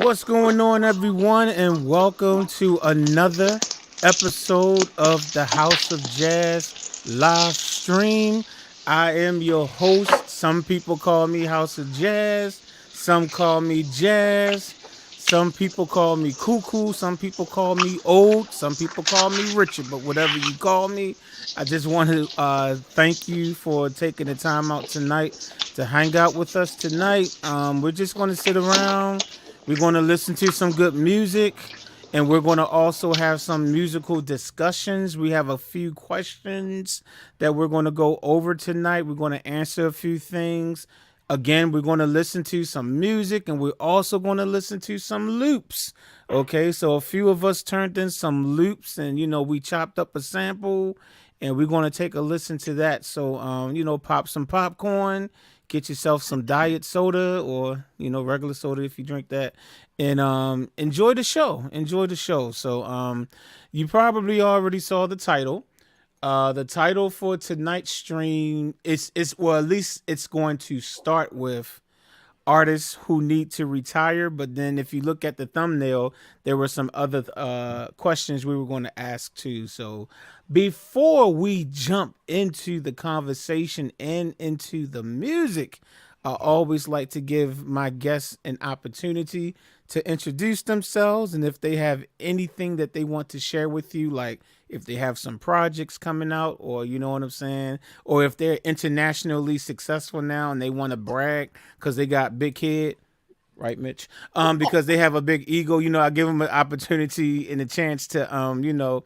What's going on, everyone, and welcome to another episode of the House of Jazz live stream. I am your host. Some people call me House of Jazz, some call me Jazz, some people call me Cuckoo, some people call me Old, some people call me Richard, but whatever you call me, I just want to thank you for taking the time out tonight to hang out with us tonight. We're just going to sit around. We're going to listen to some good music, and we're going to also have some musical discussions. We have a few questions that we're going to go over tonight. We're going to answer a few things. Again, we're going to listen to some music, and we're also going to listen to some loops. Okay, so a few of us turned in some loops, and, we chopped up a sample, and we're going to take a listen to that. So, pop some popcorn. Get yourself some diet soda or, regular soda if you drink that. And enjoy the show. Enjoy the show. So you probably already saw the title. The title for tonight's stream is well, at least it's going to start with artists who need to retire. But then if you look at the thumbnail, there were some other questions we were going to ask too. So before we jump into the conversation and into the music, I always like to give my guests an opportunity to introduce themselves. And if they have anything that they want to share with you, like if they have some projects coming out, or you know what I'm saying, or if they're internationally successful now and they want to brag because they got big head, right, Mitch? Because they have a big ego, I give them an opportunity and a chance to,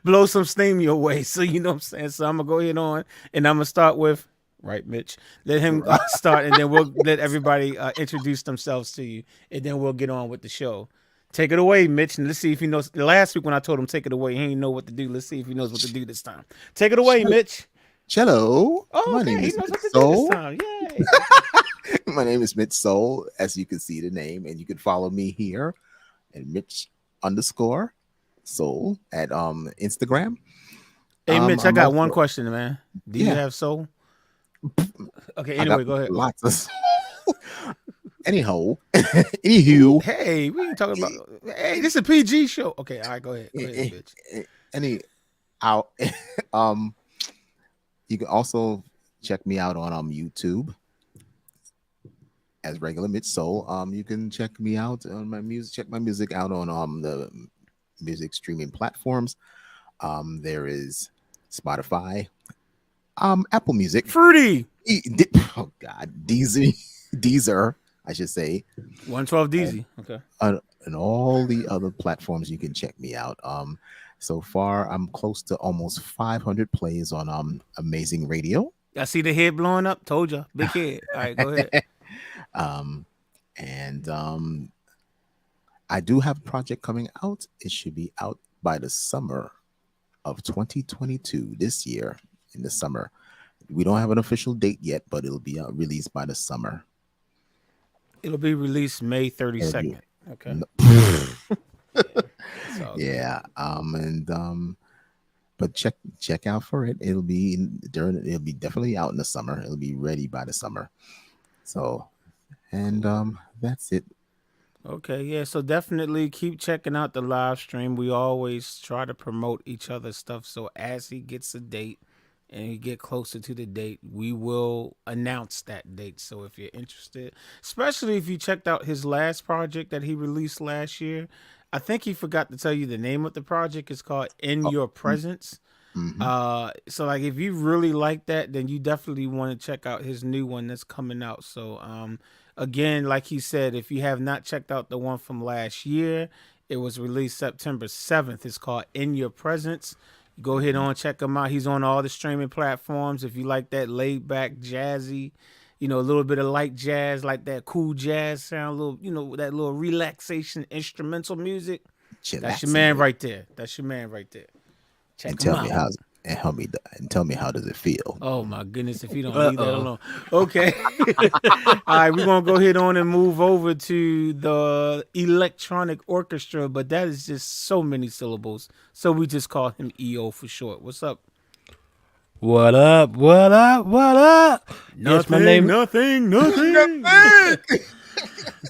blow some steam your way. So you know what I'm saying. So I'm gonna go ahead on, and I'm gonna start with, right, Mitch. Let him start, and then we'll let everybody introduce themselves to you, and then we'll get on with the show. Take it away, Mitch, and let's see if he knows. Last week when I told him take it away, he didn't know what to do. Let's see if he knows what to do this time. Take it away, Mitch. Cello. Oh, My okay. name He is knows what Mitch to do Soul. this time. Yay. My name is Mitch Soul, as you can see the name, and you can follow me here at Mitch_Soul at Instagram. Hey, Mitch, I I'm got also- one question, man. Do you Yeah. have soul? Okay, I anyway, got go ahead. Lots of soul. Anywho, Hey, we ain't talking about. Hey, this is a PG show. Okay, all right, go ahead. Go ahead, bitch. You can also check me out on YouTube as regular Mitch Soul. You can check me out on my music. Check my music out on the music streaming platforms. There is Spotify, Apple Music, Fruity. Oh God, Deezer, I should say, 112 DZ. Okay. and all the other platforms you can check me out. So far I'm close to almost 500 plays on Amazing Radio. I see the head blowing up. Told you, big head. All right, go ahead. And I do have a project coming out. It should be out by the summer of 2022, this year in the summer. We don't have an official date yet, but it'll be released by the summer. It'll be released May 32nd. Okay. Yeah. But check out for it. It'll be definitely out in the summer. It'll be ready by the summer. So, and that's it. Okay, yeah. So definitely keep checking out the live stream. We always try to promote each other's stuff. So as he gets a date and you get closer to the date, we will announce that date. So if you're interested, especially if you checked out his last project that he released last year, I think he forgot to tell you the name of the project. It's called In Your Presence. Mm-hmm. So like if you really like that, then you definitely want to check out his new one that's coming out. So again, like he said, if you have not checked out the one from last year, it was released September 7th. It's called In Your Presence. Go ahead on, check him out. He's on all the streaming platforms. If you like that laid back, jazzy, a little bit of light jazz, like that cool jazz sound, that little relaxation instrumental music. That's your man right there. That's your man right there. Check him out. Tell me how does it feel? Oh my goodness, if you don't leave that alone. Okay. All right, we're gonna go ahead on and move over to the electronic orchestra, but that is just so many syllables. So we just call him EO for short. What's up? What up? What up? What up? Nothing, Yes, my name. nothing.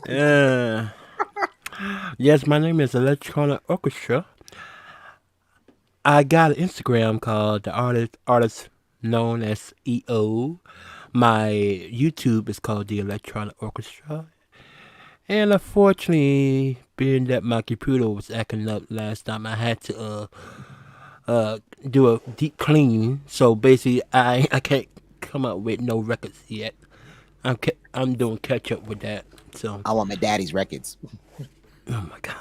Uh, yes, my name is Electronic Orchestra. I got an Instagram called the artist known as EO. My YouTube is called the Electronic Orchestra. And unfortunately, being that my computer was acting up last time, I had to uh do a deep clean. So basically, I can't come up with no records yet. I'm doing catch up with that. So I want my daddy's records. oh my god.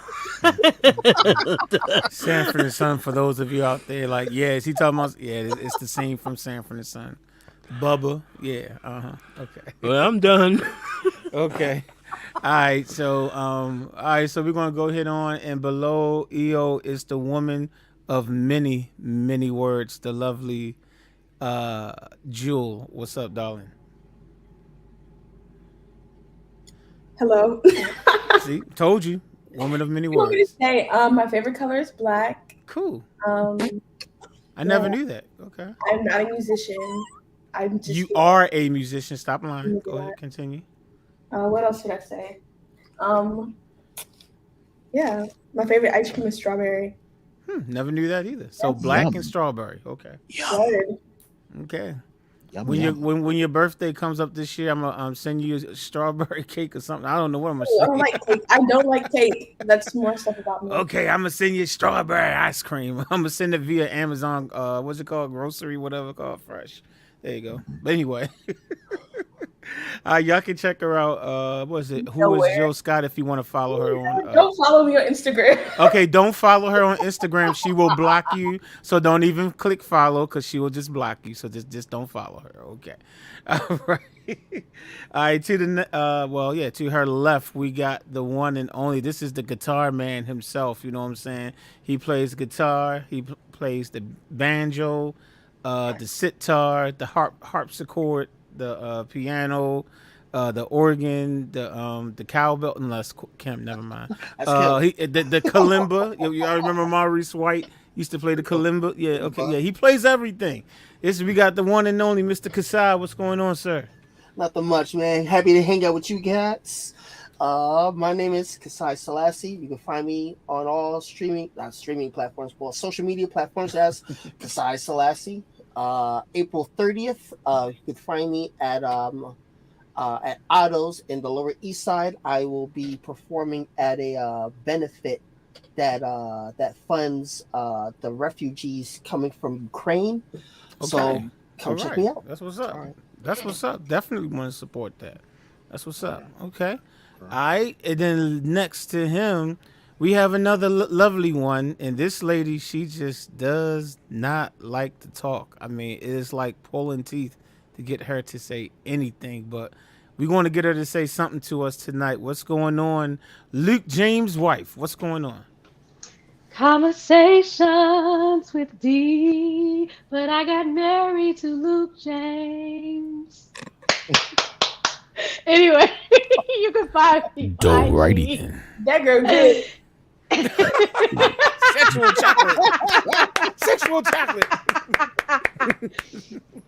Sanford and Son, for those of you out there, like, yeah, is he talking about? Yeah, it's the scene from Sanford and Son. Bubba, yeah, okay, Well, I'm done. okay. All right, so we're gonna go hit on, and below EO is the woman of many, many words, the lovely Jewel. What's up, darling? Hello. See, told you, woman of many You want me to words. say my favorite color is black. Cool. Um, I never yeah, knew that. Okay. I'm not a musician. I'm You just are a musician. Stop lying. Go yeah. ahead, continue. What else should I say? Um, yeah, my favorite ice cream is strawberry. Never knew that either. So Yes. black and Yum. strawberry. Okay. Yum. Word. Okay. Yum When your yum. when your birthday comes up this year, I'm gonna send you a strawberry cake or something. I don't know what I'm gonna Oh, I don't say. like cake. I don't like cake. That's more stuff about me. Okay, I'm gonna send you strawberry ice cream. I'm gonna send it via Amazon. What's it called? Grocery, whatever called fresh. There you go. But anyway, y'all can check her out. What is it? Who is Nowhere. Jill Scott? If you want to follow her on. Don't follow me on Instagram. Okay, don't follow her on Instagram. She will block you. So don't even click follow because she will just block you. So just don't follow her. Okay. All right. All right. Well, yeah, to her left, we got the one and only. This is the guitar man himself. You know what I'm saying? He plays guitar. He plays the banjo, the sitar, the harpsichord, the piano, the organ, the cowbell. Unless Kim, never mind. That's Kim. The kalimba. Y'all remember Maurice White used to play the kalimba? Yeah, okay, yeah. He plays everything. We got the one and only Mr. Kassad. What's going on, sir? Nothing much, man. Happy to hang out with you cats. My name is Kassad Selassie. You can find me on all not streaming platforms, but social media platforms as Kassad Selassie. April 30th, you can find me at Otto's in the Lower East Side. I will be performing at a benefit that funds the refugees coming from Ukraine. So Okay. All come check right. me out. That's what's up. All right. That's what's up. Definitely want to support that. That's what's up. Yeah. Okay. All right. And then next to him, we have another lovely one. And this lady, she just does not like to talk. I mean, it is like pulling teeth to get her to say anything. But we're going to get her to say something to us tonight. What's going on? Luke James' wife. What's going on? Conversations with D, but I got married to Luke James. Anyway, you can find me on Righty IG. then. That girl good. Sexual chocolate. Sexual chocolate.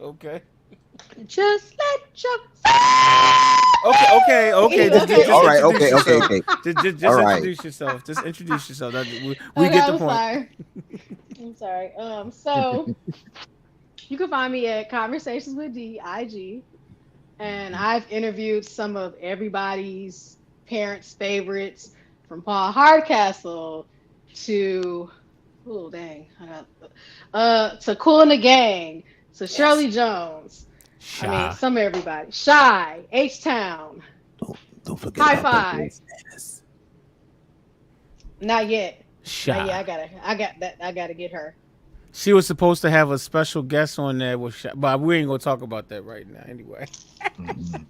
Okay. Just let your Okay. Just All right. introduce Okay. yourself. Okay. Just All right. introduce yourself. Just introduce yourself. We Okay, get the I'm point. sorry. I'm sorry. So you can find me at Conversations with D IG, and I've interviewed some of everybody's parents' favorites, from Paul Hardcastle to oh dang, I got to Cool and the Gang, to Shirley Jones. I mean, Shy. some of everybody. Shy, H Town, Don't forget High about Five. those bananas. Not yet. Not yet. Shy. I gotta get her. She was supposed to have a special guest on there with Shy, but we ain't gonna talk about that right now. Anyway. Mhm.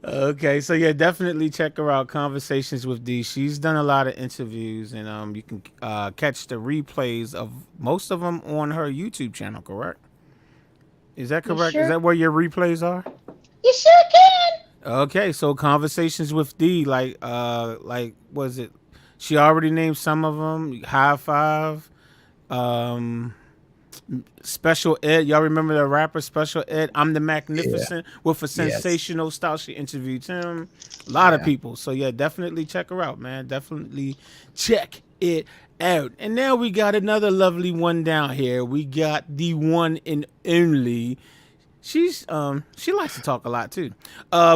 Okay, so yeah, definitely check her out. Conversations with D. She's done a lot of interviews, and you can catch the replays of most of them on her YouTube channel. Correct? Is that You correct? Is sure? that where your replays are? You sure can. Okay, so conversations with D, like was it? She already named some of them. High Five, um, Special Ed. Y'all remember the rapper Special Ed? I'm the Magnificent with a Yes. sensational style. She interviewed him. A lot of Yeah. people. So yeah, definitely check her out, man. Definitely check it out. And now we got another lovely one down here. We got the one and only. She likes to talk a lot too.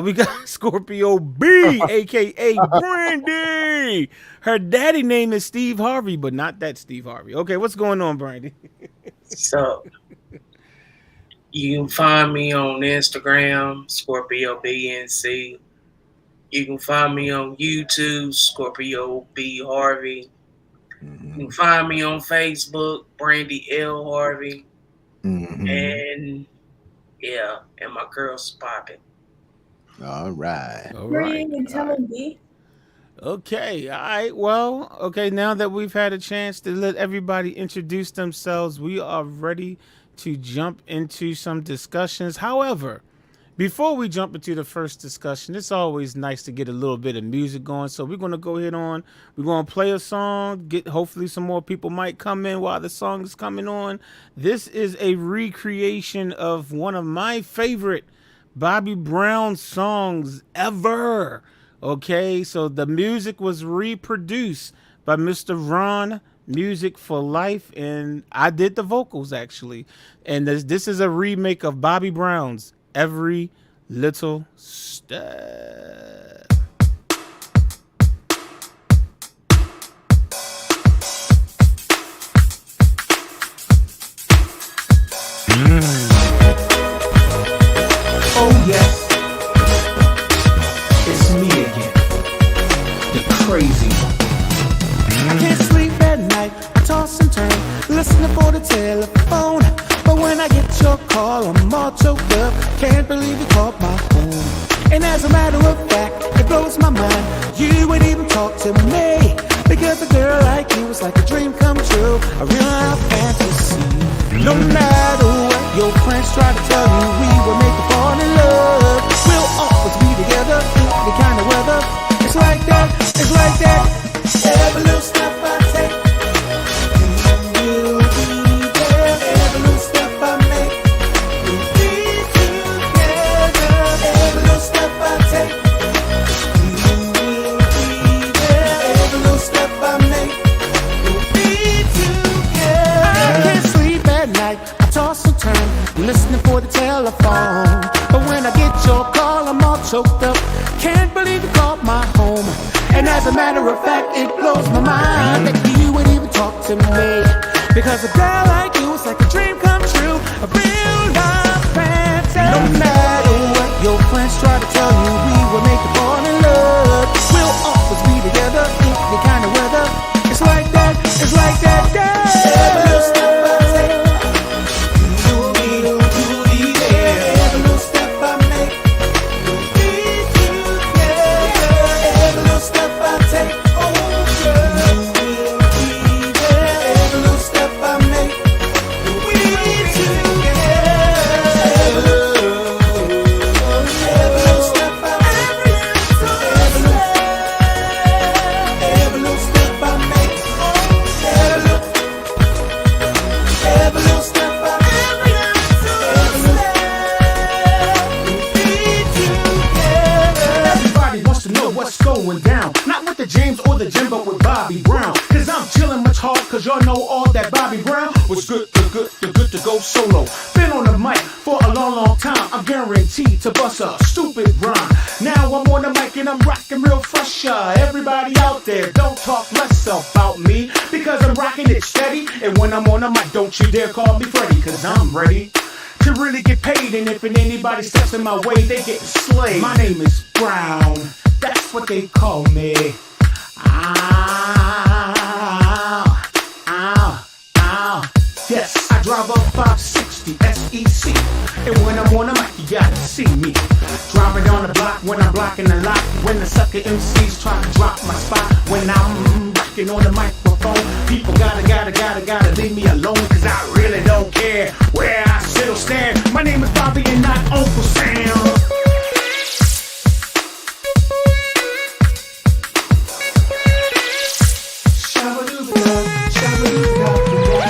We got Scorpio B, aka Brandy. Her daddy name is Steve Harvey, but not that Steve Harvey. Okay, what's going on, Brandy? So you can find me on Instagram, Scorpio BNC. You can find me on YouTube, Scorpio B Harvey. You can find me on Facebook, Brandy L Harvey. And yeah, and my girl's popping. All right. All Bring right. and tell him B. Okay. All right. Well, okay. Now that we've had a chance to let everybody introduce themselves, we are ready to jump into some discussions. However, before we jump into the first discussion, it's always nice to get a little bit of music going. So we're gonna go ahead on. We're gonna play a song. Hopefully some more people might come in while the song is coming on. This is a recreation of one of my favorite Bobby Brown songs ever. Okay, so the music was reproduced by Mr. Ron Music for Life, and I did the vocals actually. And this is a remake of Bobby Brown's Every Little Step. Oh yes, it's me again, the crazy one. I can't sleep at night, I toss and turn, listening for the telephone. But when I get your call, I'm all choked up, can't believe you called my home. And as a matter of fact, it blows my mind, you would even talk to me. Because a girl like you was like a dream come true, a real life fantasy. No matter what your friends try to tell you, we will make a fall in love. We'll always be together, any kind of weather. It's like that, it's like that. Every little step I take, you will be there. Every little step I make, we'll be together. Every little step I take, you will be there. Every little step I make, we'll be together. I can't sleep at night, I toss and turn, listening for the telephone. But when I get your call, I'm all choked up, can't believe you called my home. And as a matter of fact, it blows my mind that you would even talk to me. Because a girl like you is like a dream come true, a real life fantasy. No matter what your friends try to tell you, we will make it fall in love. We'll always be together, any kind of weather. It's like that, it's like that, yeah. Every little step I take, you'll be there. Every little step I make, you'll be together. Every little step I take, oh girl, you will be there. Every little step I make, you'll be together. Every little step I make, every little step I make, every little step I Everybody wants to know what's going down. Not with the James or the Jim, but with Bobby Brown. Cause I'm chilling much hard, cause y'all know all that Bobby Brown was good to go solo. Been on the mic for a long time. I'm guaranteed to bust a stupid rhyme. Now I'm on the mic and I'm rocking real fresh. Everybody out there, don't talk less about me, because I'm rocking it steady. And when I'm on the mic, don't you dare call me Freddy, cause I'm ready to really get paid. And if anybody steps in my way, they get slayed. My name is Brown, that's what they call me. Yes, I drive a 560 SEC. And when I'm on the mic, you gotta see me driving on the block when I'm blocking the lot. When the sucker MCs try to drop my spot, when I'm rocking on the microphone, people gotta leave me alone, cause I really don't care where I sit or stand. My name is Bobby and not Uncle Sam.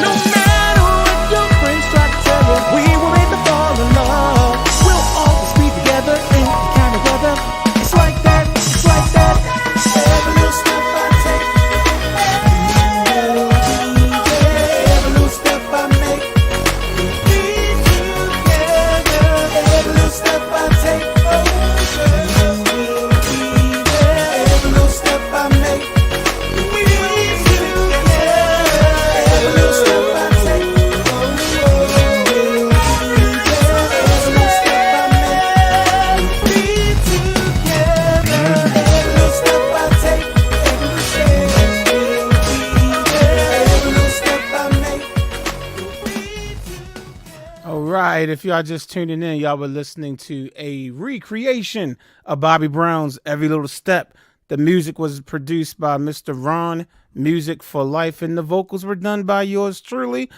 No matter what your friends All right, if y'all just tuning in, y'all were listening to a recreation of Bobby Brown's Every Little Step. The music was produced by Mr. Ron, Music for Life, and the vocals were done by yours truly,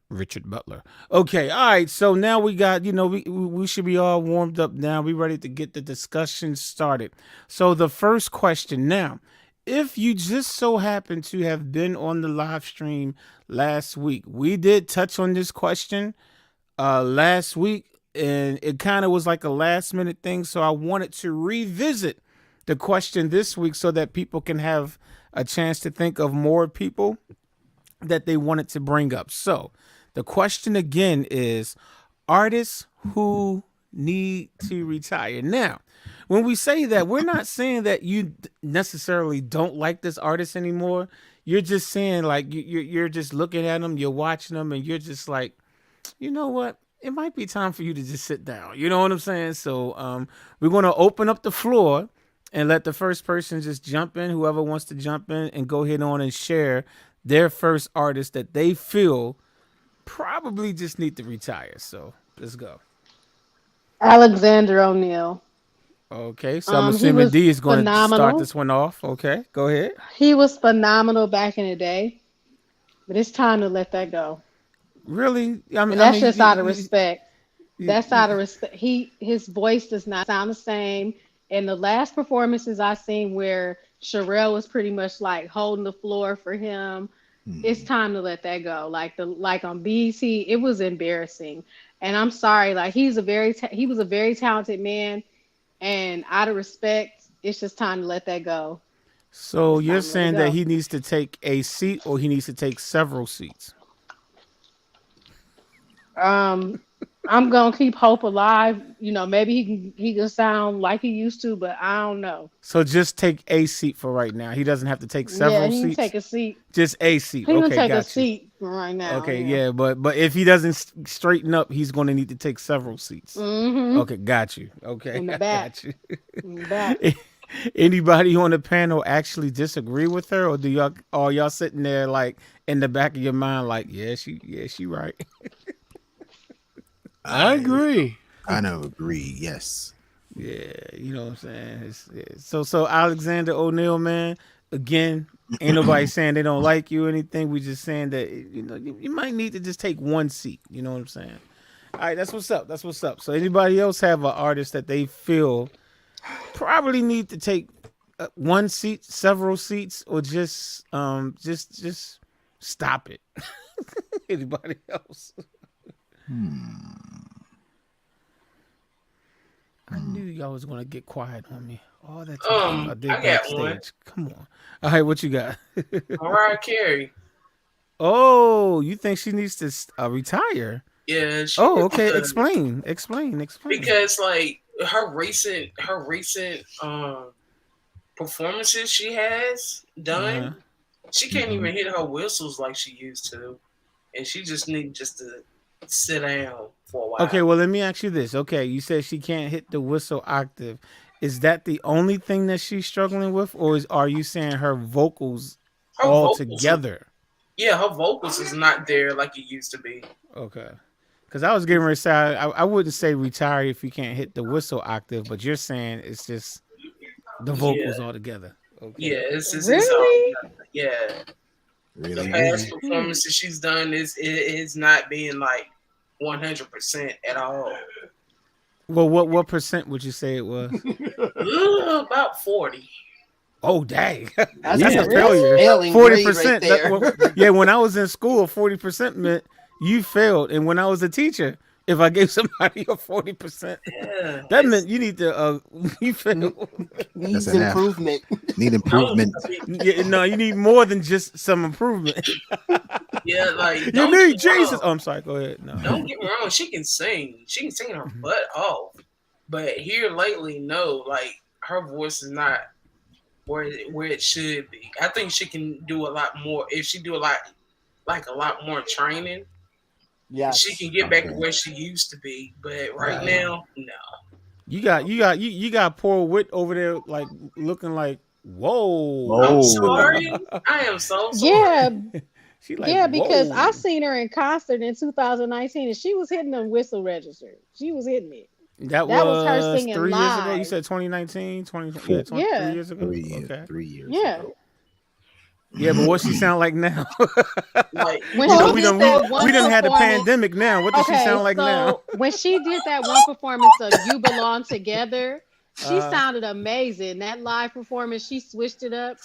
Richard Butler. Okay, all right, so now we got, we should be all warmed up now. We ready to get the discussion started. So the first question now, if you just so happen to have been on the live stream last week, we did touch on this question last week, and it kind of was like a last minute thing. So I wanted to revisit the question this week so that people can have a chance to think of more people that they wanted to bring up. So the question again is artists who need to retire. Now, when we say that, we're not saying that you necessarily don't like this artist anymore. You're just saying like you're just looking at them, you're watching them, and you're just like, you know what? It might be time for you to just sit down. You know what I'm saying? So we're going to open up the floor and let the first person just jump in, whoever wants to jump in, and go ahead on and share their first artist that they feel probably just need to retire. So let's go. Alexander O'Neal. Okay, so I'm assuming D is going to start this one off. Okay, go ahead. He was phenomenal back in the day, but it's time to let that go. Really? And that's just out of respect. That's out of respect. His voice does not sound the same. And the last performances I seen where Sherelle was pretty much like holding the floor for him, it's time to let that go. Like on BET, it was embarrassing. And I'm sorry, like he was a very talented man. And out of respect, it's just time to let that go. So you're saying that he needs to take a seat or he needs to take several seats? I'm gonna keep hope alive. Maybe he can sound like he used to, but I don't know. So just take a seat for right now. He doesn't have to take several seats. Yeah, he can take a seat. Just a seat. He can okay, take got a seat for right now. Okay, yeah, but if he doesn't straighten up, he's going to need to take several seats. Mm-hmm. Okay, got you. Okay, in the back. Got you. In the back. Anybody on the panel actually disagree with her, or do y'all sitting there like in the back of your mind like, she right? I agree. I know, agree. Yes. Yeah, you know what I'm saying. So Alexander O'Neal, man. Again, ain't nobody saying they don't like you or anything. We just saying that you might need to just take one seat. You know what I'm saying? All right, that's what's up. That's what's up. So anybody else have an artist that they feel probably need to take one seat, several seats, or just stop it? Anybody else? I knew y'all was gonna get quiet on me. All that time I did backstage. One. Come on. All right, what you got? Mariah Carey. Oh, you think she needs to retire? Yeah. Okay. Explain. Because like her recent performances she has done, she can't even hit her whistles like she used to, and she just needs to sit down for a while. Okay, well, let me ask you this. Okay, you said she can't hit the whistle octave. Is that the only thing that she's struggling with, or are you saying her vocals together? Yeah, her vocals is not there like it used to be. Okay. Because I was getting ready to say, I wouldn't say retire if you can't hit the whistle octave, but you're saying it's just the vocals all together. Okay. Yeah, it's really? Yeah. Really? The past performances she's done is not being like 100% at all. Well, what percent would you say it was? About 40. Oh, dang. That's a failure. 40%. Right yeah, when I was in school, 40% meant you failed. And when I was a teacher, if I gave somebody a 40%, that meant you need to you failed. Needs improvement. Need improvement. No, you need more than just some improvement. Yeah, like you need Jesus. Oh, I'm sorry. Go ahead. No. Don't get me wrong. She can sing. She can sing her butt off. But here lately, no, like her voice is not where it should be. I think she can do a lot more if she do a lot more training. Yeah, she can get back to where she used to be. But right now, no. You got poor Wit over there, like looking like whoa. I'm sorry. I am so sorry. Yeah. She like, Yeah, because I whoa. seen her in concert in 2019 and she was hitting them whistle registers. She was hitting it. That That was her was singing 3 years ago. You live. said 2019, 20, yeah, Four, 23 Yeah. years ago. Okay. 3 years Yeah. ago. Yeah, but what she sound like now? Like, When You know, she we did done that we one done had the performance, pandemic now. What does she okay, sound like now? so when she did that one performance of You Belong Together, she Uh, sounded amazing. That live performance, she switched it up.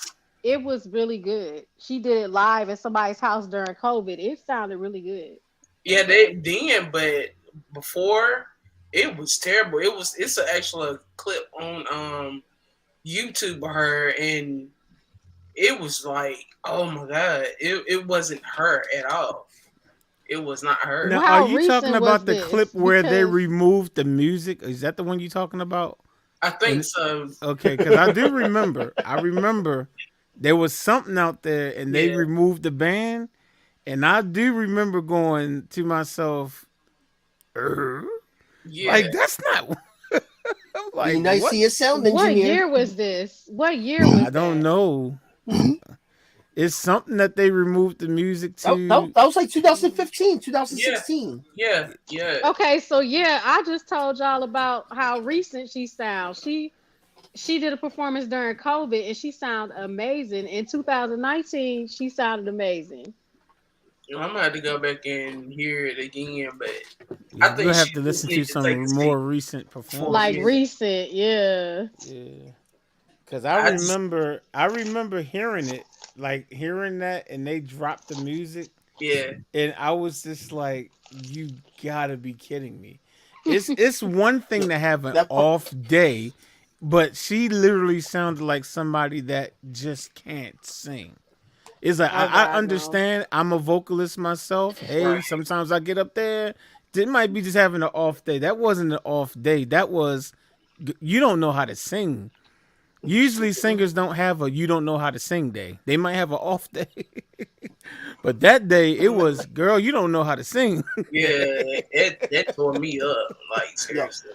It was really good. She did it live at somebody's house during COVID. It sounded really good. yeah, they then, but before it was terrible. It's an actual clip on YouTube of her, and it was like, oh my god, it wasn't her at all. It was not her. Now, Well, are how you talking recent was about the this? clip where they Because removed the music? Is that the one you talking about? I think And so. okay, because I do remember. I remember there was something out there, and they Yeah, removed the band, and I do remember going to myself, "Er?" yeah. Like that's not. I'm Be like, nice what? to your sound what engineer. year was this? What year was I don't that? know. It's something that they removed the music to. That was like 2015, Yeah, 2016. yeah. Okay, so yeah, I just told y'all about how recent she sounds. She did a performance during COVID and she sounded amazing. In 2019, she sounded amazing. I'm gonna have to go back and hear it again, but I Yeah, we'll think have she to just listen to needs to take a some seat more recent for a Like performances. minute. recent, yeah. Yeah, because I I just, remember, I remember hearing it, like hearing that, and they dropped the music, yeah, and I was just like, "You gotta be kidding me!" It's one thing to have an That part, off day, but she literally sounded like somebody that just can't sing. It's like Oh I God, no. understand. I'm a vocalist myself. Hey, right. sometimes I get up there. It might be just having an off day. That wasn't an off day. That was you don't know how to sing. Usually singers don't have a you don't know how to sing day. They might have an off day. But that day it was girl, you don't know how to sing Yeah, day. that tore me up. Like yo, seriously.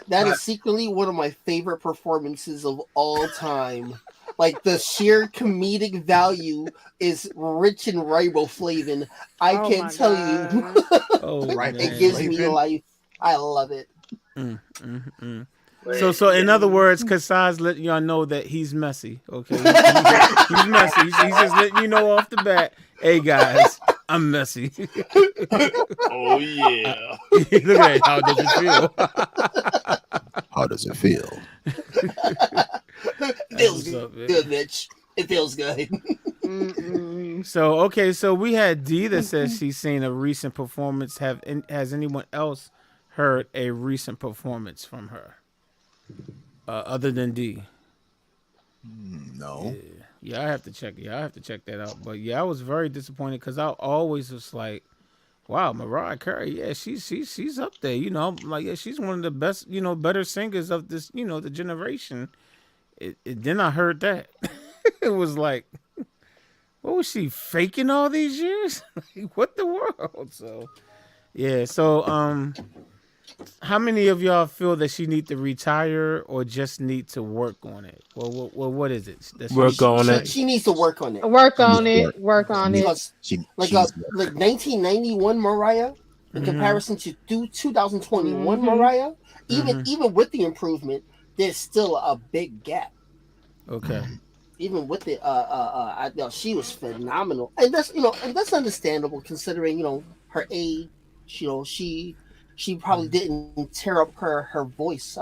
that Like, is secretly one of my favorite performances of all time. Like the sheer comedic value is rich and riboflavin. I Oh can't my tell you. God. Oh It man. gives me Riboflavin. life. I love it. Mm, mm, mm. but So in yeah, other words, Kassad letting y'all know that he's messy. Okay, he's messy. He's just letting you know off the bat. Hey guys, I'm messy. Oh yeah. Look at that. How does it feel? How does it feel? That's Feels what's up, man. good, Mitch. It feels good. Mm-mm. So okay, so we had D that says she's seen a recent performance. Has anyone else heard a recent performance from her other than D? No. Yeah, I have to check. Yeah, I have to check that out. But yeah, I was very disappointed because I always was like, wow, Mariah Carey. Yeah, she's up there. You know, I'm like yeah, she's one of the best. You know, better singers of this. You know, the generation. Then I heard that it was like, what was she faking all these years? Like, what the world? So yeah. So how many of y'all feel that she need to retire or just need to work on it? Well, what is it that she Work needs to on she, it. retire? she needs to work on it Work She's on work. it. Work She on needs. it. because She needs work. like 1991 Mariah in Mm-hmm. comparison to 2021 Mm-hmm. Mariah, Mm-hmm. even with the improvement, there's still a big gap. Okay. Even with the she was phenomenal, and that's understandable considering her age. She probably didn't tear up her voice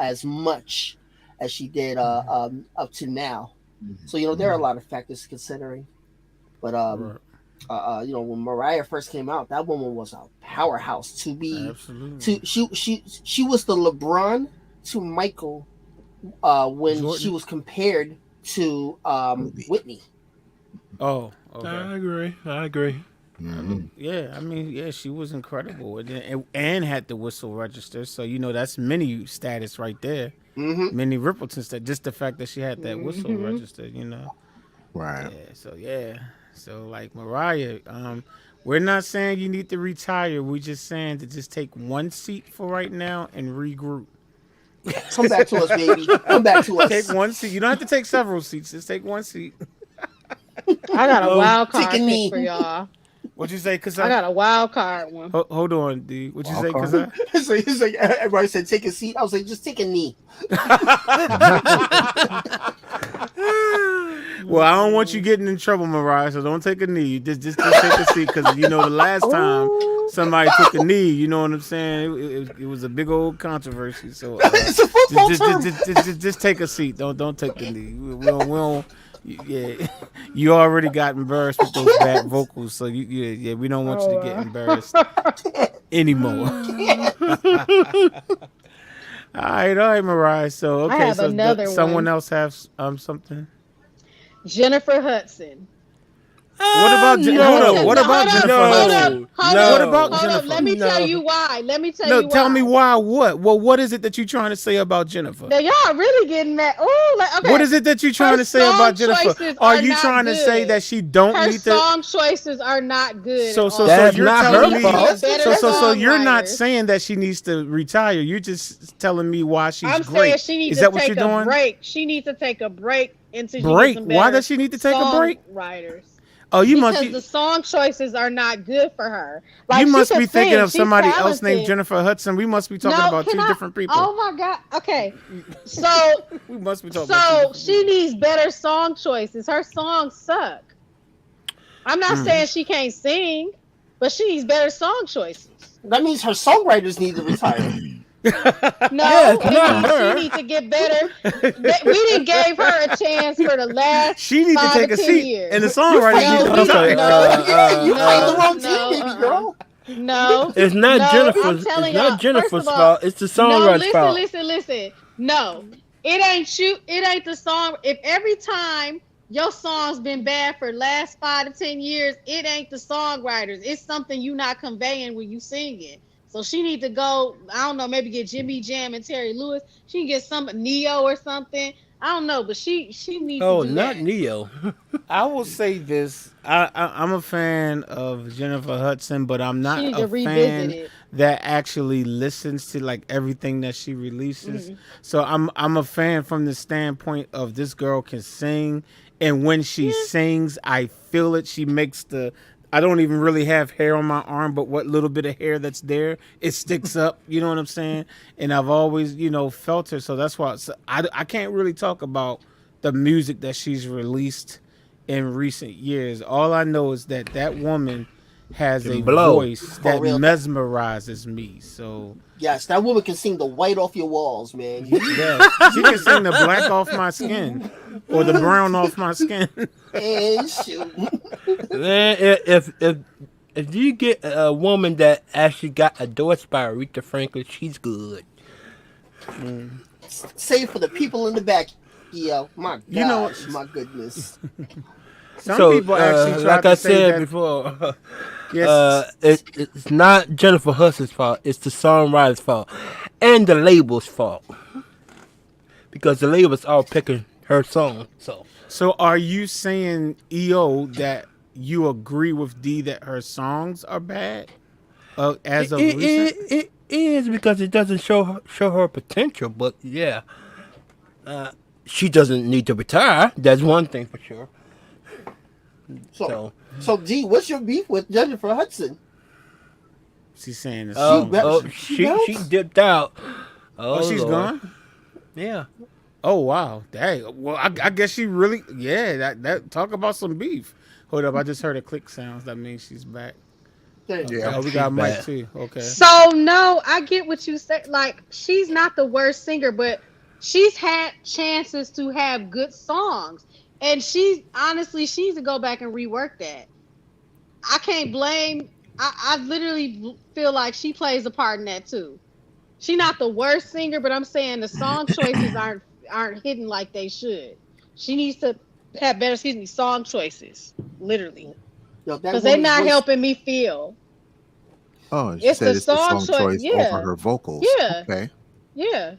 as much as she did up to now. So there are a lot of factors considering, but Right. when Mariah first came out, that woman was a powerhouse. Absolutely. She was the LeBron to Michael when she Jordan. was compared to Movie. Whitney. Oh, okay. I agree. I agree. Mhm. Yeah, I mean, yeah, she was incredible, and had the whistle register. So that's mini status right there. Mm-hmm. Mini Rippleton status. Just the fact that she had that whistle Mm-hmm. register. Right. Yeah. So yeah. So like Mariah, we're not saying you need to retire. We're just saying to just take one seat for right now and regroup. Come back to us, baby. Come back to Take us. one seat. You don't have to take several seats. Just take one seat. I got a wild Take a card pick knee. for y'all. What you say? Cause I got a wild card one. hold on, D. What you Wild say? card? Cause He's like, everybody said take a seat. I was like, just take a knee. well, I don't want you getting in trouble, Mariah. So don't take a knee. Just take a seat, because the last time somebody took a knee, you know what I'm saying? It was a big old controversy. So It's a football term. just take a seat. Don't take the knee. We don't. Yeah, you already got embarrassed with those bad vocals, so we don't want you to get embarrassed anymore. all right, Mariah. So okay, I have another someone one. else have something. Jennifer Hudson. What about no. hold up? What about Hold Jennifer up, Hudson? What about hold Jennifer? up. Let me tell you why. No, tell me why. What? Well, what is it that you're trying to say about Jennifer? Now y'all really getting mad. Oh, like, okay. What is it that you're trying to say about Jennifer? Are you trying to say that she don't her need to? Her song choices are not good. So That's you're not telling her me. fault. So you're not saying that she needs to retire. You're just telling me why she's I'm great. saying she needs Is to that what take you're doing? a break. She needs to take a break until she Break? gets some Why better does she need to take a break? Writers. Oh, you because must be. the song choices are not good for her. Like, You must she be could thinking sing. of She's somebody else talented. named Jennifer Hudson. We must be talking about two different people. Oh my God. Okay. So we must be talking about two different she needs better song choices. Her songs suck. I'm not saying she can't sing, but she needs better song choices. That means her songwriters need to retire. No, not her. she needs to get better. We didn't give her a chance for the last. She needs to 5 take to a 10 seat, years. and the songwriters need to retire. You played the wrong team, baby girl. No, It's not Jennifer's. I'm telling It's y'all, not Jennifer's first of all, fault. It's the songwriter's fault. Listen. No, it ain't you. It ain't the song. If every time your song's been bad for the last 5 to 10 years, it ain't the songwriters. It's something you not conveying when you sing it. So she need to go. I don't know. Maybe get Jimmy Jam and Terry Lewis. She can get some Neo or something. I don't know, but she needs to do not that. Neo. I will say this: I'm a fan of Jennifer Hudson, but I'm not She need a to revisit fan it. that actually listens to like everything that she releases. So I'm a fan from the standpoint of this girl can sing, and when she sings, I feel it. She makes the. I don't even really have hair on my arm, but what little bit of hair that's there, it sticks up. You know what I'm saying? And I've always, felt her. So that's why I can't really talk about the music that she's released in recent years. All I know is that woman has a voice that mesmerizes me. So yes, that woman can sing the white off your walls, man. yes, she can sing the black off my skin or the brown off my skin. And shoot. Man, if you get a woman that actually got endorsed by Aretha Franklin, she's good. Save for the people in the back. Yo, my gosh, my goodness. Some people actually try like to I say said that, before, yes, it's not Jennifer Hudson's fault. It's the songwriter's fault and the label's fault because the labels all picking her song. So are you saying, EO, that you agree with D that her songs are bad? As of recent? It is because it doesn't show her potential. But yeah, she doesn't need to retire. That's one thing for sure. So D, what's your beef with Jennifer Hudson? She's saying she dipped out. Oh, she's Lord. gone? Yeah. Oh wow, dang. Well, I guess she really, that talk about some beef. Hold up, I just heard a click sounds. That means she's back. Yeah, we got Mike too. Okay. So no, I get what you said. Like, she's not the worst singer, but she's had chances to have good songs, and she needs to go back and rework that. I can't blame. I literally feel like she plays a part in that too. She's not the worst singer, but I'm saying the song choices aren't hidden like they should. She needs to have better, song choices. Literally, because they're not helping me feel. Oh, she said it's the song choice over her vocals. Yeah. Okay. Yeah.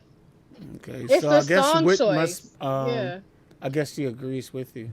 Okay. It's So the I guess song Whit choice. must. I guess she agrees with you.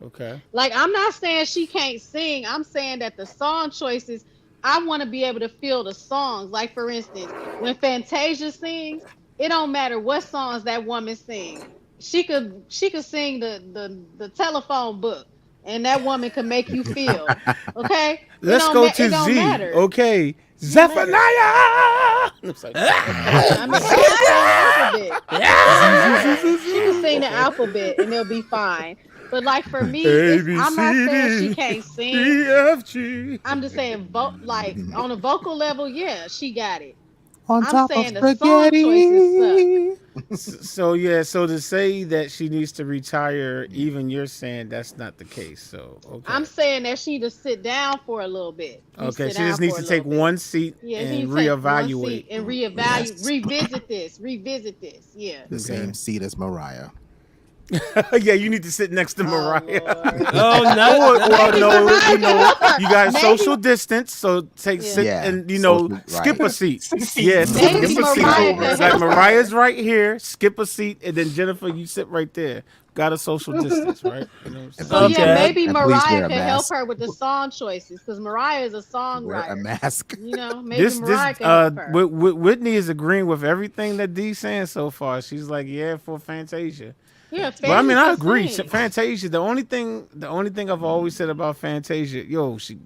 Okay. Like, I'm not saying she can't sing. I'm saying that the song choices, I want to be able to feel the songs. Like, for instance, when Fantasia sings, it don't matter what songs that woman sings. She could sing the telephone book. and that woman can make you feel. Okay, Let's go to it don't Z. matter. Okay, Zephaniah. It's like, I mean, she can sing the alphabet. She can sing the alphabet, and it'll be fine. But like for me, A B I'm not C saying she D can't sing. E F G. I'm just saying, like on a vocal level, yeah, she got it. On I'm top of saying the song choices spaghetti. So yeah, so to say that she needs to retire, even you're saying that's not the case. So okay, I'm saying that she just sit down for a little bit. You okay, sit she just down needs for to a take little bit. one seat Yeah, she and needs to take one reevaluate. seat and reevaluate, revisit this. Yeah. The same seat as Mariah. Yeah, you need to sit next to Mariah. Oh no! Well, no, Mariah you can know, help her. you got Maybe- social distance, so sit Yeah, and social- skip a right. seat. Yeah, Maybe skip a seat. Mariah can Like help her. Mariah's right here, skip a seat, and then Jennifer, you sit right there. Got a social distance, right? You know what I'm saying? So Okay. yeah, maybe And please wear Mariah a can help mask. her with the song choices because Mariah is a Wear a songwriter. mask. You know, maybe This Mariah can help her. Whitney is agreeing with everything that D's saying so far. She's like, yeah, for Fantasia. Yeah, But I mean, I Fantasia agree. sing. Fantasia. The only thing I've always said about Fantasia,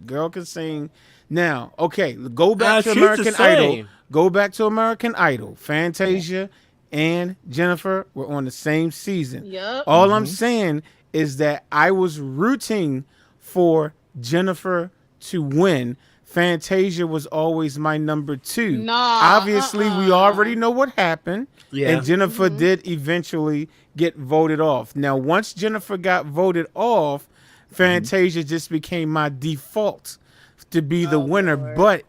girl can sing. Now, okay, go back to She American can Idol. sing. Go back to American Idol. Fantasia and Jennifer were on the same season. Yup. All I'm saying is that I was rooting for Jennifer to win. Fantasia was always my number 2. Nah, Obviously, we already know what happened. Yeah. And Jennifer did eventually get voted off. Now, once Jennifer got voted off, Fantasia just became my default to be the winner. Lord.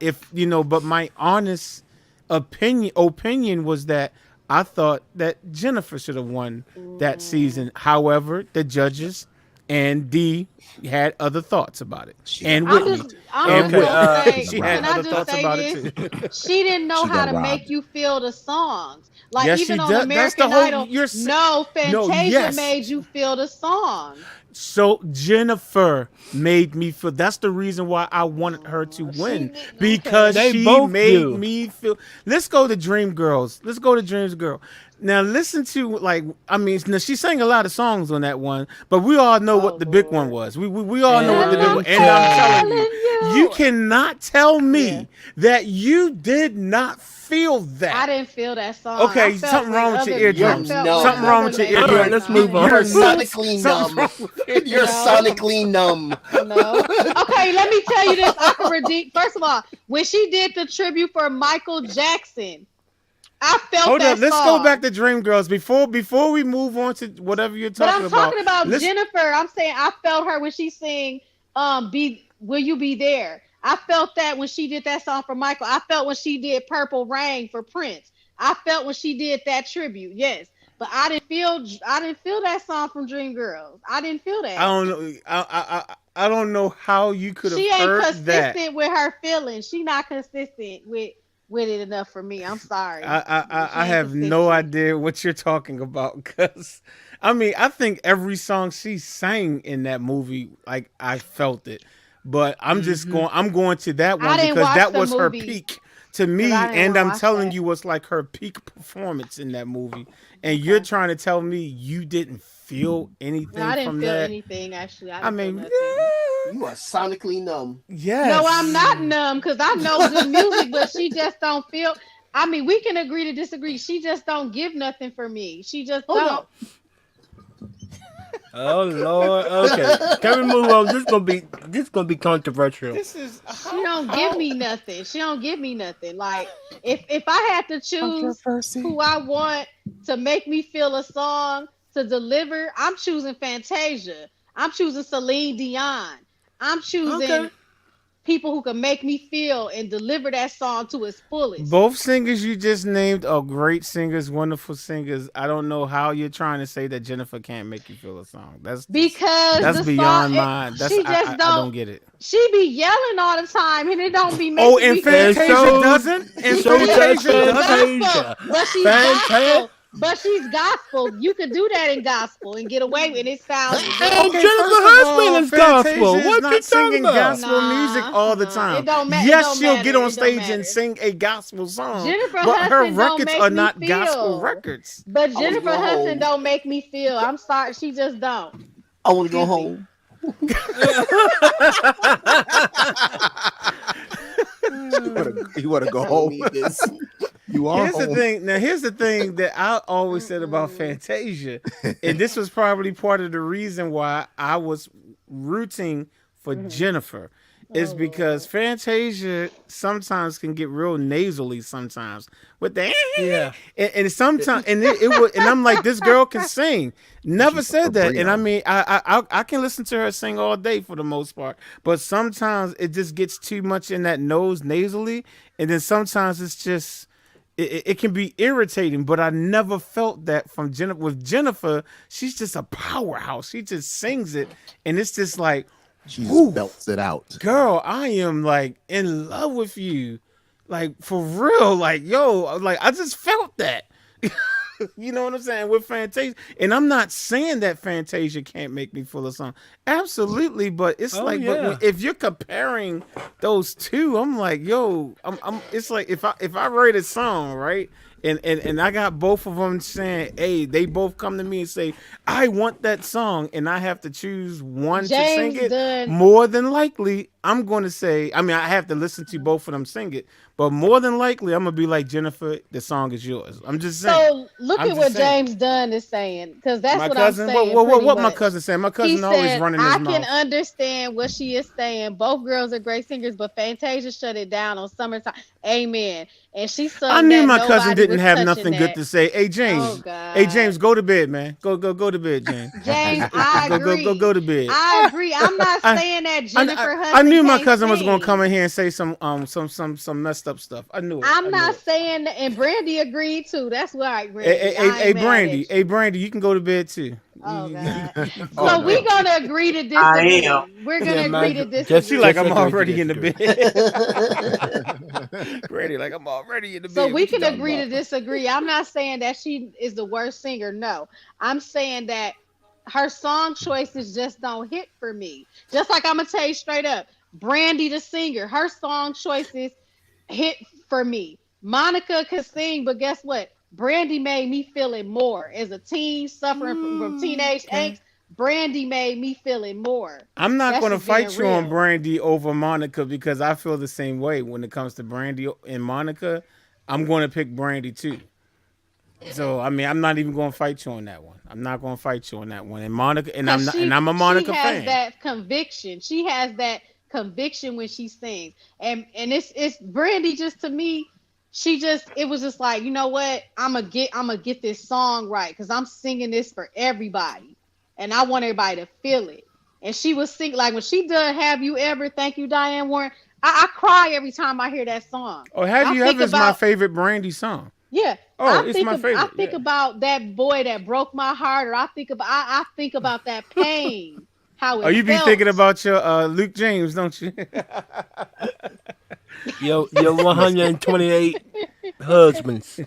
But my honest opinion was that I thought that Jennifer should have won that season. However, the judges and Dee had other thoughts about it. And Whitney. I'm Okay. just gonna say, She had can I other just thoughts say about this? it too. She didn't know She how got to make robbed. you feel the songs. Like Yes, even she on does. That's the American whole- Idol, you're s- no, Fantasia yes. made you feel the song. So Jennifer made me feel. That's the reason why I wanted her to win, because They she both made do. me feel. Let's go to Dream Girls. Let's go to Dreams Girl. Now listen to now, she sang a lot of songs on that one, but we all know what the big one was. We all know what the big one. And I'm telling you, you cannot tell me that you did not feel that. I didn't feel that song. Okay, I felt something wrong with your other- eardrums. I felt No. Something wrong with your other eardrums. ladies All right, let's move on. You're song. sonically Something's numb. wrong with You're sonically numb. No. Okay, let me tell you this. I can redeem. First of all, when she did the tribute for Michael Jackson, I felt Hold that up, let's song. go back to Dream Girls before we move on to whatever you're But talking I'm talking about Let's- Jennifer. I'm saying I felt her when she sang Will You Be There? I felt that when she did that song for Michael. I felt when she did Purple Rain for Prince. I felt when she did that tribute. Yes. But I didn't feel that song from Dream Girls. I didn't feel that. I don't know. I don't know how you could have She ain't heard consistent that. with her feelings. She not consistent with it enough for me. I'm sorry. She I ain't have no consistent. idea what you're talking about, because I think every song she sang in that movie, like, I felt it. But I'm just going to that I one didn't because watch that the was her movie. peak to me, 'Cause I didn't and wanna I'm watch telling that. you, was like her peak performance in that movie. And you're trying to tell me you didn't feel anything No, I didn't from feel that? anything actually. I didn't feel mean, nothing. You are sonically numb. yes. No, I'm not numb because I know good music, but she just don't feel. I mean, we can agree to disagree. She just don't give nothing for me. She just Hold don't. up. Oh Lord. Okay, can we move on? This gonna be controversial. This is She don't give me nothing. She don't give me nothing. Like if I had to choose who I want to make me feel a song to deliver, I'm choosing Fantasia. I'm choosing Celine Dion. I'm choosing Okay. people who can make me feel and deliver that song to its fullest. Both singers you just named are great singers, wonderful singers. I don't know how you're trying to say that Jennifer can't make you feel a song. Because that's the beyond song, mine. she just I don't get it. She be yelling all the time, and it don't be making Oh, me and feel Fantasia so- doesn't. And so does Fantasia doesn't. Fantasia. But she's Fantasia. gospel. But she's gospel. You could do that in gospel and get away with it. It sounds good. Oh, Okay, Jennifer first of all, Hudson is Fantasia gospel. is What not you talking singing about? gospel Nah, music all the it time. don't ma- it Yes, don't she'll matter. get on It don't stage matter. and sing a gospel song, Jennifer but her Hudson don't records make are me not feel. gospel records. But wanna Jennifer go Hudson home. don't make me feel. I'm sorry, she just don't. I want to go Excuse me. home. You want to go I don't home? need this. You are Here's the home. thing. Now, here's the thing that I always said about Fantasia, and this was probably part of the reason why I was rooting for Jennifer, is because Fantasia sometimes can get real nasally sometimes with the Yeah. and sometimes it would, and I'm like, this girl can sing. Never said that, and I mean, I can listen to her sing all day for the most part, but sometimes it just gets too much in that nose nasally, and then sometimes it's just. It can be irritating, but I never felt that from Jennifer. With Jennifer, she's just a powerhouse. She just sings it, and it's just like, She just belts it out. girl, I am like in love with you, like for real. Like, yo, like I just felt that. You know what I'm saying? With Fantasia. And I'm not saying that Fantasia can't make me feel a song. Absolutely, but it's but if you're comparing those two, I'm like, yo, I'm it's like if I write a song, right? And I got both of them saying, hey, they both come to me and say, I want that song, and I have to choose one to sing it. Dunn. More than likely, I'm going to say, I mean, I have to listen to both of them sing it, but more than likely, I'm going to be like, Jennifer, the song is yours. I'm just saying. So look I'm at just what saying. James Dunn is saying, because that's My what cousin, I'm saying. what my much. cousin saying? My He cousin always said, running his I mouth. can understand what she is saying. Both girls are great singers, but Fantasia shut it down on Summertime. Amen. And she sung I knew that my cousin nobody didn't was have touching nothing that. good to say. Hey James, Oh, God. hey James, go to bed, man. Go to bed, James. James, I agree. Go to bed. I agree. I'm not saying that Jennifer Hudson I knew my can't cousin was gonna sing. come in here and say some messed up stuff. I knew it. I'm not saying that, and Brandy agreed too. That's right, Brandy. Hey, Brandy, you can go to bed too. Oh God. Oh, So no. we're gonna agree to I disagree. am. We're gonna agree to Just- disagree. She like, I'm agree to already in the disagree. bed. Brandy, like, I'm already in the bed. So we What you can talking agree to about? disagree. I'm not saying that she is the worst singer. No, I'm saying that her song choices just don't hit for me. Just like I'm gonna tell you straight up, Brandy the singer, her song choices hit for me. Monica could sing, but guess what? Brandy made me feel it more. As a teen suffering from teenage angst, Brandy made me feel it more. I'm not That's going to just being fight you on real. Brandy over Monica because I feel the same way when it comes to Brandy and Monica. I'm going to pick Brandy too. So I mean, I'm not even going to fight you on that one. I'm not going to fight you on that one. And Monica, and I'm not, and I'm a Monica She has fan. that conviction. She has that conviction when she sings, and it's Brandy. Just to me, it was just like, you know what? I'm gonna get this song right because I'm singing this for everybody, and I want everybody to feel it. And she was singing like when she done "Have You Ever?" Thank you, Diane Warren. I cry every time I hear that song. Oh, Have You Ever is my favorite Brandy song. Yeah. Oh, it's my favorite. I think about that boy that broke my heart, or I think about that pain. How it Oh, you be felt. thinking about your Luke James, don't you? Your 128 husbands.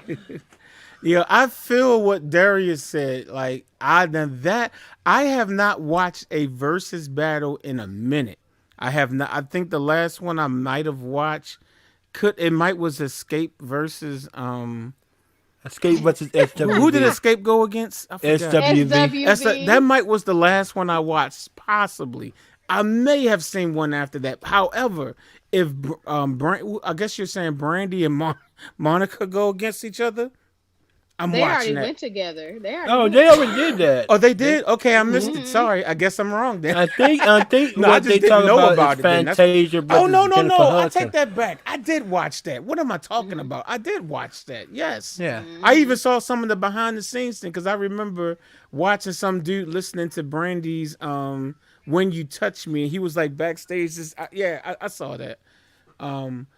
Yeah, I feel what Darius said. Like I have not watched a versus battle in a minute. I have not. I think the last one I might have watched was Escape versus Escape versus SWV. Who did Escape go against? I forgot. SWV. That might was the last one I watched. Possibly, I may have seen one after that. However, if I guess you're saying Brandy and Monica go against each other, I'm They watching already that. went together. They already did that. Oh, they did? Okay, I missed it. Sorry, I guess I'm wrong then. I think No, I what just they didn't talk know about about is it then. That's- Fantasia versus Oh no, Jennifer I Hudson. take that back. I did watch that. What am I talking about? I did watch that. Yes. Yeah. I even saw some of the behind the scenes thing because I remember watching some dude listening to Brandy's "When You Touch Me." He was like backstage. I saw that.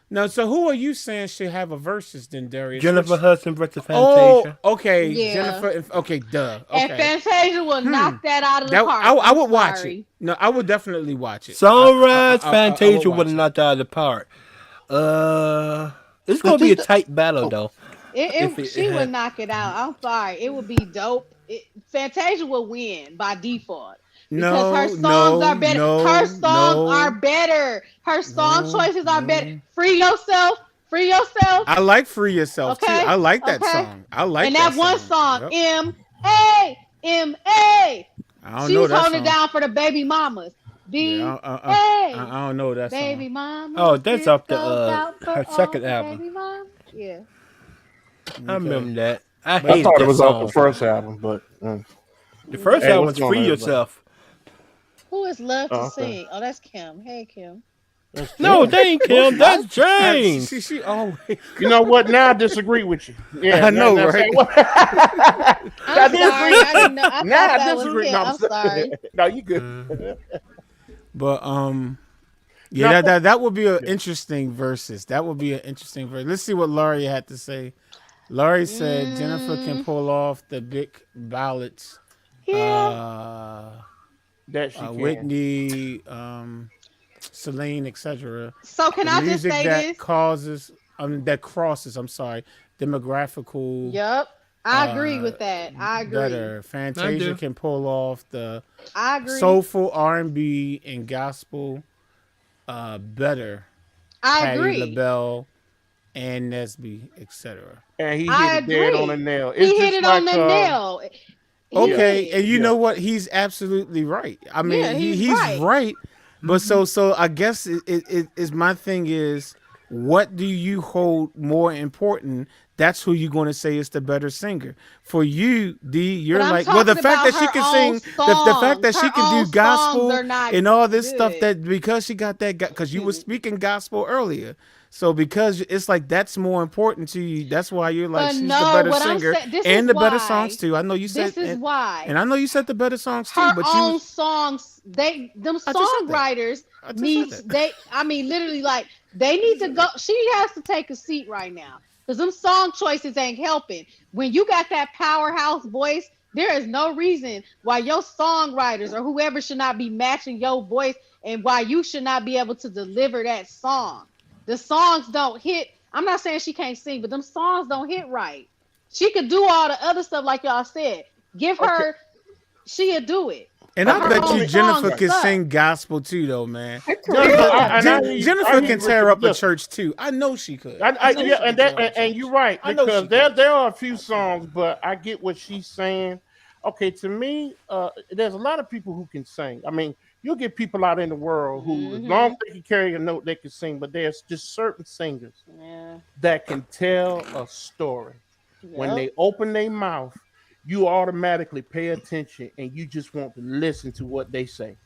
No, so who are you saying should have a versus then, Darius? Jennifer Hudson versus Oh, Fantasia. okay. Yeah. Jennifer. Okay, duh. Okay. And Fantasia will knock that out of the park. I would I'm watch sorry. it. No, I would definitely watch it. Sunrise, I Fantasia would would watch have knocked out of the park. It's gonna be a tight battle though. She would knock it out. I'm sorry. It would be dope. Fantasia will win by default. Because her songs are better. Her songs are better. Her song choices are better. Free yourself. Free yourself. I like Free Yourself too. Okay, I like that okay. song. I like And that that one song, Yep. M.A. I don't She's know that holding song. it down for the baby mamas. D. Yeah, Hey, I don't know that baby song. mama. Oh, that's This off the goes out for her all second the album. baby mama. Yeah. I Okay. remember that. I But- I hated thought it that was off the song. first album, but The first Hey, album what's was Free going on, everybody? Yourself. Who is love to Oh, okay. sing? Oh, that's Kim. Hey, Kim. No, that ain't Kim. That's James. She always. you know what? Now I disagree with you. Yeah, I know, now, right? I'm sorry. I didn't know. I thought Now I that was disagree. him. No, I'm sorry. No, you good. But yeah, that would be an interesting versus. That would be an interesting verse. Let's see what Laurie had to say. Laurie said Jennifer can pull off the big ballads. Yeah. That she can. Whitney, Celine, etc. So can I just Music say that this? causes, that crosses. I'm sorry, demographical. Yep. I agree with that. I agree. Better. Fantasia do. can pull off the I agree. soulful R&B and gospel. Better. I Patti agree. LaBelle, and Nesby, etc. And he I hit it dead agree. on the nail. He hit it on the nail. He Okay, did. and you know what? He's absolutely right. I mean, Yeah, he's right. right. But so I guess it is my thing is, what do you hold more important? That's who you're going to say is the better singer. For you, D, you're But I'm like, well, the talking fact that about she her can own sing, the fact that songs. she Her can own do gospel songs are not and all this stuff, good. that because she got that, because you were speaking gospel earlier. So because it's like that's more important to you, that's why you're like, But she's no, the better what I'm singer saying- this and is the better why- songs too. I know you said This is why. and I know you said the better songs too, Her but own you songs, them I just said that. songwriters I just need said that. I mean literally like they need to go. She has to take a seat right now because them song choices ain't helping. When you got that powerhouse voice, there is no reason why your songwriters or whoever should not be matching your voice and why you should not be able to deliver that song. The songs don't hit. I'm not saying she can't sing, but them songs don't hit right. She could do all the other stuff like y'all said. Give her, she'll do it. And But I her bet own you Jennifer songs can suck. sing gospel too, though, man. I Jennifer can tear up a listen, church too. I know she could. yeah, know she and can tear up a and church. you're right I know because she there are a few songs, but I get what she's saying. Okay, to me, there's a lot of people who can sing. I mean, you'll get people out in the world who, as long as they can carry a note, they can sing. But there's just certain singers that can tell a story. When they open their mouth, you automatically pay attention and you just want to listen to what they say.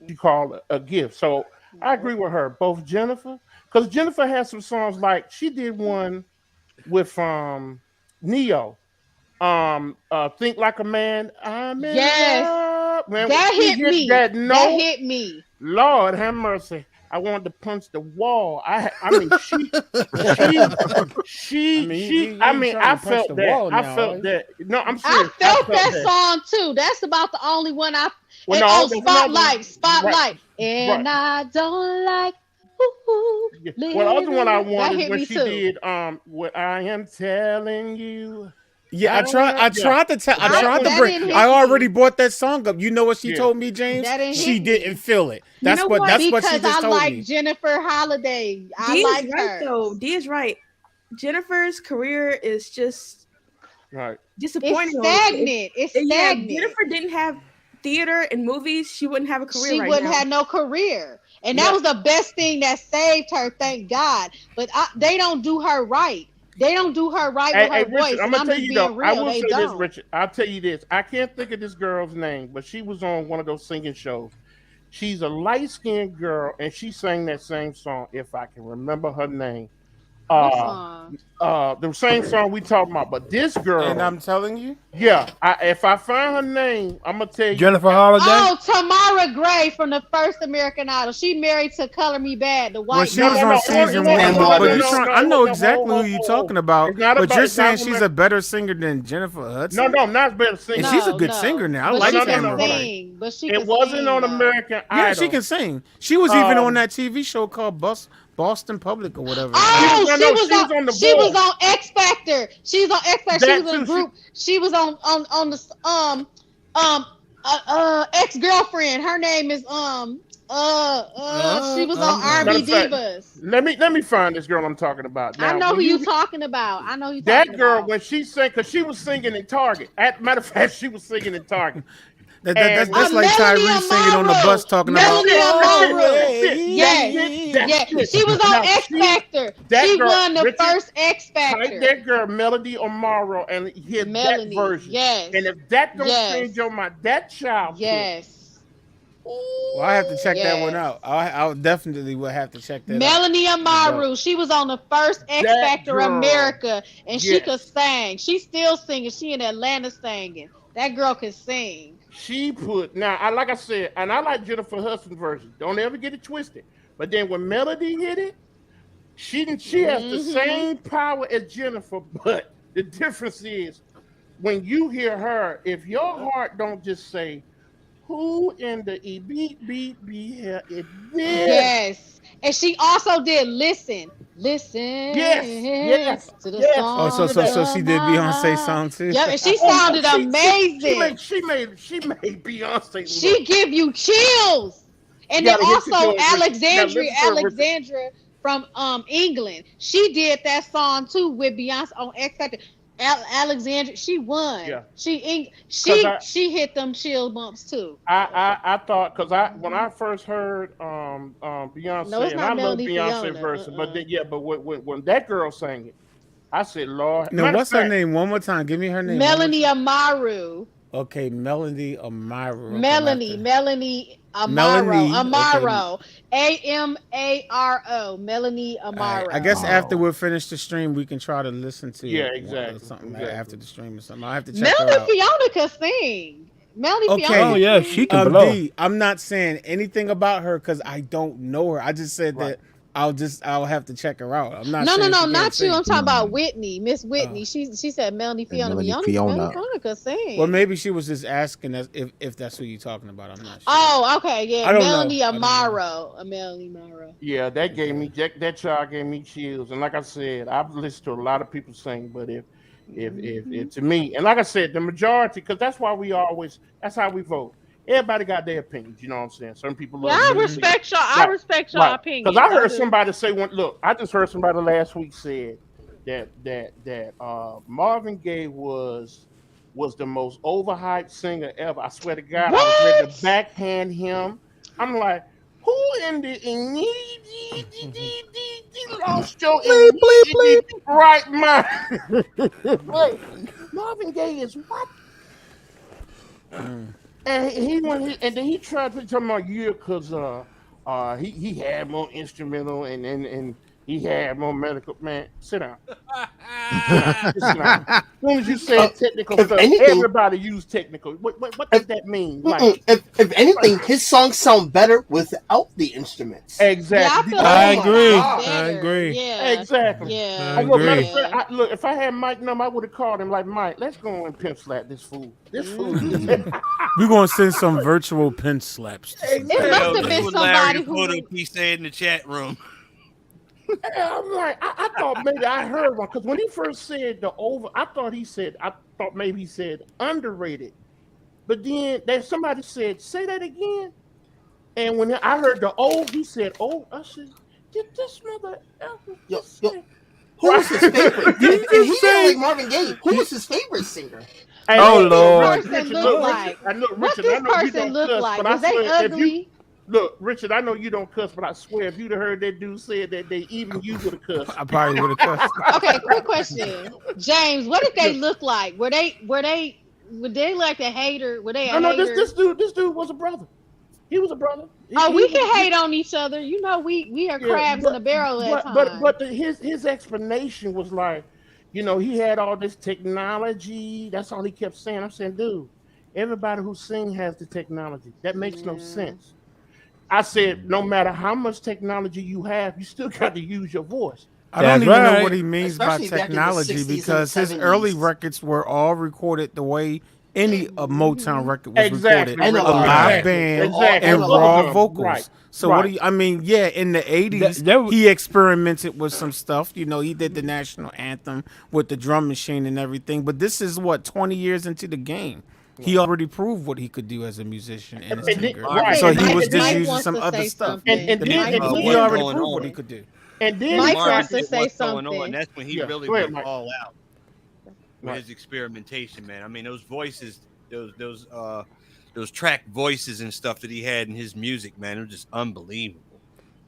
You call it a gift. So I agree with her, both Jennifer, because Jennifer has some songs like she did one with Neo. Think Like a Man. I'm in love. Man, that she hit me. That note, That hit me. Lord have mercy. I wanted to punch the wall. I mean, I felt that. I felt that. No, I'm serious. I felt that song too. That's about the only one I. Well, and, no, oh, there's Spotlight. Right. And I don't like. Yeah. Well, the other one I wanted hit when me she too. did what I am telling you. Yeah, I tried to tell. I That- tried to that bring. didn't hit I me. already brought that song up. You know what she Yeah. told me, James? That didn't She hit me. didn't feel it. That's know what. what? That's what Because she just I told like me. Jennifer Holiday. I D is like right her. though. D is right. Jennifer's career is just Right. disappointing. It's stagnant. It's If stagnant. Jennifer didn't have theater and movies, she wouldn't have a career She right wouldn't now. have no career. And that was the best thing that saved her, thank God. But they don't do her right. They don't do her right with her Richard, voice. I'm and gonna I'm tell just you being though. real. I will They say don't. this, Richard. I'll tell you this. I can't think of this girl's name, but she was on one of those singing shows. She's a light-skinned girl, and she sang that same song. If I can remember her name, What song? the same song we talking about. But this girl, And I'm telling you, yeah, if I find her name, I'm gonna tell you. Jennifer Holiday. Oh, Tamara Gray from the first American Idol. She married to Color Me Bad, the white when she guy. was no, on no, season no, one, no, but no, you no, trying, no, I know no, exactly no, who you're no. talking about. It's not But about- you're it's not saying she's about- a better singer than Jennifer Hudson. No, not better singer. And she's a good singer now. I But like she Tamara can Gray. sing. But she It can wasn't sing, on though. American Idol. Yeah, she can sing. She was even Um, on that TV show called Boston Public or whatever. Oh, No, she no, was she was on. on The She was Voice. on X Factor. She was on X Factor. She That was in a too, group. She was on the ex-girlfriend. Her name is she was on Matter R&B of fact, Divas. Let me find this girl I'm talking about. I Now, know when who you talking about. I know who you That talking girl about. when she sang, because she was singing in Target. Matter of fact, she was singing in Target. That's like Tyrese singing on the bus talking about. Melanie Amaru. Yes. Yes. She was on X Factor. She won the first X Factor. Type that girl, Melody Amaro, and hear that version. Yes. And if that don't change your mind, that child. Yes. Well, I have to check that one out. I definitely will have to check that Melanie out. Amaru. She was on the first X Factor America, and she could sing. She's still singing. She in Atlanta singing. That girl can sing. She put like I said, and I like Jennifer Hudson's version. Don't ever get it twisted. But then when Melody hit it, she has the same power as Jennifer, but the difference is when you hear her, if your heart don't just say, who in the beat here is this? Yes. And she also did listen. Yes. To the song. Oh, so she did Beyonce's song too. Yep, and she sounded amazing. She made Beyonce. She give you chills. And then also Alexandra from England. She did that song too with Beyonce on X Factor. Alexandra, she won. Yeah. She hit them chill bumps too. I thought because when I first heard Beyonce, and I love Beyonce version, but then, but when that girl sang it, I said, Lord. No, what's her name? One more time. Give me her name. Melanie Amaru. Okay, Melanie Amaro. Melanie Amaro. Amaro. Melanie Amaro. Right. I guess after we finish the stream, we can try to listen to something after the stream or something. I have to check Melanie her out. Fiona can sing. Melanie Fiona. Oh yeah, she can blow. D, I'm not saying anything about her because I don't know her. I just said that I'll have to check her out. I'm not. No, not you. I'm talking about Whitney, Miss Whitney. She said Melanie Fiona. Melanie Fiona could sing. Well, maybe she was just asking us if that's who you're talking about. I'm not sure. Oh, okay, yeah. Melanie Amaro. Melanie Amaro. Yeah, that gave me that child gave me chills. And like I said, I've listened to a lot of people sing, but if to me, and like I said, the majority, because that's how we vote. Everybody got their opinions, you know what I'm saying? Some people love I respect y'all opinion. Because I heard somebody say I just heard somebody last week said that Marvin Gaye was the most overhyped singer ever. I swear to God, what? I was ready to backhand him. I'm like, who in the lost your right mind? Wait, Marvin Gaye is what? And then he tried to tell my because he had more instrumental and he had more medical. Man, sit down. Sit down. As soon as you say technical stuff, everybody use technical. What does that mean? Like, if anything, his songs sound better without the instruments. Exactly. I agree. Yeah. Exactly. Yeah. I agree. Look, if I had Mike number, I would have called him like, Mike, let's go and pimp slap this fool. We're gonna send some virtual pin slaps. It must have been somebody who he said in the chat room. I'm like, I thought maybe I heard one because when he first said I thought maybe he said underrated, but then somebody said say that again, and when I heard he said, I said, did this mother ever? Who was his favorite? He didn't like Marvin Gaye. Who was his favorite singer? Lord! What does this person look like? Is they ugly? Look, Richard, I know you don't cuss, but I swear if you'd have heard that dude say that even you would have cussed. I probably would have cussed. Okay, quick question. James, what did they look like? Were they like a hater? Were they a hater? This dude was a brother. He was a brother. We can hate on each other. You know, we are crabs in a barrel at times. But his explanation was like, he had all this technology. That's all he kept saying. I'm saying, dude, everybody who sings has the technology. That makes no sense. I said, no matter how much technology you have, you still got to use your voice. I don't even know what he means by technology because his early records were all recorded the way any Motown record was recorded. A live band and raw vocals. Right. So what do you, in the 80s, he experimented with some stuff. He did the national anthem with the drum machine and everything. But this is 20 years into the game. He already proved what he could do as a musician and a singer. So he was just using some other stuff. And he already proved what he could do. And then Mike wants to say something. That's when he really went all out with his experimentation, man. I mean, those voices, those those track voices and stuff that he had in his music, man, it was just unbelievable.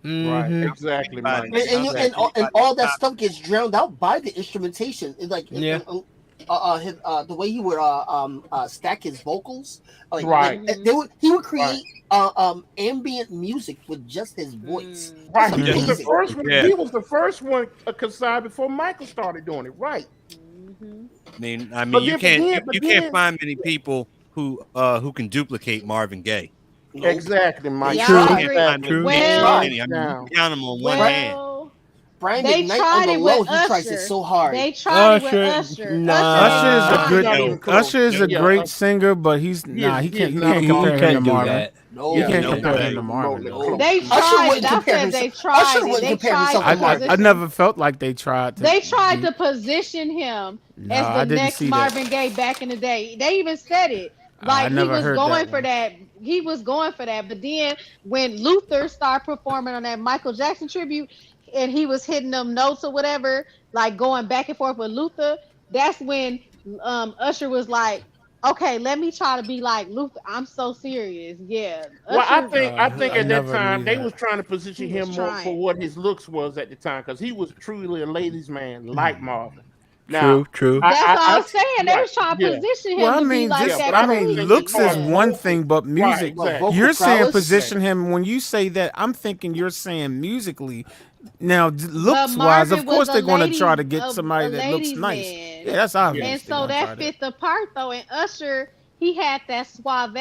Right, exactly, Mike. And all that stuff gets drowned out by the instrumentation. It's like the way he would stack his vocals, like right. He would create ambient music with just his voice. Right, he was the first one. He was the first one, Kassad, before Michael started doing it. Right. I mean, you can't find many people who can duplicate Marvin Gaye. Exactly, Mike. True. Well, count them on one hand. Brandy, they tried it with Usher. He tries it so hard. They tried it with Usher. Usher is a great singer, but he can't compare him to Marvin. You can't compare him to Marvin. They tried. I said they tried. They tried. I never felt like they tried. They tried to position him as the next Marvin Gaye back in the day. They even said it. Like he was going for that. He was going for that. But then when Luther started performing on that Michael Jackson tribute, and he was hitting them notes or whatever, like going back and forth with Luther, that's when Usher was like, okay, let me try to be like Luther. I'm so serious. Yeah. Well, I think at that time they was trying to position him more for what his looks was at the time, because he was truly a ladies' man like Marvin. Now, true. That's all I'm saying. They was trying to position him to be like that. Looks is one thing, but music. You're saying position him. When you say that, I'm thinking you're saying musically. Now, looks wise, of course they're going to try to get somebody that looks nice. Yeah, that's obvious. And so that fit the part though. And Usher, he had that suave,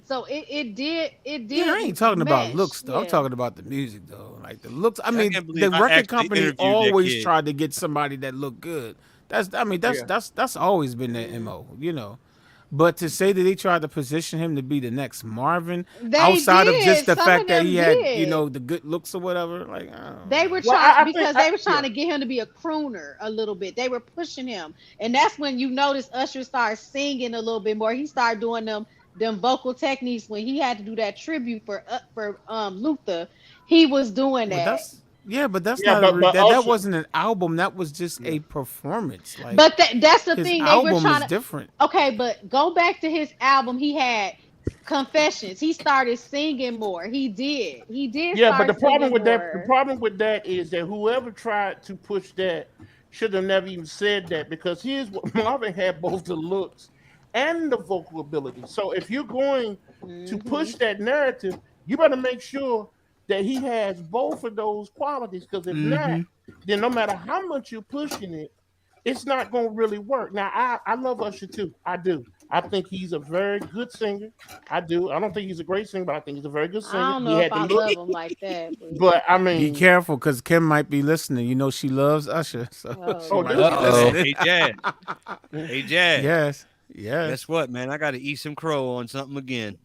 so it did. Yeah, I ain't talking about looks though. I'm talking about the music though. Like the looks. I mean, the record company always tried to get somebody that looked good. That's always been their MO, you know. But to say that they tried to position him to be the next Marvin, outside of just the fact that he had, the good looks or whatever, like they were trying because they were trying to get him to be a crooner a little bit. They were pushing him, and that's when you notice Usher started singing a little bit more. He started doing them vocal techniques when he had to do that tribute for Luther. He was doing that. But that's that wasn't an album. That was just a performance. Like, but that's the thing. They were trying is different. Okay, but go back to his album. He had Confessions. He started singing more. He did. Yeah, but the problem with that is that whoever tried to push that should have never even said that, because here's what Marvin had: both the looks and the vocal ability. So if you're going to push that narrative, you better make sure that he has both of those qualities, because if not, then no matter how much you're pushing it, it's not going to really work. Now, I love Usher too. I do. I think he's a very good singer. I do. I don't think he's a great singer, but I think he's a very good singer. I don't know if I love him like that. But I mean, be careful, because Kim might be listening. You know she loves Usher. So. Hey, Jazz. Hey, Jazz. Yes. Guess what, man? I got to eat some crow on something again.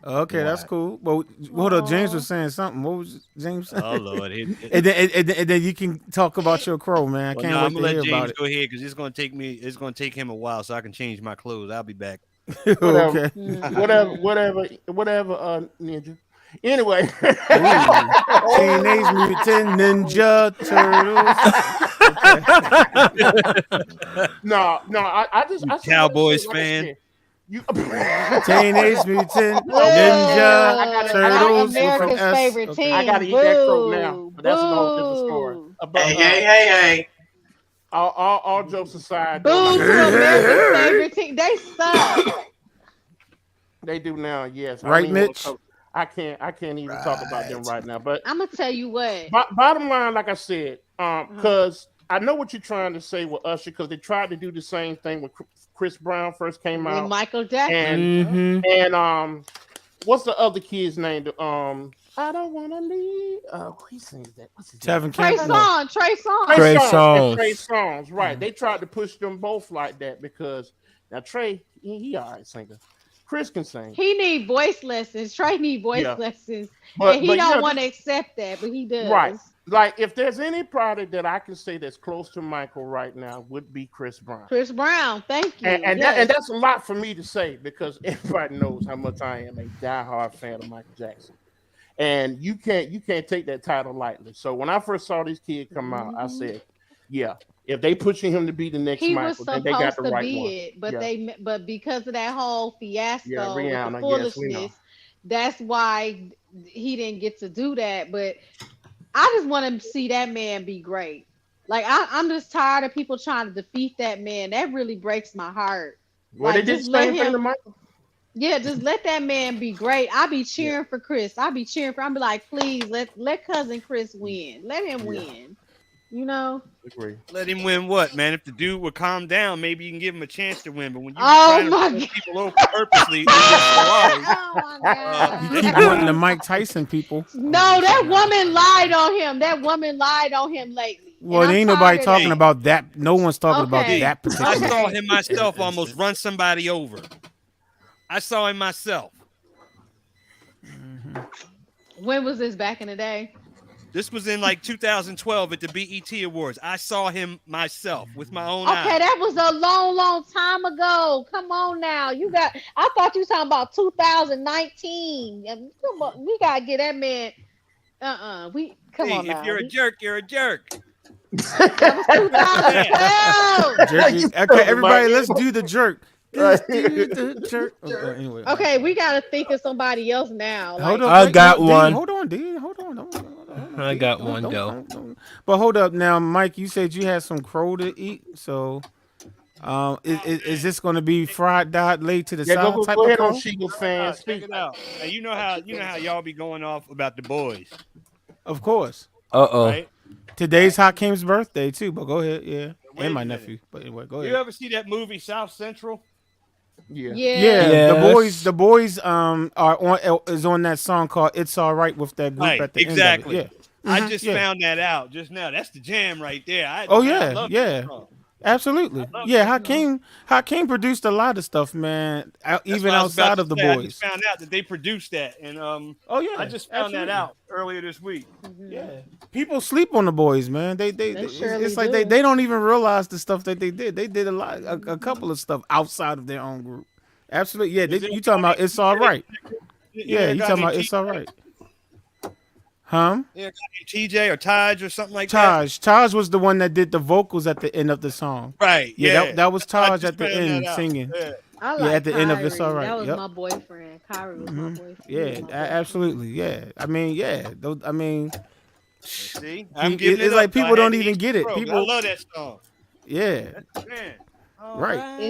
Okay, that's cool. Well, hold on. James was saying something. What was James saying? Oh Lord! And then you can talk about your crow, man. I can't wait to hear about it. Go ahead, because it's going to take me. It's going to take him a while, so I can change my clothes. I'll be back. Okay. Whatever. Ninja. Anyway. Teenage Mutant Ninja Turtles. No. I Cowboys fan. Teenage Mutant Ninja Turtles. America's favorite team. I gotta eat that crow now, but that's a whole different story. Hey. All jokes aside, Boo to America's favorite team. They suck. They do now, yes. Right, Mitch? I can't even talk about them right now. But I'm gonna tell you what. Bottom line, like I said, because I know what you're trying to say with Usher, because they tried to do the same thing when Chris Brown first came out. With Michael Jackson. And what's the other kid's name? I don't want to leave. He sings that. What's his name? Trey Songz. Trey Songz. Right. They tried to push them both like that, because now Trey, he all right singer. Chris can sing. He need voice lessons. Trey need voice lessons. And he don't want to accept that, but he does. Right. Like, if there's any product that I can say that's close to Michael right now, would be Chris Brown. Thank you. And that's a lot for me to say, because everybody knows how much I am a diehard fan of Michael Jackson. And you can't take that title lightly. So when I first saw this kid come out, I said, Yeah. If they pushing him to be the next He was Michael, then they got supposed the to right be one. it, but Yeah. but because of that whole Yeah, fiasco with the Rihanna. Yes, we know. foolishness, that's why he didn't get to do that. But I just want to see that man be great. Like I'm just tired of people trying to defeat that man. That really breaks my heart. Well, they Like did the just let same thing to him, Michael. yeah, just let that man be great. I be Yeah. cheering for Chris. I be cheering for. I be like, please let cousin Chris win. Let him Yeah. win. You know. Agree. Let him win what, man? If the dude would calm down, maybe you can give him a chance to win. But when you Oh trying my to pull God. people over purposely, to get Ferrari, Oh my God. You keep wanting the Mike Tyson people. No, that woman lied on him. That woman lied on him lately. And Well, I'm ain't tired nobody of talking that. about that. No one's talking about Okay. that I particular. saw him myself almost instance. run somebody over. I saw him myself. When was this back in the day? This was in like 2012 at the BET Awards. I saw him myself with my own Okay, eyes. that was a long, long time ago. Come on now. I thought you were talking about 2019. And come on, we gotta get that man. Come Hey, on if now. you're a jerk, you're a jerk. That was 2012. Jerky. Okay, everybody, let's do the jerk. Let's do the jerk. Anyway, Okay, we gotta think of somebody else now. hold Like, up. I wait, got no, D, one. hold on, D. Hold on. I D. got one, though. Don't. But hold up now, Mike. You said you had some crow to eat, so is this going to be fried dot laid to the Yeah, side go type go of ahead on crow? Sheila's Check fans. it out. Now, you know how y'all be going off about the boys, Of course. right? Today's Hakim's birthday too, but go ahead, yeah, Wait and a my minute. nephew. But anyway, go You ahead. ever see that movie South Central? Yeah. Yeah, Yes. the boys are on that song called "It's All Right" with that group Right, at the exactly. end of it. Yeah. I Mhm, just yeah. found that out just now. That's the jam right there. Oh Man, I yeah, love yeah. that song. Absolutely. I love Yeah, that Hakeem produced a lot of stuff, man. That's Even what I was about outside to of the say. I boys. just found out that they produced that, and Oh yeah, I just found that absolutely. out earlier this week. Yeah, people sleep on the boys, man. They surely it's like do. they don't even realize the stuff that they did. They did a couple of stuff outside of their own group. Absolutely, yeah. Is there You a talking guy about It's All Right? Yeah, a you guy talking named about It's All TJ? Right? Huh? Yeah, a guy named TJ or Taj or something like that. Taj was the one that did the vocals at the end of the song. Right. Yeah, Yeah. that was I Taj just at the found that end out. singing. Yeah. I Yeah, like at the end of It's All Kyrie. Right. That was Yep. my boyfriend. Kyrie was my boyfriend. He Yeah, was my boyfriend. absolutely. Yeah, I mean, yeah. I mean, See, I'm giving it's it like up, so I people had don't to even eat get some it. crow, 'cause People, I love that song. yeah, Man. right.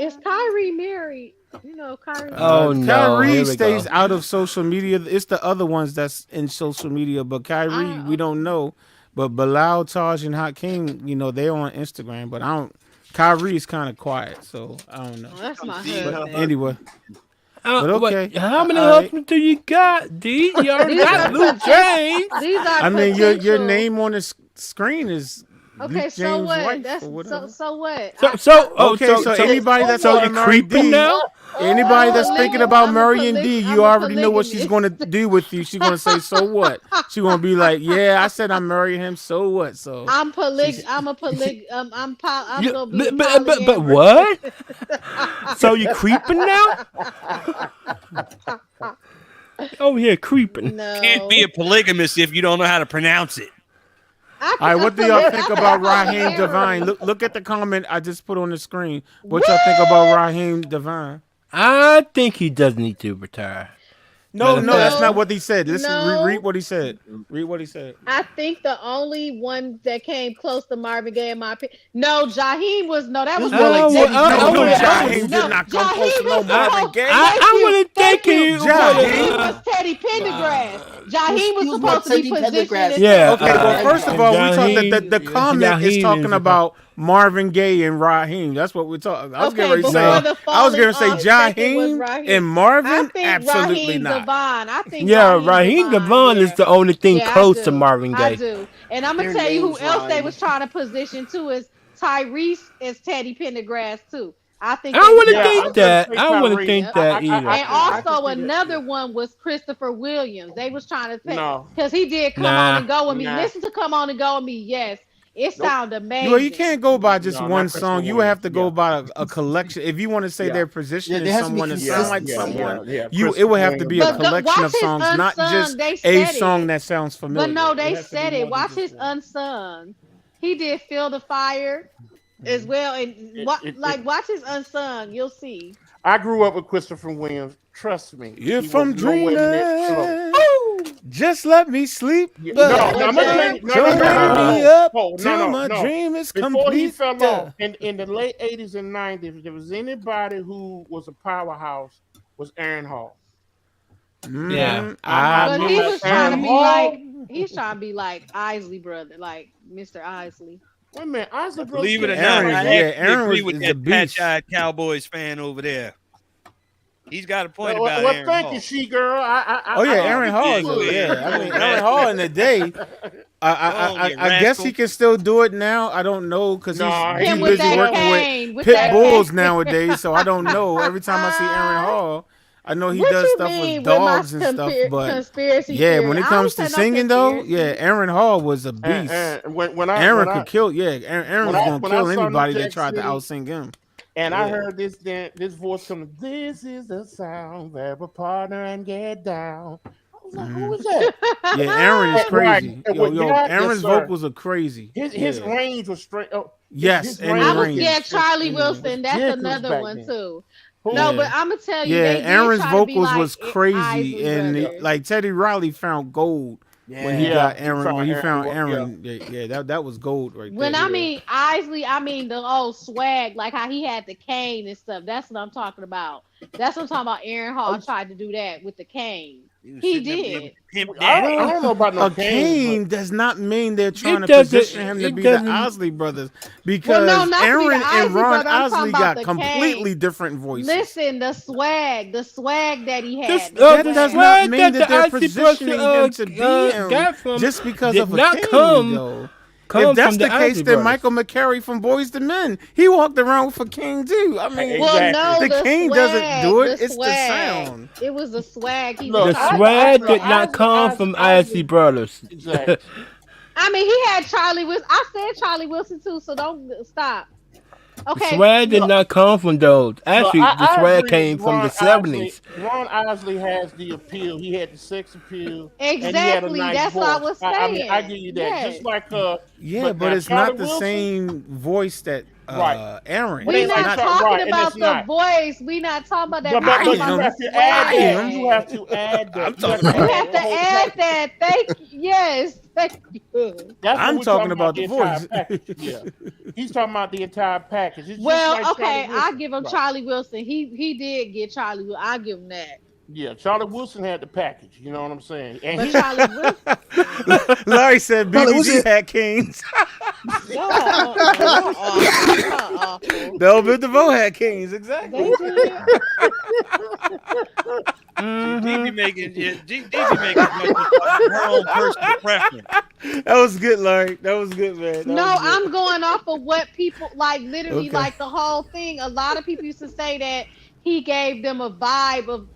Is Kyrie married? You know, Kyrie. Oh, no. Kyrie Here we stays go. out of social media. It's the other ones that's in social media, but Kyrie, we don't know. But Bilal, Taj, and Hakeem, they're on Instagram. But I don't. Kyrie is kind of quiet, so I don't know. Oh, that's my But husband. anyway, but okay. Wait, how many All right. husbands do you got, D? You already These got are Blue pot- James. These are I mean, your potential- name on the screen is Okay, Luke so James' what? wife That's or whatever. so what? So anybody that's so on you Murray creeping D, now? anybody that's thinking about I'm a Murray and D, I'm you a already know what she's polygamist. gonna do with you. She's gonna say, "So what?" She's gonna be like, "Yeah, I said I'm marrying him. So what?" So I'm gonna be But what? So you creeping now? Over here creeping. No. Can't be a polygamist if you don't know how to pronounce it. all right, what do y'all think about Raheem Devine? Look at the comment I just put on the screen. What y'all think about Raheem Devine? I think he does need to retire. No, that's not what he said. Listen, No. read what he said. Read what he said. I think the only one that came close to Marvin Gaye in my opinion. No, Jaheim was that was more like Jaheim did not come close to no Marvin Gaye. I wouldn't think you. Jaheim was Teddy Pendergrass. Jaheim was supposed to be positioned. Yeah. Okay, well, first of all, we talking that the comment is Jaheim talking is about Marvin Gaye and Raheem. That's what we're talking. I was Okay, going to before say. the I was going to say falling off second was Jaheim Raheem. and I Marvin. think Absolutely Raheem not. Devine. I think Raheem Devine is the only thing Yeah, I close do. to Marvin I Gaye. do. And I'm gonna Their tell you who names else they rhyme. was trying to position too is Tyrese as Teddy Pendergrass too. I think I they wouldn't was- think that. say I wouldn't Tyrese. think that either. And I also can see that, another yeah. one was Christopher Williams. They was trying to No. because he did Come Nah. On and Go with Me. Nah. Listen to Come On and Go with Me. Yes, it sounded amazing. Well, you can't go by just No, not one Christopher song. You would have to Williams. go by a collection. If you want to say Yeah. they're positioning there has to be someone to sound like consistency. someone, Yeah. it would have to be a But collection watch of his songs, not Unsung. just They a said song it. that sounds familiar. But no, It they has to be said more it. than Watch just his one. Unsung. He did Feel the Fire as well, and watch his Unsung. You'll see. I grew up with Christopher Williams. Trust me. If I'm dreaming, just let me sleep. Yeah, But no, I'm gonna tell you, don't wake me up till my dream is Before complete. he fell off in the late 80s and 90s, if there was anybody who was a powerhouse, was Aaron Hall. Yeah. But he was trying to be like Isley brother, like Mr. Isley. Wait a minute, Isley brother. Believe it or not, I Aaron agree was with the that beast. patch-eyed Cowboys fan over there. He's got a point about Well, Aaron thank Hall. you, she girl. Aaron Hall is I mean, Aaron Hall in the day. I guess he can still do it now. I don't know because he's Him with busy that working cane, with with pit that bulls cane. nowadays. So I don't know. Every time I see Aaron Hall, I know he What does you stuff mean with with my dogs and stuff. But conspiracy yeah, theory? when it I comes don't to say no singing though, conspiracy. Aaron Hall was a beast. Aaron could kill. Yeah, Aaron was gonna kill anybody that tried to outsing him. And I heard this voice coming. This is the sound, grab a partner and get down. I was like, who is that? Yeah, Aaron is crazy. Right. Aaron's vocals are crazy. His range was straight up. Yes, and range. Yeah, Charlie Wilson. That's ridiculous another back one then. too. Yeah. No, but I'm gonna tell you, Yeah, they did Aaron's try to be vocals like was crazy, Isley and brothers. like Teddy Riley found gold when he Yeah, got he Aaron. found When he Aaron, found yeah. Aaron, yeah, that was gold right When there. I mean Isley, I mean the old swag, like how he had the cane and stuff. That's what I'm talking about. That's what I'm talking about. Aaron Hall tried to do that with the cane. He did. I don't know about no a cane does not mean they're trying to doesn't- position him to it be the doesn't- Isley brothers because not to be the Aaron and Isley Ron brother, I'm Isley talking about got the completely cane. different voices. Listen, the swag that he had. That does not mean that they're Isley positioning brother, him to be him got from just because did of a not cane, come- though. come If that's from the the case, Isley then brothers. Michael McCary from Boyz II Men, he walked around with a cane too. I mean, Well, no, the cane swag, doesn't do it; the it's the swag. sound. It was the swag. He The was swag did not come from Isley brothers. Exactly. I mean, he had Charlie Wilson. I said Charlie Wilson too, so don't stop. Okay. The swag did not come from those. Actually, the swag agree came with from the Ron 70s. Isley. Ron Isley has the appeal. He had the sex appeal. Exactly. And he had a nice That's voice. what I was saying. I mean, I give you that. Yeah. Just like Yeah, but now it's Charlie not the Wilson- same voice that Right. Aaron. We're It's not not- talking right, and about it's the not. voice. We're not talking about that. But We're talking you about have the to add swag. that. You have to add that. I'm talking You about- have to add that. Thank you. Yes. Thank you. That's what I'm we're talking about the entire voice. package. Yeah. He's talking about the entire package. It's just Well, like okay, Charlie I Wilson. give him Right. Charlie Wilson. He did get Charlie Wilson. I give him that. Yeah, Charlie Wilson had the package. You know what I'm saying? And But he, Charlie Wilson. Larry said Brother, was BBG it- had canes. Awful. Delbert DeVoe had canes, exactly. They did. DB making her own personal preference. That was good, Larry. That was good, man. That No, was good. I'm going off of what people like. Literally, Okay. like the whole thing. A lot of people used to say that he gave them a vibe of,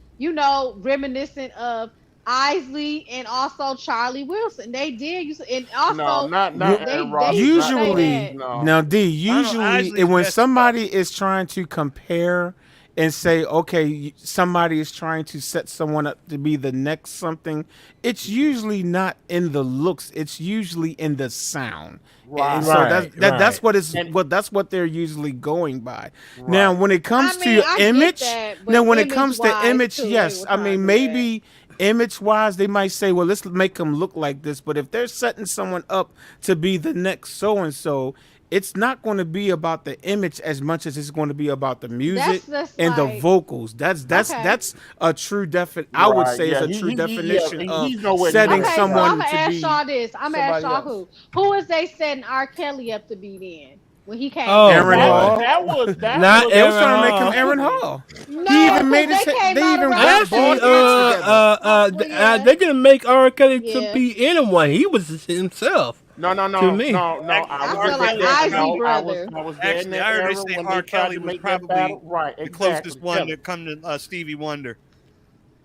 reminiscent of Isley and also Charlie Wilson. They did use, and also no, not they- Aaron they Rodgers. used to say Usually, that. No. now D. Isley's Usually, when best- somebody is trying to compare and say, okay, somebody is trying to set someone up to be the next something, it's usually not in the looks. It's usually in the sound. Right. And so that's what is that's what they're usually going by. Now, when it comes I mean, to I get image, that, but now when it comes to image-wise, image, too, they yes, were I trying to mean do maybe image wise they might say, well, let's make them look like this. But if they're setting someone up to be the next so and so, it's not going to be about the image as much as it's going to be about the music That's and the like- vocals. That's Okay. a true I would Right, say yeah, it's a true he's definition of nowhere near setting Okay, so someone I'm gonna to ask be y'all this. I'm gonna ask somebody y'all else. who is they setting R. Kelly up to be then when he came? Oh, Aaron boy. Hall. That was Not They was Aaron trying to make Hall. him Aaron Hall. No, He even made because his. they came They out even around- got Actually, bought together. Yeah. they didn't make R. Kelly Yeah. to be anyone. He was himself. No. To me. No. I was feel like there. Isley No, brother. I was there in Actually, that I heard era they say when R. they tried Kelly to was make that probably battle. Right, the exactly. closest one to come to Stevie Wonder.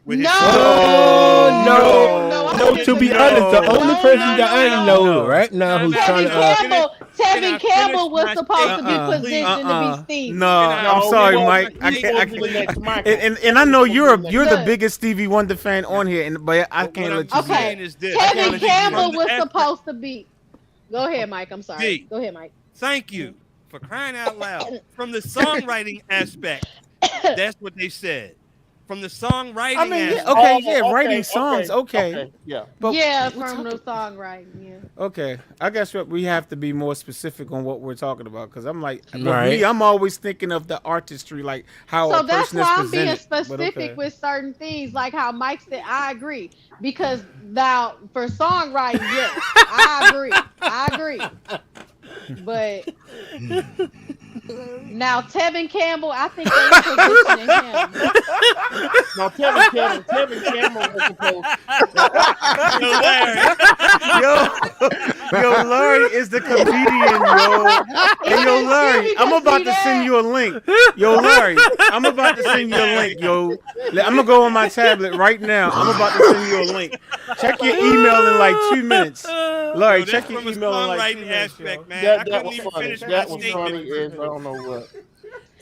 With No, No, to be honest, the only person that I know right now who's trying Tevin to Tevin Campbell finish was my supposed to be statement? positioned to be Stevie. No, I'm No, sorry, he Mike. wasn't. I He can't. wasn't the next Michael. And I know you're the Look. biggest Stevie Wonder fan on here, but I can't let you. Okay, Saying is this. Tevin Okay. Campbell From the was effort- supposed to be. Go ahead, Mike. I'm sorry. D. Go ahead, Mike. Thank you for crying out loud. From the songwriting aspect, that's what they said. From the songwriting I mean, aspect. writing songs, okay. Yeah. But Yeah, we're from the talking- songwriting. Yeah. Okay, I guess we have to be more specific on what we're talking about because I'm like, with Right. me, I'm always thinking of the artistry, like how So a that's person why is I'm being presented. But specific okay. with certain things, like how Mike said. I agree because now for songwriting, yes, I agree. But now Tevin Campbell, I think they're positioning him. Now Tevin Campbell was supposed. Yo, Larry is the comedian, yo. Hey, yo, Larry, I'm about to send you a link. Yo, Larry, I'm about to send you a link, yo. I'm gonna go on my tablet right now. I'm about to send you a link. Check your email in like 2 minutes. Larry, check your From a email in like 2 songwriting minutes, aspect, yo. man. I That couldn't was even funny. finish my That was funny. statement. I don't know what.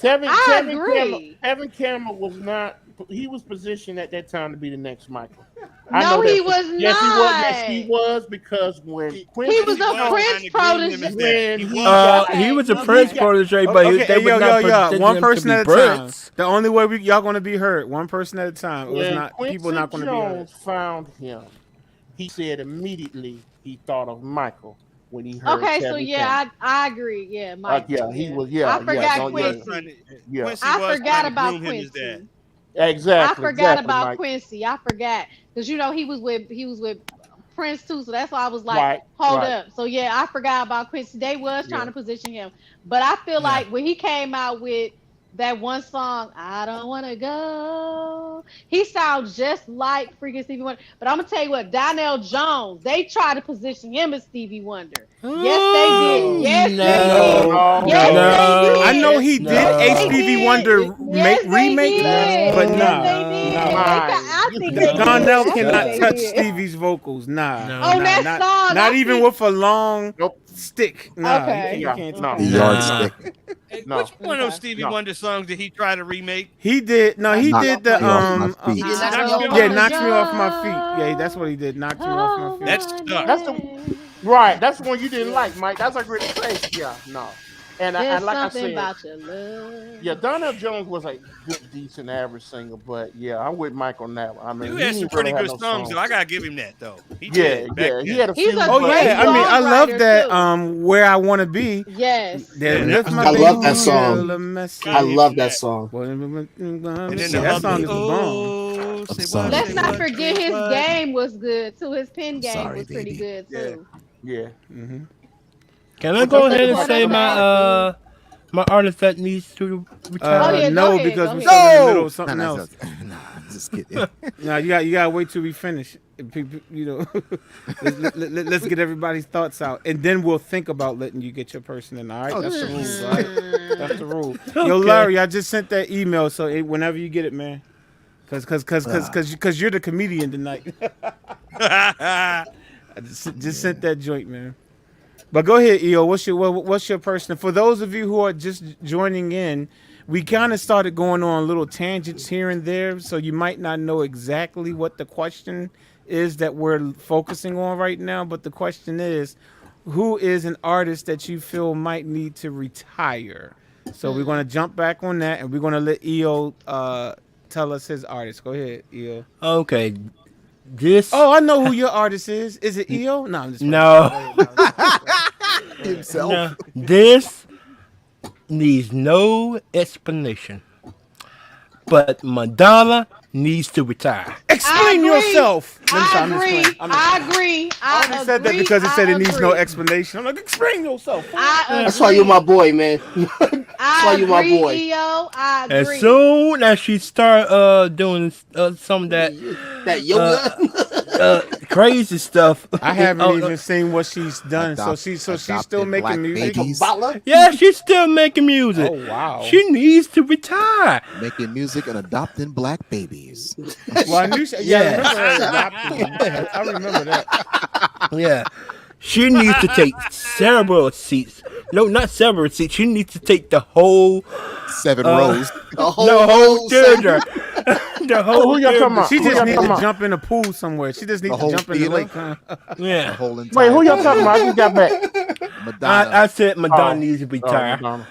I agree. Tevin Campbell was not. He was positioned at that time to be the next Michael. No, he was Yes, he was. not. Yes, he was because when Quincy He was a was Prince trying to groom him as protege. that. He when was. got- He was a Okay. Prince protege, but Okay, they yo, would not yo, position one him person to at be a time. Prince. The only way y'all gonna be heard, one person at a time. It was when not Quincy people not gonna be heard. Jones found him, he said immediately he thought of Michael when he heard. Okay, so Tevin yeah, Campbell. I agree. Yeah, Mike. Yeah, he was. Yeah, I forgot don't- Quincy. Yeah. Quincy I was forgot trying to about groom him as Quincy. that. Exactly. I forgot exactly, about Mike. Quincy. I forgot because he was with Prince too, so that's why I was like, Right, hold right. up. So yeah, I forgot about Quincy. They was trying to position him, but I feel like when he came out with that one song, I don't want to go, he sounds just like freaking Stevie Wonder. But I'm gonna tell you what, Donnell Jones, they tried to position him as Stevie Wonder. Yes, they did. Yes, No. they did. Yes, No. they did. I know he did No. a Stevie Wonder Yes, they remake, did. but Yes, nah. they did. nah. I think they did. Donnell I think cannot they touch did. Stevie's vocals. Nah. No. On that not, song, not I even think- with a long Nope. stick. Nah, Okay. you can't No. touch The that. yardstick. No. Which one of those Okay. Stevie No. Wonder songs did he try to remake? He did. No, he Knock did the me off my feet. I Knock don't me off wanna my yeah, knocks me off my go. feet. Yeah, that's what he did. Knocked me off my feet. That's stuck. That's the right. That's the one you didn't like, Mike. That's a great place. Yeah. No. And There's like I something said, about your love. yeah, Donnell Jones was a good, decent, average singer, but yeah, I'm with Mike on that one. I mean, He he had some didn't pretty really good have no songs, though. I gotta give him that, though. He Yeah, did back yeah, he then. had a He's few. a Oh but- great yeah, I mean, I love songwriter, that. too. Where I want to be. Yes. That Yeah, lift my I love that baby song. girl a message. I love that song. And then the that song is the bomb. oh, say sorry. what, Let's say not what, forget say his what. game was good too. His pen game Sorry, was pretty baby. good too. Yeah. Can I go ahead and What say about my artist that needs to retire? Oh, yeah, go no, ahead, because go we're ahead. still in the middle No! of something else. Nah, just kidding. No, you gotta wait till we finish. People, let's get everybody's thoughts out, and then we'll think about letting you get your person in. All right, that's the rule. All right? That's the rule. Yo, Okay. Larry, I just sent that email, so whenever you get it, man, because you're the comedian tonight. I just sent that joint, man. But go ahead, EO. What's your person? For those of you who are just joining in, we kind of started going on little tangents here and there, so you might not know exactly what the question is that we're focusing on right now. But the question is, who is an artist that you feel might need to retire? So we're going to jump back on that, and we're going to let EO tell us his artist. Go ahead, EO. Okay, this. Oh, I know who your artist is. Is it EO? No, I'm just No. Himself. No, this needs no explanation. But Madonna needs to retire. Explain agree. yourself. I agree. I only said that because it said it needs no explanation. I'm like, explain yourself. That's why you're my boy, man. That's why you my boy. EO, I As agree. soon as she start doing some of that That yoga. crazy stuff, I haven't Oh, even seen what she's done. So she's still adopted making black music. babies. Bala. yeah, she's still making music. Oh wow. She needs to retire. Making music and adopting black babies. Well, I knew. Yeah. I remember that. Yeah, she needs to take several seats No, not several seats. She needs to take the whole 7 rows. The whole theater. The whole Who y'all talking about? She Who just y'all needs talking to about? jump in a pool somewhere. She just needs to whole jump in the theater? lake. Huh? The Yeah. whole Wait, entire who y'all talking about? I just got back. Madonna. I said Madonna Oh. needs to Oh, retire. Madonna.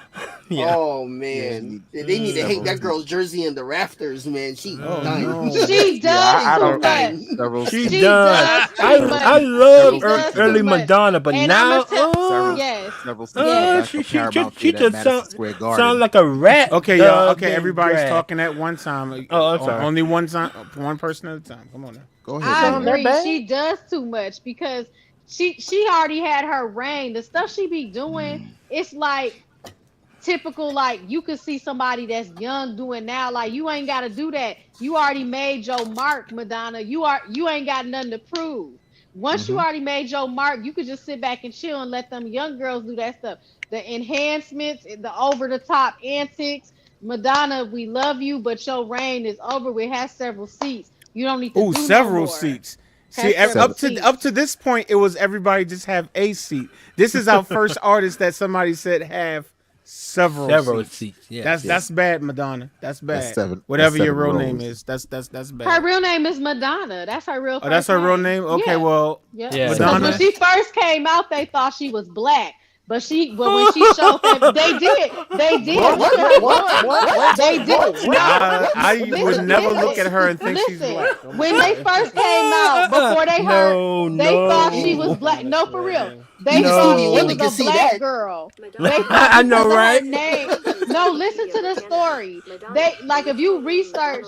Yeah. Oh man, they need to hang that girl's jersey in the rafters, man. She dying. no. She does I too don't- much. Several She's She done. does too I much. love She does too early much. Madonna, but And now I'ma tell- Several- yes. several seats Yeah. back from Paramount she Theater at just Madison Square Garden. sound like a rat. Okay, y'all. Okay, being everybody's dragged. talking at one time. Oh, I'm sorry. Only one time, one person at a time. Come on now. Go ahead. I sound that agree. bad? She does too much because she already had her reign. The stuff she be doing, it's like typical. Like you could see somebody that's young doing now. Like you ain't got to do that. You already made your mark, Madonna. You ain't got nothing to prove. Once you already made your mark, you could just sit back and chill and let them young girls do that stuff. The enhancements, the over the top antics. Madonna, we love you, but your reign is over. We have several seats. You don't need to do Several no more. seats. Have See, several up to this point, it was everybody just have a seat. This is our first artist that somebody said have several seats. Yeah. That's bad, Madonna. That's bad. That's seven- Whatever that's your 7 real rows. name is, that's bad. Her real name is Madonna. That's her real. Oh, that's her real name. Okay, Yeah. well, Yeah. Yeah. Because Madonna. when she first came out, they thought she was black. But when she showed them, they did. They did. What? They did. No, I would listen, never listen, look at her and think she's listen. black. When they first came out, before they heard, they thought she was black. No, for real. They No. thought she Women can was a see black that. girl. Madonna- They thought I know, because of right? her name. No, listen to the story. They like if you research,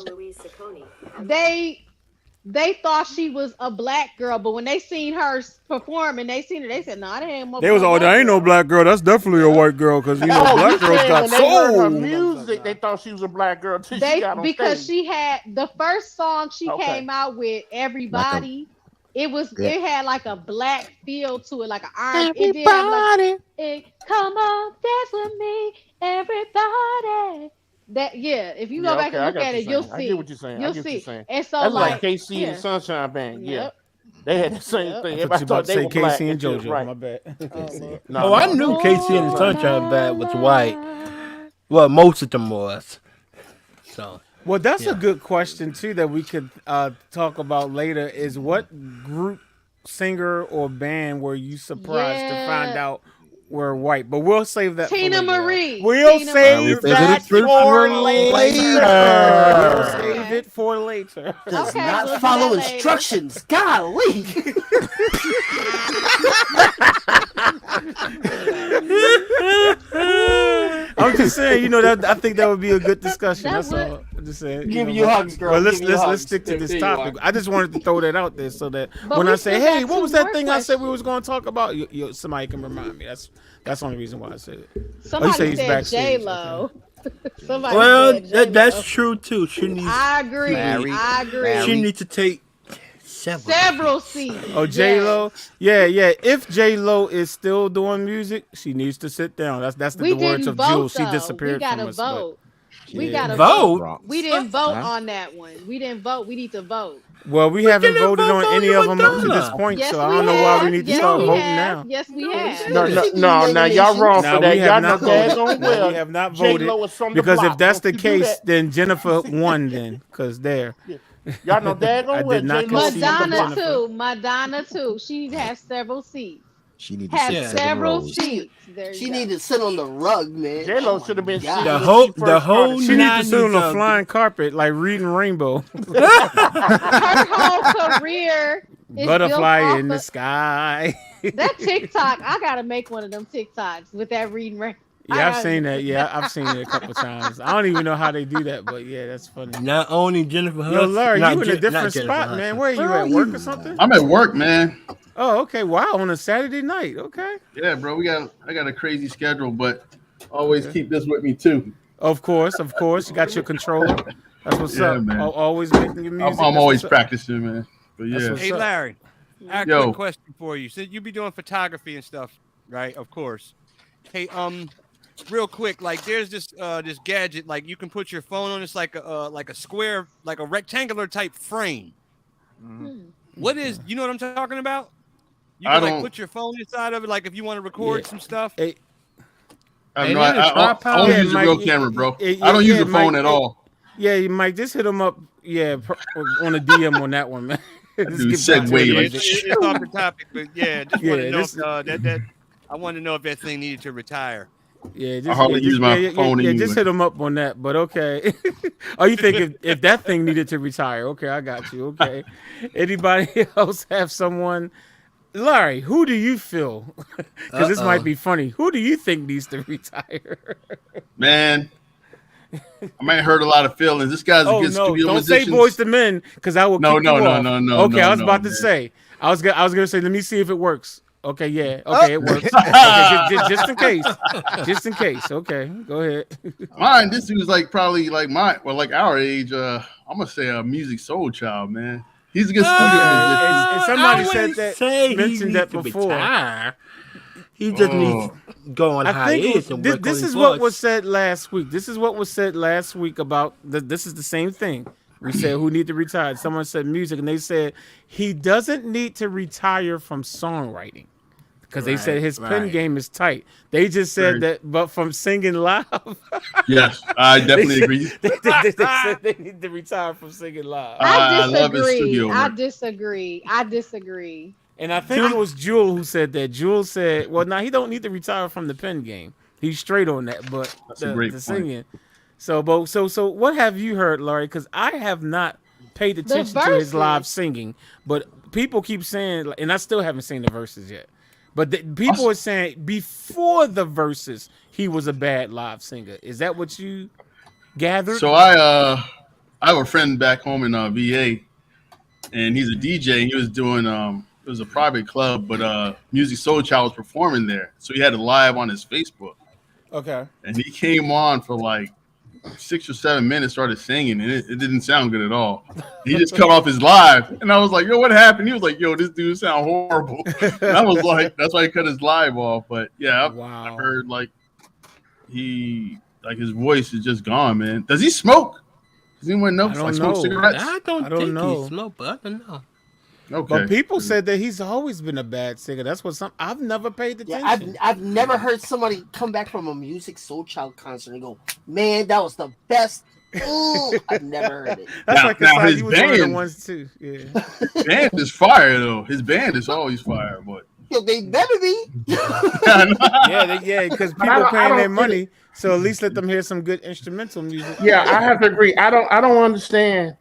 they thought she was a black girl, but when they seen her perform and they seen her, they said, "No, nah, that ain't no." They was all, there ain't no black girl. That's definitely a white girl because you know Oh, black you girls saying got when they heard her soul. music, they thought she was a black girl till she got on Because stage. she had the first song she Okay. came out with, Everybody. It had like a black feel to it, like an R. It did have like, come on, dance with me, everybody. That if you go back and look at it, you'll see. I get what you're saying. You'll I get what see. you're saying. And so That's like like KC and the Sunshine Band. Yeah. Yep. They had the same Yep. thing. I thought Everybody you about thought to they say were black. Casey and and shit, JoJo. right. My bad. No, I no. knew Casey and the Sunshine Band was white. Well, most of them was. So Well, that's a good question too that we could talk about later. Is what group, singer, or band were you surprised to find Yeah. out were white? But we'll save that. Tina for later. Marie. We'll Tina save Marie. that We'll save it for for later. later. We'll save it for later. Does Okay, not we'll do follow that later. instructions. Golly. I'm just saying, you know, that I think that would be a good discussion. That That's would- all. I'm just saying. Give know, you but- hugs, girl. Well, let's Give you hugs. stick to this There you topic. are. I just wanted to throw that out there so that But when we I say, still "Hey, got what two was that more thing I said we questions. was going to talk about?" Somebody can remind me. That's the only reason why I said it. Somebody say he's said backstage, JLo. Somebody well, said JLo. that's true too. She needs. I agree. Barry. I agree. She needs to take Several seats. Oh, JLo, yeah. If JLo is still doing music, she needs to sit down. That's We the words didn't of vote, Jules. She though. disappeared We gotta from us. but- vote. We Yeah. gotta Vote? vote. We didn't vote Huh? on that one. We didn't vote. We need to vote. Well, we haven't didn't voted vote on for any of them up to this Madonna. point, Yes, so I we don't know have. why we need to yes, start we voting have. now. Yes, we have. No, y'all wrong Now for that. we Y'all have know not voted. daggone No, well. we have not voted J-Lo is from the because block. if that's the Don't you do case, that. then Jennifer won. Then because there, Y'all know daggone I well. did not J-Lo is concede from the to block. Jennifer. Madonna too. She has several seats. She needs to Have sit 7 several rows. seats. There you She go. need to sit on the rug, man. J-Lo Oh should have my been God. seated The when whole- she first the whole started. she needs to sit on a 90s flying carpet like reading Rainbow, Her whole career is butterfly built in the off sky. that TikTok. I gotta make one of them TikToks with that reading rain. Yeah, I've seen that. Yeah, I've seen it a couple times. I don't even know how they do that, but yeah, that's funny. Not only Jennifer Hudson. Yo, Larry, not you in a Jen- not different Jennifer spot, Hudson. man. Where are you Where at? are Work you? or something? I'm at work, man. Oh, okay. Wow, on a Saturday night. Okay. Yeah, bro. I got a crazy schedule, but always keep this with me too. Of course. You got your controller. That's what's Yeah, up. man. Always making your music. I'm That's always what's up. practicing, man. But That's yeah, what's Hey, up. Larry, I have a Yo. quick question for you. Since you be doing photography and stuff, right? Of course. Hey, real quick, like there's this gadget, like you can put your phone on. It's like a square, like a rectangular type frame. What is? You know what I'm talking about? You I can like don't- put your phone inside of it, like if you want to record Yeah. some stuff. Hey, I, Ain't no, that a I tripod? only Yeah, use a Mike, real camera, bro. yeah, I don't use yeah, the phone Mike, at all. Yeah, you might just hit him up. Yeah, on a DM on that one, man. Just Dude, get back to the segue, Yeah, like, music. it's off the topic, but yeah, just want to Yeah, know this. if that I want to know if that thing needed to retire. Yeah, I just hardly use my phone just anyway. hit him up on that. But okay. Oh, you think if that thing needed to retire? Okay, I got you. Okay. Anybody else have someone? Larry, who do you feel? Because this might be funny. Who do you think needs to retire? Man, I might hurt a lot of feelings. This guy's a Oh good no! studio Don't musician. say Boys to Men, because I will No, kick no, you no, off. no, no, Okay, no, I was about no, to man. say. I was gonna say. Let me see if it works. Okay, yeah. Okay, it works. Okay, just in case. Just in case. Okay, go ahead. Mine, this dude's like probably like mine, well, like our age. I'm gonna say a music soul child, man. He's a good studio musician. And somebody I said wouldn't that. say he Mentioned needs that to before. retire. He just needs to go on I think hiatus and work this on his is what voice. was said last week. This is what was said last week about this is the same thing. We said who need to retire. Someone said music, and they said he doesn't need to retire from songwriting because they said his pen game is tight. They just said that, but from singing live. Yes, I definitely agree. They said they need to retire from singing live. I love his disagree. studio I work. disagree. I disagree. And I think it was Jewel who said that. Jewel said, "Well, now he don't need to retire from the pen game. He's straight on that, but That's a great the point. singing." So, what have you heard, Laurie? Because I have not paid attention to his live verses. singing, but people keep saying, and I still haven't seen the verses yet. But people are saying before the verses, he was a bad live singer. Is that what you gathered? So I have a friend back home in VA, and he's a DJ. And he was doing it was a private club, but Music Soulchild was performing there, so he had it live on his Facebook. Okay. And he came on for like 6 or 7 minutes, started singing, and it didn't sound good at all. He just cut off his live, and I was like, "Yo, what happened?" He was like, "Yo, this dude sound horrible." And I was like, "That's why he cut his live off." But yeah, I've heard like his voice is just gone, man. Does he smoke? Does anyone know? I don't Like smoke know. cigarettes? I don't I don't think know. he smoked, but I don't know. Okay. But people said that he's always been a bad singer. That's what I've never paid attention. Yeah, I've never heard somebody come back from a Music Soulchild concert and go, "Man, that was the best." Ooh, I've never heard it. That's Now- like now Kassad, his he was one of the band- ones too. Yeah. Band is fire though. His band is always fire, but Yo, they better be. Yeah, because people I paying don't their get money, so at least let them hear some good instrumental music. Yeah, I have to agree. I don't understand.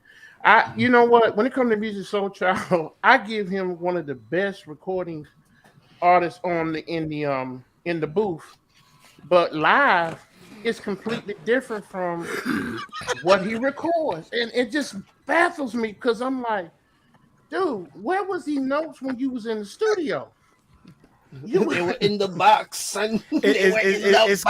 You know what? When it comes to Music Soulchild, I give him one of the best recording artists in the booth, but live is completely different from what he records, and it just baffles me because I'm like, dude, where was he notes when you was in the studio? They were in the box, son. It's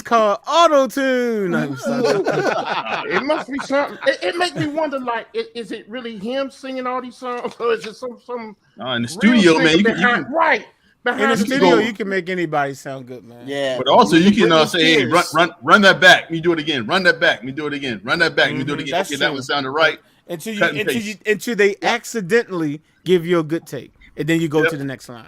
called auto tune. It must be something. It makes me wonder, like, is it really him singing all these songs, or is it some in the studio, man, you can right In behind the the studio, scenes? you can make anybody sound good, man. Yeah, But also you can Britney say, "Hey, Spears. run that back. Let me do it again. Run that back. Let me do it again. Run that back. Let me do it again." That's Okay, that true. one sounded right. Until they accidentally give you a good take, and then you go to the next line.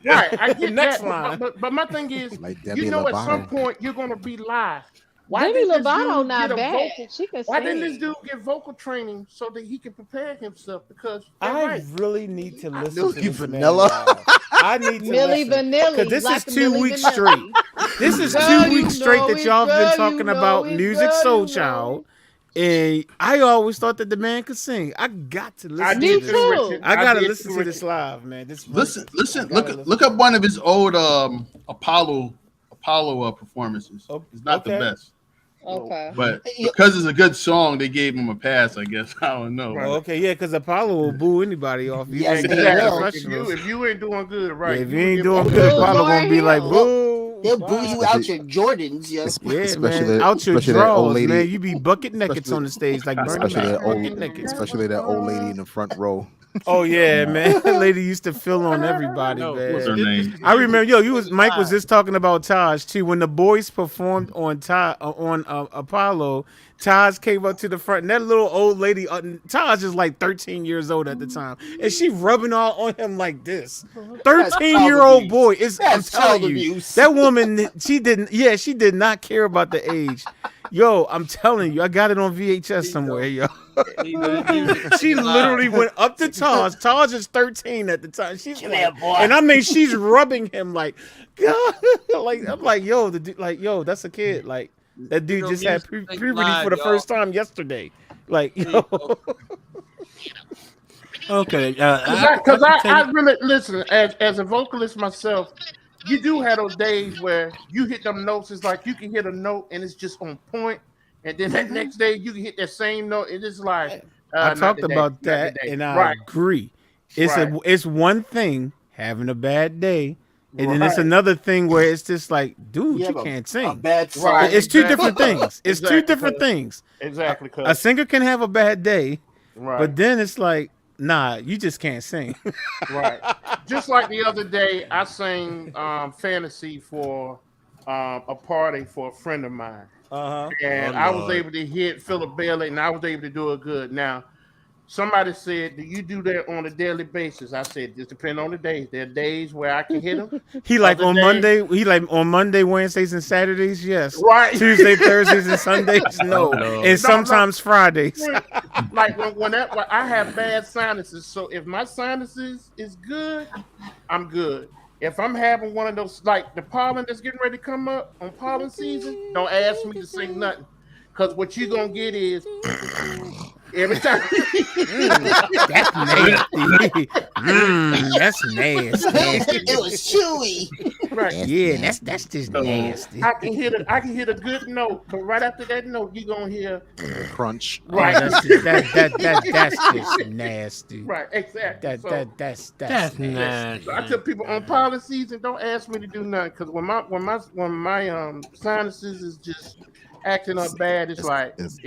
Right, I get Next that. line. But my thing is, Like Demi you know, at some Lovato. point you're gonna be live. Demi didn't this Lovato dude not get a bad. She can Why didn't sing. this dude get vocal training so that he can prepare himself? Because you're I right. really need to listen Milky to this Vanilla. man live. I need to Milli listen. Vanilli. Because this like is 2 Milli weeks Vanilli. straight. This is Girl, 2 you weeks straight know that it, y'all have been girl, talking you about know it, Music girl, Soul you know Child. And I always thought that the man could sing. I got to listen did to this. too, too. Richard. I gotta did listen too, to this Richard. live, man. This Listen. I gotta Look up one of his old Apollo performances. Oh, It's not the okay. best, Okay. but because it's a good song, they gave him a pass. I guess I don't know. Oh, okay, yeah, because Apollo will boo anybody off. You Yes, ain't they good will. If professionals. you ain't doing good, Yeah, right? if you you ain't get doing vocal good, Boo Apollo gonna be like, Hill. boo. They'll boo you out your Jordans, yes. Yeah, Especially man. that- Out your especially that old drawers, lady- man. You be bucket naked especially- on the stage like Bernie Especially Mac. that Bucket old, naked. especially that old lady in the front row. Oh yeah, man. That lady used to fill on everybody, No, man. What's her name? I remember, Mike was just talking about Taj too. When the boys performed on Apollo, Taj came up to the front, and that little old lady, Taj is like 13 years old at the time, and she rubbing all on him like this. 13-year-old boy. I'm telling you, that woman, she did not care about the age. Yo, I'm telling you, I got it on VHS somewhere, yo. She literally went up to Taj. Taj is 13 at the time. She's like, and I mean, she's rubbing him like, God, I'm like, yo, that's a kid. Like that dude just had puberty for the first time yesterday. Like, yo. Okay. Because I really listen as a vocalist myself. You do have those days where you hit them notes. It's like you can hit a note and it's just on point, and then that next day you can hit that same note. It's just like I talked about that, and I agree. It's one thing having a bad day, and then it's another thing where it's just like, dude, you can't sing. It's two different things. It's two different things. Exactly. A singer can have a bad day, but then it's like, nah, you just can't sing. Right. Just like the other day, I sang Fantasy for a party for a friend of mine. And I was able to hit Philip Bailey, and I was able to do it good. Now, somebody said, do you do that on a daily basis? I said, just depend on the days. There are days where I can hit them. On Monday, Wednesdays, and Saturdays, yes. Right. Tuesday, Thursdays, and Sundays, no. And sometimes Fridays. Like when I have bad sinuses, so if my sinuses is good, I'm good. If I'm having one of those, like the pollen that's getting ready to come up on pollen season, don't ask me to sing nothing. Because what you're going to get is every time. That's nasty. That's nasty. It was chewy. Right. Yeah, that's just nasty. I can hit a good note, but right after that note, you're going to hear crunch. Right. That's just nasty. Right, exactly. That's nasty. So I tell people on pollen season, don't ask me to do nothing, because when my sinuses is just acting up bad, it's a wrap. It's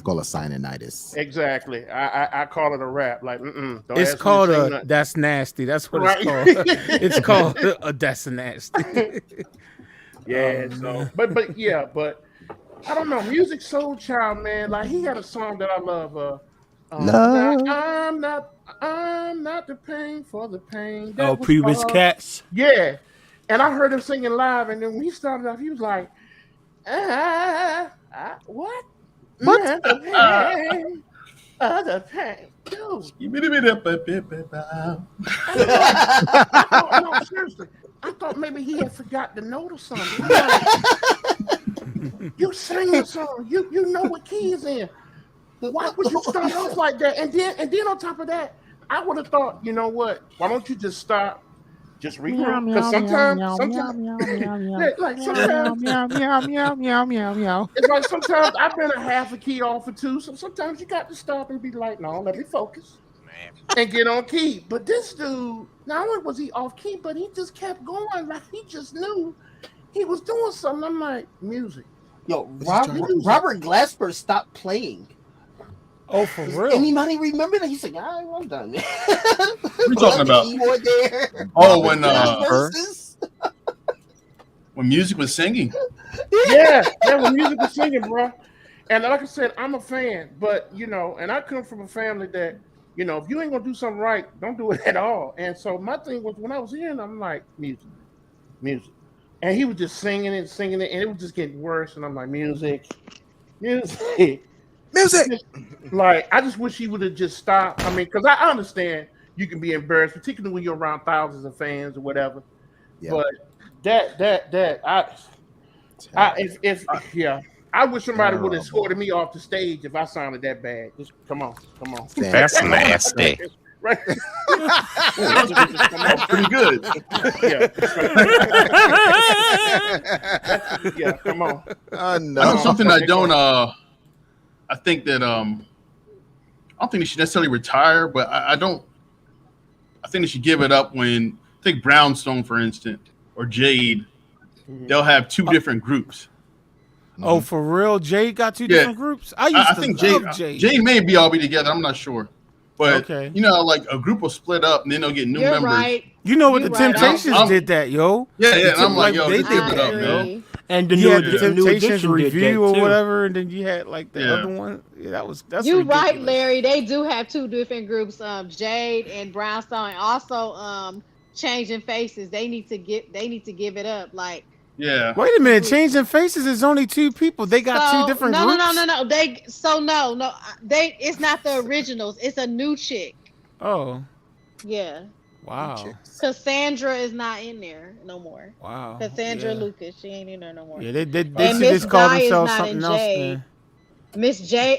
called a sinusitis. Exactly. I call it a wrap. Like, don't it's ask called me to say nothing. that's nasty. That's what it's called. It's called a that's nasty. Yeah. But I don't know. Music Soulchild, man. Like he had a song that I love. Love. I'm not the pain for the pain. Previous Cats. Yeah. And I heard him singing live, and then when he started off, he was like, what? What? The pain. Dude. No, seriously. I thought maybe he had forgot the note or something. You sing the song. You know what key is in. Why would you start off like that? And then on top of that, I would have thought, you know what? Why don't you just stop? Just regroup. Because sometimes it's like sometimes I've been a half a key off or two. So sometimes you got to stop and be like, no, let me focus and get on key. But this dude, not only was he off key, but he just kept going. Like he just knew he was doing something. I'm like, music. Yo, Robert Glasper stopped playing. Oh, for real? Anybody remember that? He's like, I'm done. What are you talking about? There. Oh, when music was singing. Yeah, when music was singing, bro. And like I said, I'm a fan, but and I come from a family that, if you ain't gonna do something right, don't do it at all. And so my thing was when I was hearing, I'm like, music. And he was just singing it, and it was just getting worse. And I'm like, music. Like, I just wish he would have just stopped. I mean, because I understand you can be embarrassed, particularly when you're around thousands of fans or whatever. Yeah. But I wish somebody would have escorted me off the stage if I sounded that bad. Just come on. That's nasty. Right. Pretty good. Yeah, come on. No. I know something I don't. I think that I don't think they should necessarily retire, but I don't. I think they should give it up when take Brownstone for instance or Jade. They'll have two different groups. Oh, for real? Jade got two different groups? I think Jade may be all be together. I'm not sure. But Okay. you know, like a group will split up and then they'll get new You're members. right. You know what You're the right. Temptations did that, yo. Yeah, yeah. And I'm like, Like, yo, they just did give it that, up, yo. man. And the You new, had the the new Temptations edition did review that or too. whatever, and then you had like the Yeah. other one. Yeah, that's You're ridiculous. right, Larry. They do have two different groups, Jade and Brownstone, and also changing faces. They need to give it up. Like, Yeah. Wait a minute, Changing Faces is only two people. They got two different no, groups. no. It's not the originals. It's a new chick. Oh, Yeah. wow. Cassandra is not in there no more. Wow. Cassandra Yeah. Lucas, she ain't in there no more. Yeah, they And should Miss just call Di is themselves not something in else Jade. then.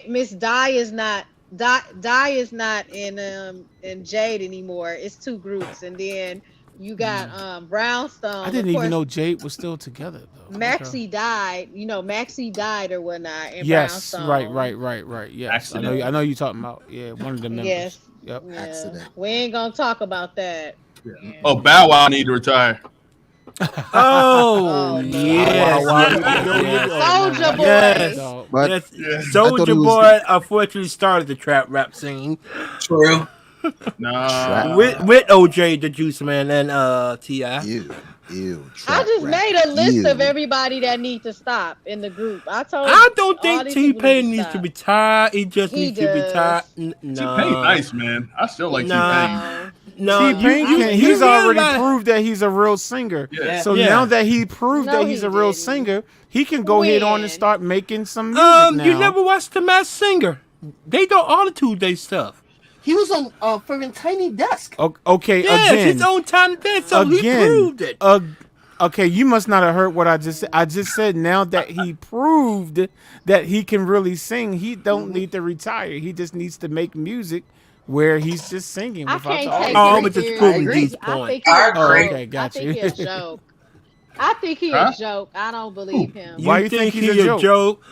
Miss Di is not Di is not in Jade anymore. It's two groups, and then you got Brownstone. I didn't Of even course, know Jade was still together though. Maxie died. You know, Maxie died or whatnot. And Yes, Brownstone. right. Yes, Accident. I know you're talking about. Yeah, one of the members. Yes. Yep. Yeah. Accident. We ain't gonna talk about that. Yeah. Yeah. Oh, Bow Wow need to retire. Oh, Oh, yes. Soldier Boy. Yes. Dog. But Yes. Yeah. I thought Soulja it was- Boy unfortunately started the trap rap scene True. Nah. with OJ the Juice Man and T.I. Ew. I just made a list Ew. of everybody that need to stop in the group. I told. I don't all think these T people Pain need needs stop. to be tired. He just He needs to be does. tired. T-Pain No, nice, man. I still like Nah. T-Pain. no. T-Pain he's already proved that he's a real singer. Yeah. So Yeah. now that he proved No, that he's he a real didn't. singer, he can go ahead on When? and start making some music now. You never watched The Masked Singer? They don't altitude they stuff. He was on freaking Tiny Desk. Okay, Yes, again. his own time dance, so he proved it. Okay, you must not have heard what I just said. I just said now that he proved that he can really sing, he don't need to retire. He just needs to make music where he's just singing I without can't the take Oh, it but just serious. proving agree. G's I point. think I he a agree. joke. Okay, got I think you. he a joke. I think he Huh? a joke. I don't believe him. Why you think he's he a joke?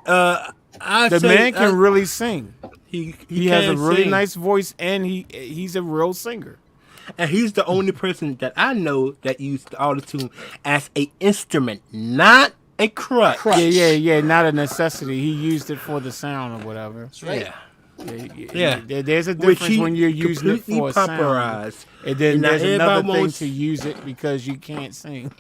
I The say, man can really sing. He He has a can really sing. nice voice, and he's a real singer. And he's the only person that I know that used the autotune as a instrument, not a crutch. Yeah. Not a necessity. He used it for the sound or whatever. Yeah. Yeah. There's a Which difference he when you're using it completely for a sound. popularized. And then And now there's another everybody thing wants- to use it because you can't sing.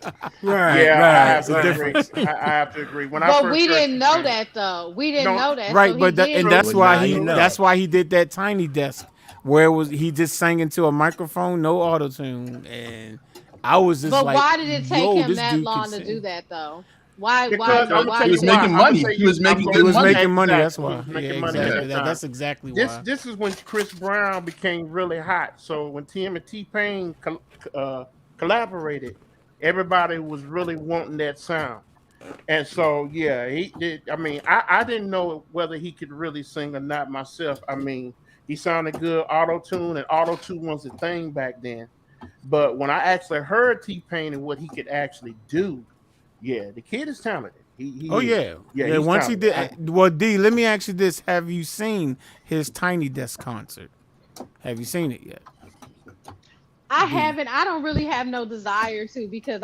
Right, Yeah, I right, have to right. agree. I have to agree. When I But first we heard didn't know T-Pain- that though. We didn't know that. Right, so but he did that's Well, why now he you know. that's why he did that Tiny Desk where it was he just sang into a microphone, no auto tune, and I was just But like, why did it take yo, him this that dude long can to sing. do that though? Why? Because I'm Why? tell He was you making why. money. I'ma tell He was you- making I'm good He was gonna- money. making money. Exactly. That's why. He was making Yeah, money at exactly. that time. That's exactly why. This is when Chris Brown became really hot. So when Tim and T-Pain collaborated, everybody was really wanting that sound. And so yeah, he did. I mean, I didn't know whether he could really sing or not myself. I mean, he sounded good auto-tune, and auto-tune was a thing back then. But when I actually heard T-Pain and what he could actually do, yeah, the kid is talented. He Oh is. yeah. he's Once he talented. did, well, D, let me ask you this: have you seen his Tiny Desk concert? Have you seen it yet? I haven't. I don't really have no desire to because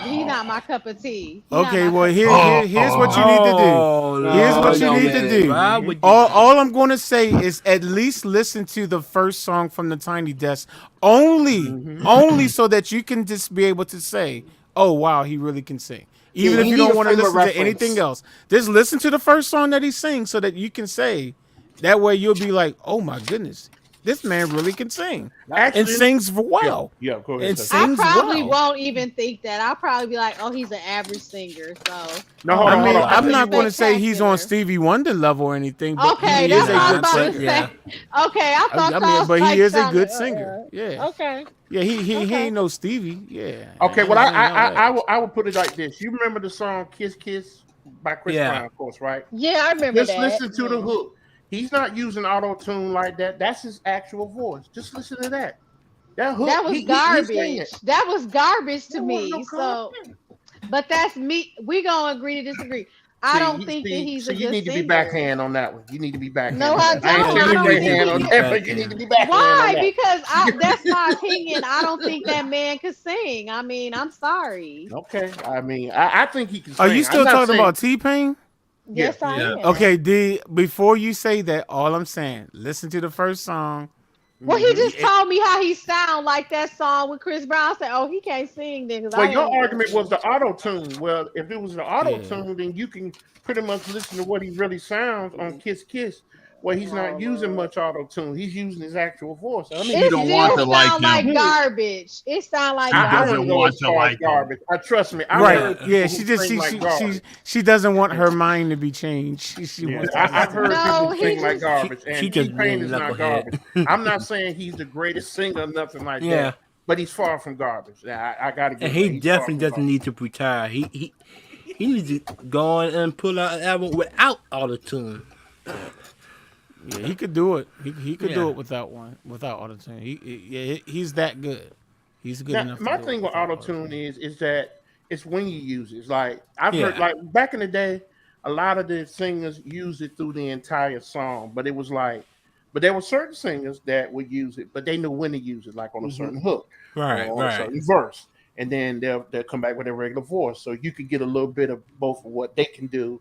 he's not my cup of tea. He not Okay, my well cup of here's what you need to do. Here's what you need to do. Why would you- All I'm going to say is at least listen to the first song from the Tiny Desk, only so that you can just be able to say, "Oh wow, he really can sing." Even if you you need don't a want to frame of listen to reference. anything else, just listen to the first song that he sings so that you can say. That way, you'll be like, "Oh my goodness, this man really can sing and Actually- sings well." Yeah, go ahead. And Sir. I sings probably well. won't even think that. I'll probably be like, "Oh, he's an average singer." So No, hold I on, mean, hold on. I'm not going to say he's on spectacular. Stevie Wonder level or anything, but Okay, he that's is what I a was good about to singer. Yeah. okay, I thought I y'all mean, but like he is a sounded- good singer. Yeah, Okay. yeah. He Okay. ain't no Stevie. Yeah. Okay, well, ain't know that. I will put it like this. You remember the song "Kiss Kiss" by Chris Yeah. Brown, of course, right? Yeah, I remember Just that. listen to the Yeah. hook. He's not using auto tune like that. That's his actual voice. Just listen to that. That hook. That was he sang garbage. it. That was garbage to That me. wasn't no So, but that's me. We gonna agree to disagree. I don't think that he's a you good need to be singer. backhand on that one. You need to be backhand. No, on I that. I ain't don't. telling I you don't right think hand he on can- that, but you need to be backhand on Why? that. Because that's my opinion. I don't think that man could sing. I mean, I'm sorry. Okay, I mean, I think he can. Are sing. you still I'm not talking saying- about T-Pain? Yes, I am. Okay, D. Before you say that, all I'm saying, listen to the first song. Well, he just told me how he sound like that song with Chris Brown. I said, "Oh, he can't sing then." Well, your argument was the auto tune. Well, if it was the auto tune, then you can pretty much listen to what he really sounds on Kiss Kiss, where he's not using much auto tune. He's using his actual voice. I mean, you don't want to like him. Like garbage. It sounds like I doesn't want to like garbage. Trust me. Right? Yeah, she doesn't want her mind to be changed. She wants. I've heard people sing like just- garbage, she and just T-Pain is being not garbage. I'm not saying he's the greatest singer, nothing like that. But he's far from garbage. I gotta get. And he definitely doesn't need to retire. He needs to go on and pull out an album without auto-tune. Yeah, he could do it. He could do it without auto-tune. He's that good. He's good enough. My thing with auto-tune is that it's when you use it. It's like I've heard, like back in the day, a lot of the singers used it through the entire song, but it was like, but there were certain singers that would use it, but they knew when to use it, like on a certain hook, Right, or on a certain verse, and then they'll come back with their regular voice, so you could get a little bit of both of what they can do,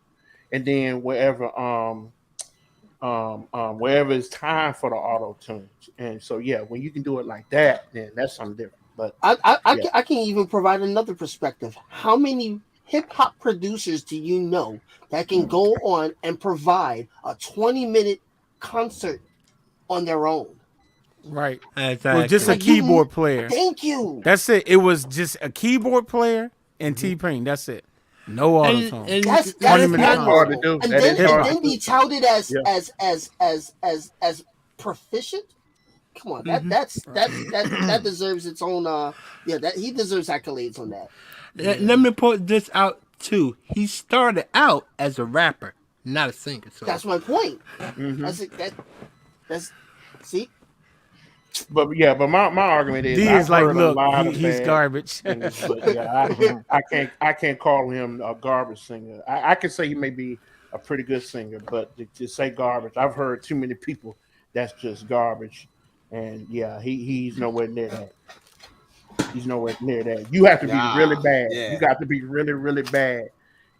and then wherever it's time for the auto tunes, and so when you can do it like that, then that's something different. But I can even provide another perspective. How many hip hop producers do you know that can go on and provide a 20-minute concert on their own? Right. Exactly. With just a keyboard player. Thank you. That's it. It was just a keyboard player and T-Pain. That's it. No auto tone. That's 20-minute hard to do. And then be touted as proficient. Come on, that deserves its own. That he deserves accolades on that. Let me point this out too. He started out as a rapper, not a singer. So that's my point. That's see. But my argument is, D is like, look, he's bad garbage. singers, but I can't call him a garbage singer. I can say he may be a pretty good singer, but to say garbage, I've heard too many people that's just garbage, and he's nowhere near that. He's nowhere near that. You have to be really bad. You got to be really, really bad.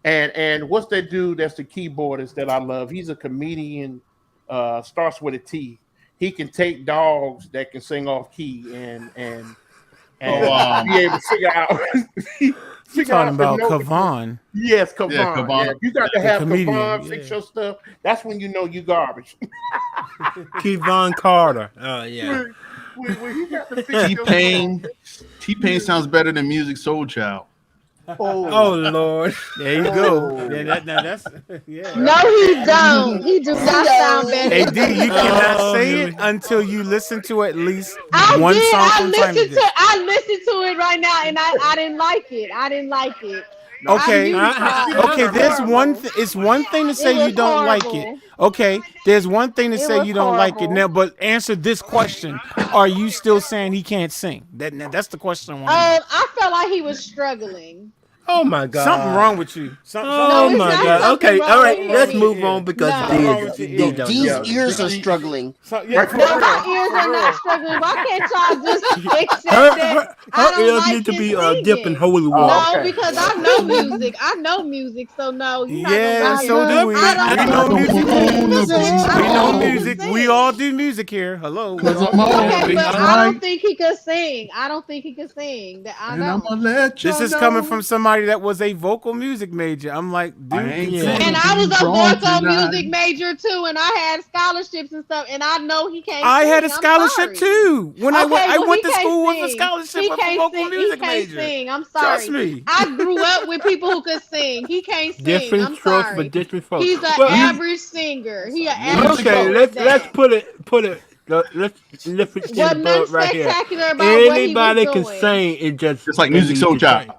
And what's that dude that's the keyboardist that I love? He's a comedian. Starts with a T. He can take dogs that can sing off key and be able to figure out. You're talking about Kavan. Yes, Kavan. Yeah, Kavan. Yeah. You got to have comedian, Kavan fix your stuff. That's when you know you garbage. Kevon Carter. Oh yeah. when you got to fix T-Pain sounds better than Music Soulchild. Oh Lord. There you go. That's No, he don't. He do not sound better. Hey D, you cannot say it until you listen to at least I one did. song from time to I listened to it right now, and I didn't like it. I didn't like it. Okay. Okay. There's one. It's one thing to say you don't like it. Okay. There's one thing to say you don't like it now, but answer this question: are you still saying he can't sing? That's the question I want. I felt like he was struggling. Oh my God. Something wrong with you. Oh my God. Okay. All right. Let's move on because D's ears are struggling. My ears are not struggling. Why can't y'all just accept that? Her ears need to be dipped in holy water. No, because I know music. So no. Yeah, so do we. We know music. We all do music here. Hello. Okay, but I don't think he could sing. I don't. This is coming from somebody that was a vocal music major. I'm like, dude. And I was a vocal music major too, and I had scholarships and stuff, and I know he can't. I had a scholarship too. When I went to school with a scholarship of a vocal music major. Sing. I'm sorry. Trust me. I grew up with people who could sing. He can't sing. Different strokes for different folks. He's an average singer. He an average. Okay, let's put it. Let's lift it right here. Anybody can sing. It's like Music Soulchild.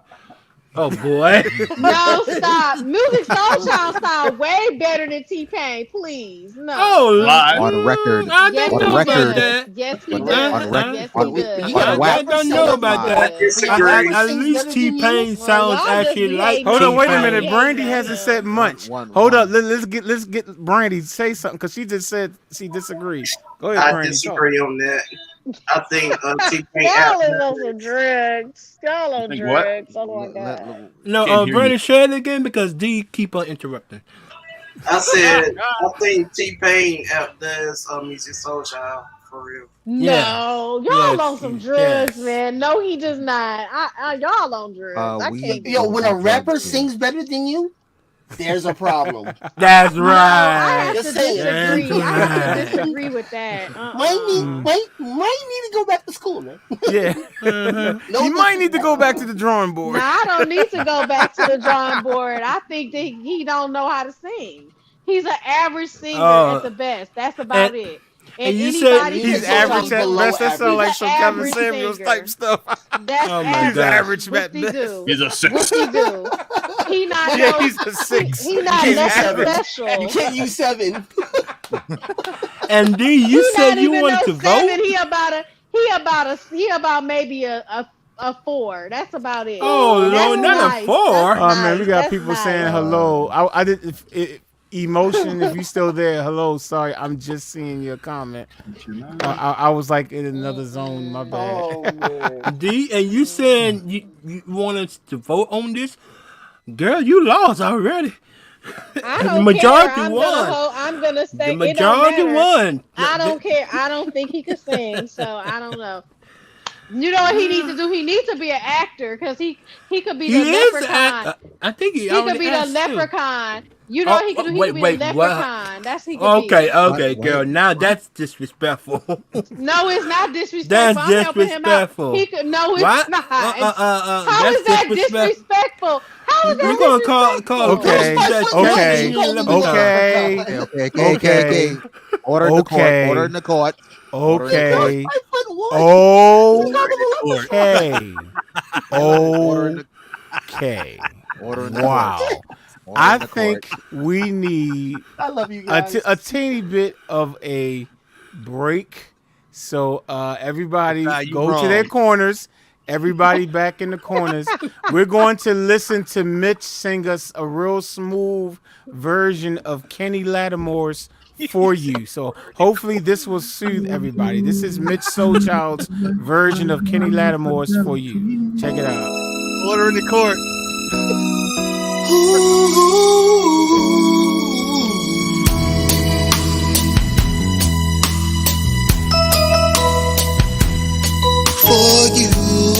Oh boy! No, stop! Music Soulchild sound way better than T-Pain. Please, no. Oh, on the record. Yes, on the record. Yes, he does. Yes, he does. I don't know about that. At least T-Pain sounds actually like. Hold on, wait a minute. Brandy hasn't said much. Hold up, let's get Brandy to say something because she just said she disagrees. Go ahead, Brandy. I disagree on that. I think T-Pain. Y'all on drugs. Y'all on drugs. Oh my God. No, Brandy, share it again because D keep on interrupting. I said I think T-Pain outdoes music Soulchild for real. No, y'all on some drugs, man. No, he does not. Y'all on drugs. I can't. Yo, when a rapper sings better than you, there's a problem. That's No, I right. have to disagree. I have to disagree with that. Might need to go back to school, man. Yeah. You might need to go back to the drawing board. No, I don't need to go back to the drawing board. I think that he don't know how to sing. He's an average singer at the best. That's about it. And you said he's average at best. That sounds like some Kevin Samuels type stuff. That's He's average at best. best. He's a 6. What's he do? He not. Yeah, he's a 6. He not nothing special. You can't use 7. And D, you said you wanted to vote. He about maybe a 4. That's about it. Oh Lord, not nice. a 4. Oh man, we got That's people nice. saying hello. I did. Emotion, if you still there, hello. Sorry, I'm just seeing your comment. I was like in another zone. My bad. Oh, man. D, and you said you wanted to vote on this? Girl, you lost already. I don't The majority care. won. I'm gonna stay. The majority it don't matter. won. I don't care. I don't think he could sing, so I don't know. You know what he needs to do? He needs to be an actor because he could be the leprechaun. I think he could be the asked you. leprechaun. You know what he could do? He could be the leprechaun. That's he could Okay, be. okay, girl. Now that's disrespectful. No, it's not disrespectful. That's I'm helping him out. disrespectful. He could. No, it's What? not. How That's is that disrespect- disrespectful? How is that We're gonna call Okay, okay. Order in the court. Order in the court. Okay. Okay. Wow. I think we need I love you guys. a teeny bit of a break. So everybody go to their corners. Everybody back in the corners. We're going to listen to Mitch sing us a real smooth version of Kenny Lattimore's For You. So hopefully this will soothe everybody. This is Mitch Soulchild's version of Kenny Lattimore's For You. Check it out. Order in the court. For you,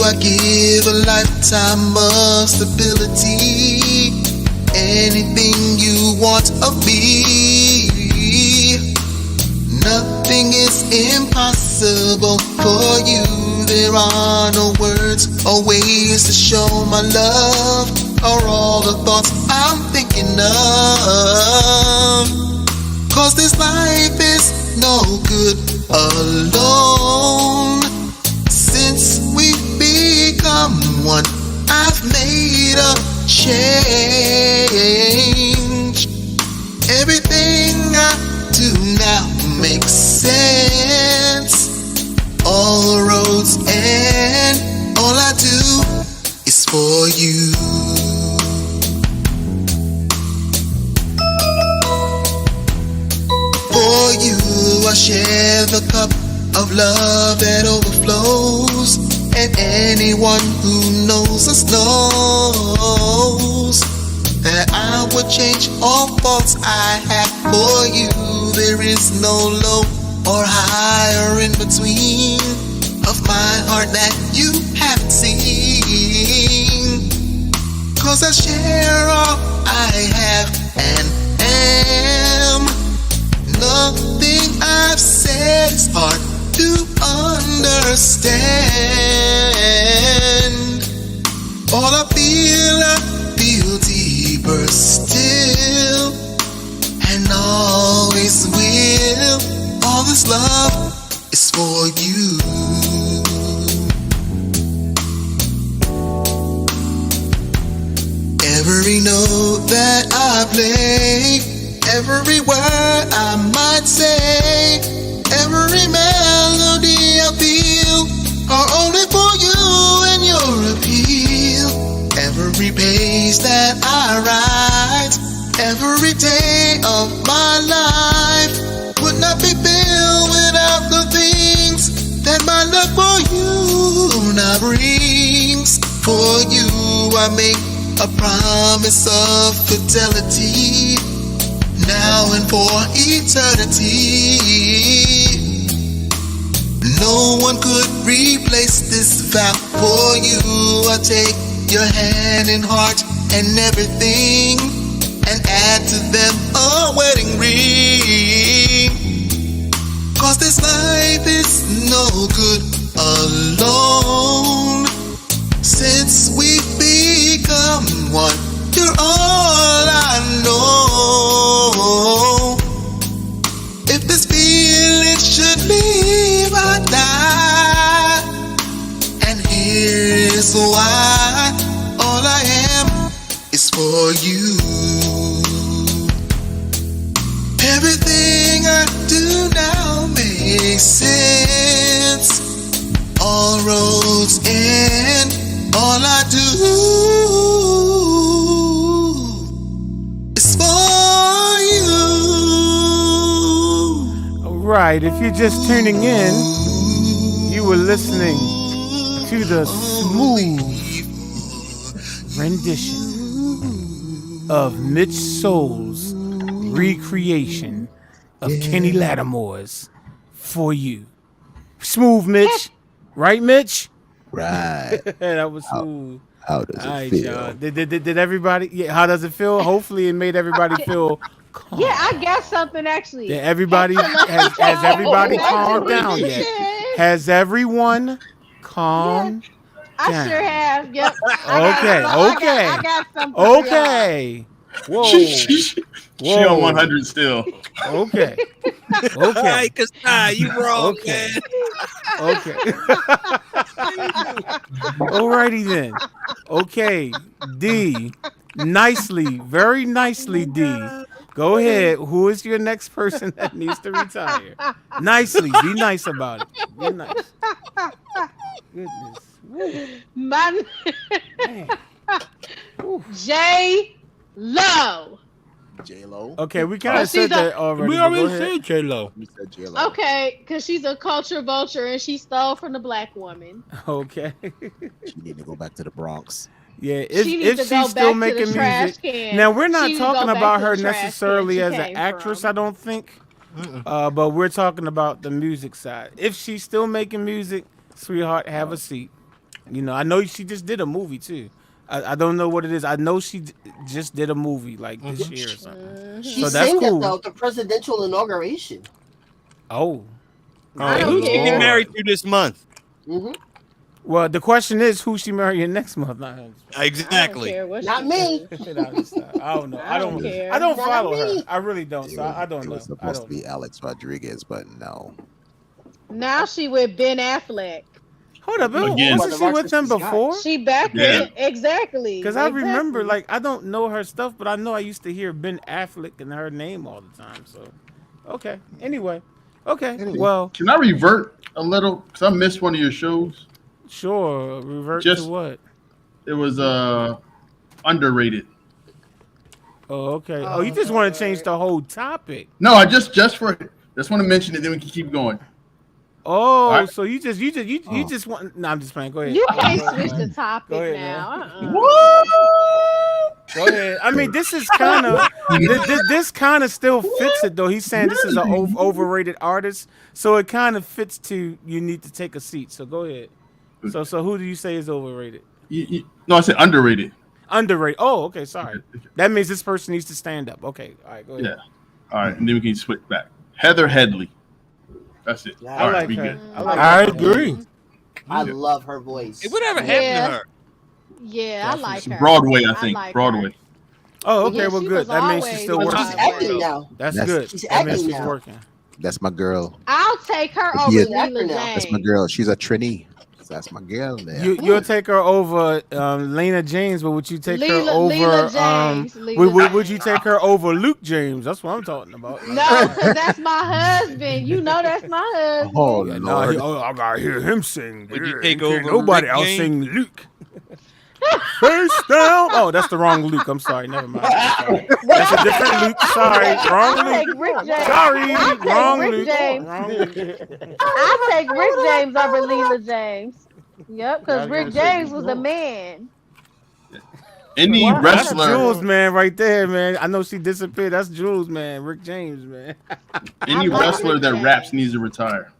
I give a lifetime of stability. Anything you want of me, nothing is impossible for you. There are no words or ways to show my love, or all the thoughts I'm thinking of. 'Cause this life is no good alone. Since we've become one, I've made a change. Everything I do now makes sense. All the roads and all I do is for you. For you, I share the cup of love that overflows, and anyone who knows us knows that I would change all faults I have for you. There is no low or high or in between of my heart that you haven't seen. 'Cause I share all I have and am. Nothing I've said is hard to understand. All I feel deeper still, and always will. All this love is for you. Every note that I play, every word I might say, every melody I feel are only for you and your appeal. Every page that I write, every day of my life would not be filled without the things that my love for you now brings. For you I make a promise of fidelity. now and for eternity. No one could replace this vow for you. I take your hand and heart and everything and add to them a wedding ring. Cause this life is no good alone. Since we've become one, you're all I know. If this feeling should leave, I die. And here's why. All I am is for you. Everything I do now makes sense. All roads end. All I do is for you. All right, if you're just tuning in, you were listening to the smooth rendition of Mitch Soul's recreation of Kenny Lattimore's For You. Smooth, Mitch. Right, Mitch? Right. That was smooth. How does it All right, feel? y'all. Did everybody? Yeah. How does it feel? Hopefully, it made everybody feel calm. Yeah, I got something actually. Yeah, everybody has everybody calmed down yet? Has everyone calmed down? I sure have. Yep. Okay. I got something. Okay. Whoa. She on 100 still. Okay. All right, Kassad, you wrong, Okay. man. Okay. Alrighty then. Okay, D. Nicely, very nicely, D. Go ahead. Who is your next person that needs to retire? Nicely. Be nice about it. Be nice. Goodness. Woo. My Man. JLo. JLo. Okay, we kind of she's said that already. We but go already ahead. said JLo. We said JLo. Okay, because she's a culture vulture and she stole from the black woman. Okay. She need to go back to the Bronx. Yeah, She needs if to she's go still back to the making trash music. can. Now we're not She need to go talking back about to her the trash can necessarily she as an came actress, from. I don't think. But we're talking about the music side. If she's still making music, sweetheart, have a seat. You know, I know she just did a movie too. I don't know what it is. I know she just did a movie like this year or something. She So that's sang cool. it though at the presidential inauguration. Oh. I don't Who's she care. get married to this month? Mm-hmm. Well, the question is, who's she marrying next month? Not her. Exactly. Not me. I don't know. I don't care. I don't Not follow her. me. I really don't. So I don't It know. was I supposed don't to be Alex Rodriguez, but no. Now she with Ben Affleck. Hold up, Again. wasn't she with him before? She back Yeah. with exactly. Because I remember, Exactly. like, I don't know her stuff, but I know I used to hear Ben Affleck and her name all the time. So, okay. Anyway, okay. Well, Can I revert a little? Because I missed one of your shows. sure. Revert Just- to what? It was underrated. Oh, okay. Oh, you just want to change the whole topic. No, I just want to mention it, then we can keep going. Oh, Alright. so you just want? No, I'm just playing. Go ahead. You Go can't ahead. switch the topic Go ahead, now. Go ahead. I mean, this is kind of this kind of still fits it though. He's saying this is an overrated artist, so it kind of fits to you need to take a seat. So go ahead. So who do you say is overrated? No, I said underrated. Underrated. Oh, okay. Sorry. That means this person needs to stand up. Okay. All right. Go ahead. Yeah. All right, and then we can switch back. Heather Headley. That's it. Yeah. All I right, like we her. good. I I agree. I love her voice. Hey, whatever happened Yeah. to her? Yeah, I like her. Broadway, I think. like her. Broadway. Oh, okay. Yeah, well, she good. was That means she's always still on working. She's acting now. That's That's- good. She's That means acting she's now. working. That's my girl. I'll take her Yeah. over She's Leela acting now. That's my James. girl. She's a trainee. That's my girl there. You'll take her over Lena James, but would you take her Leela over? James. Leela Would you James. take her over Luke James? That's what I'm talking about. No, because that's my husband. You know that's my husband. Oh, Yeah, Lord. I gotta hear him sing. Would you Yeah, take can't over nobody Rick else James? sing Luke. Face down. Oh, that's the wrong Luke. I'm sorry. Never mind. I'm sorry. That's a different Luke. Sorry, wrong I'll take Luke. Rick James. Sorry, I'll take wrong Rick Luke. James. Wrong Luke. I'll take Rick James over Leela James. Yep, because Yeah, I Rick was gonna say James was the man. Any What? That's wrestler, Jules, man, right there, man. I know she disappeared. That's Jules, man. Rick James, man. any like wrestler Rick that James. raps needs to retire.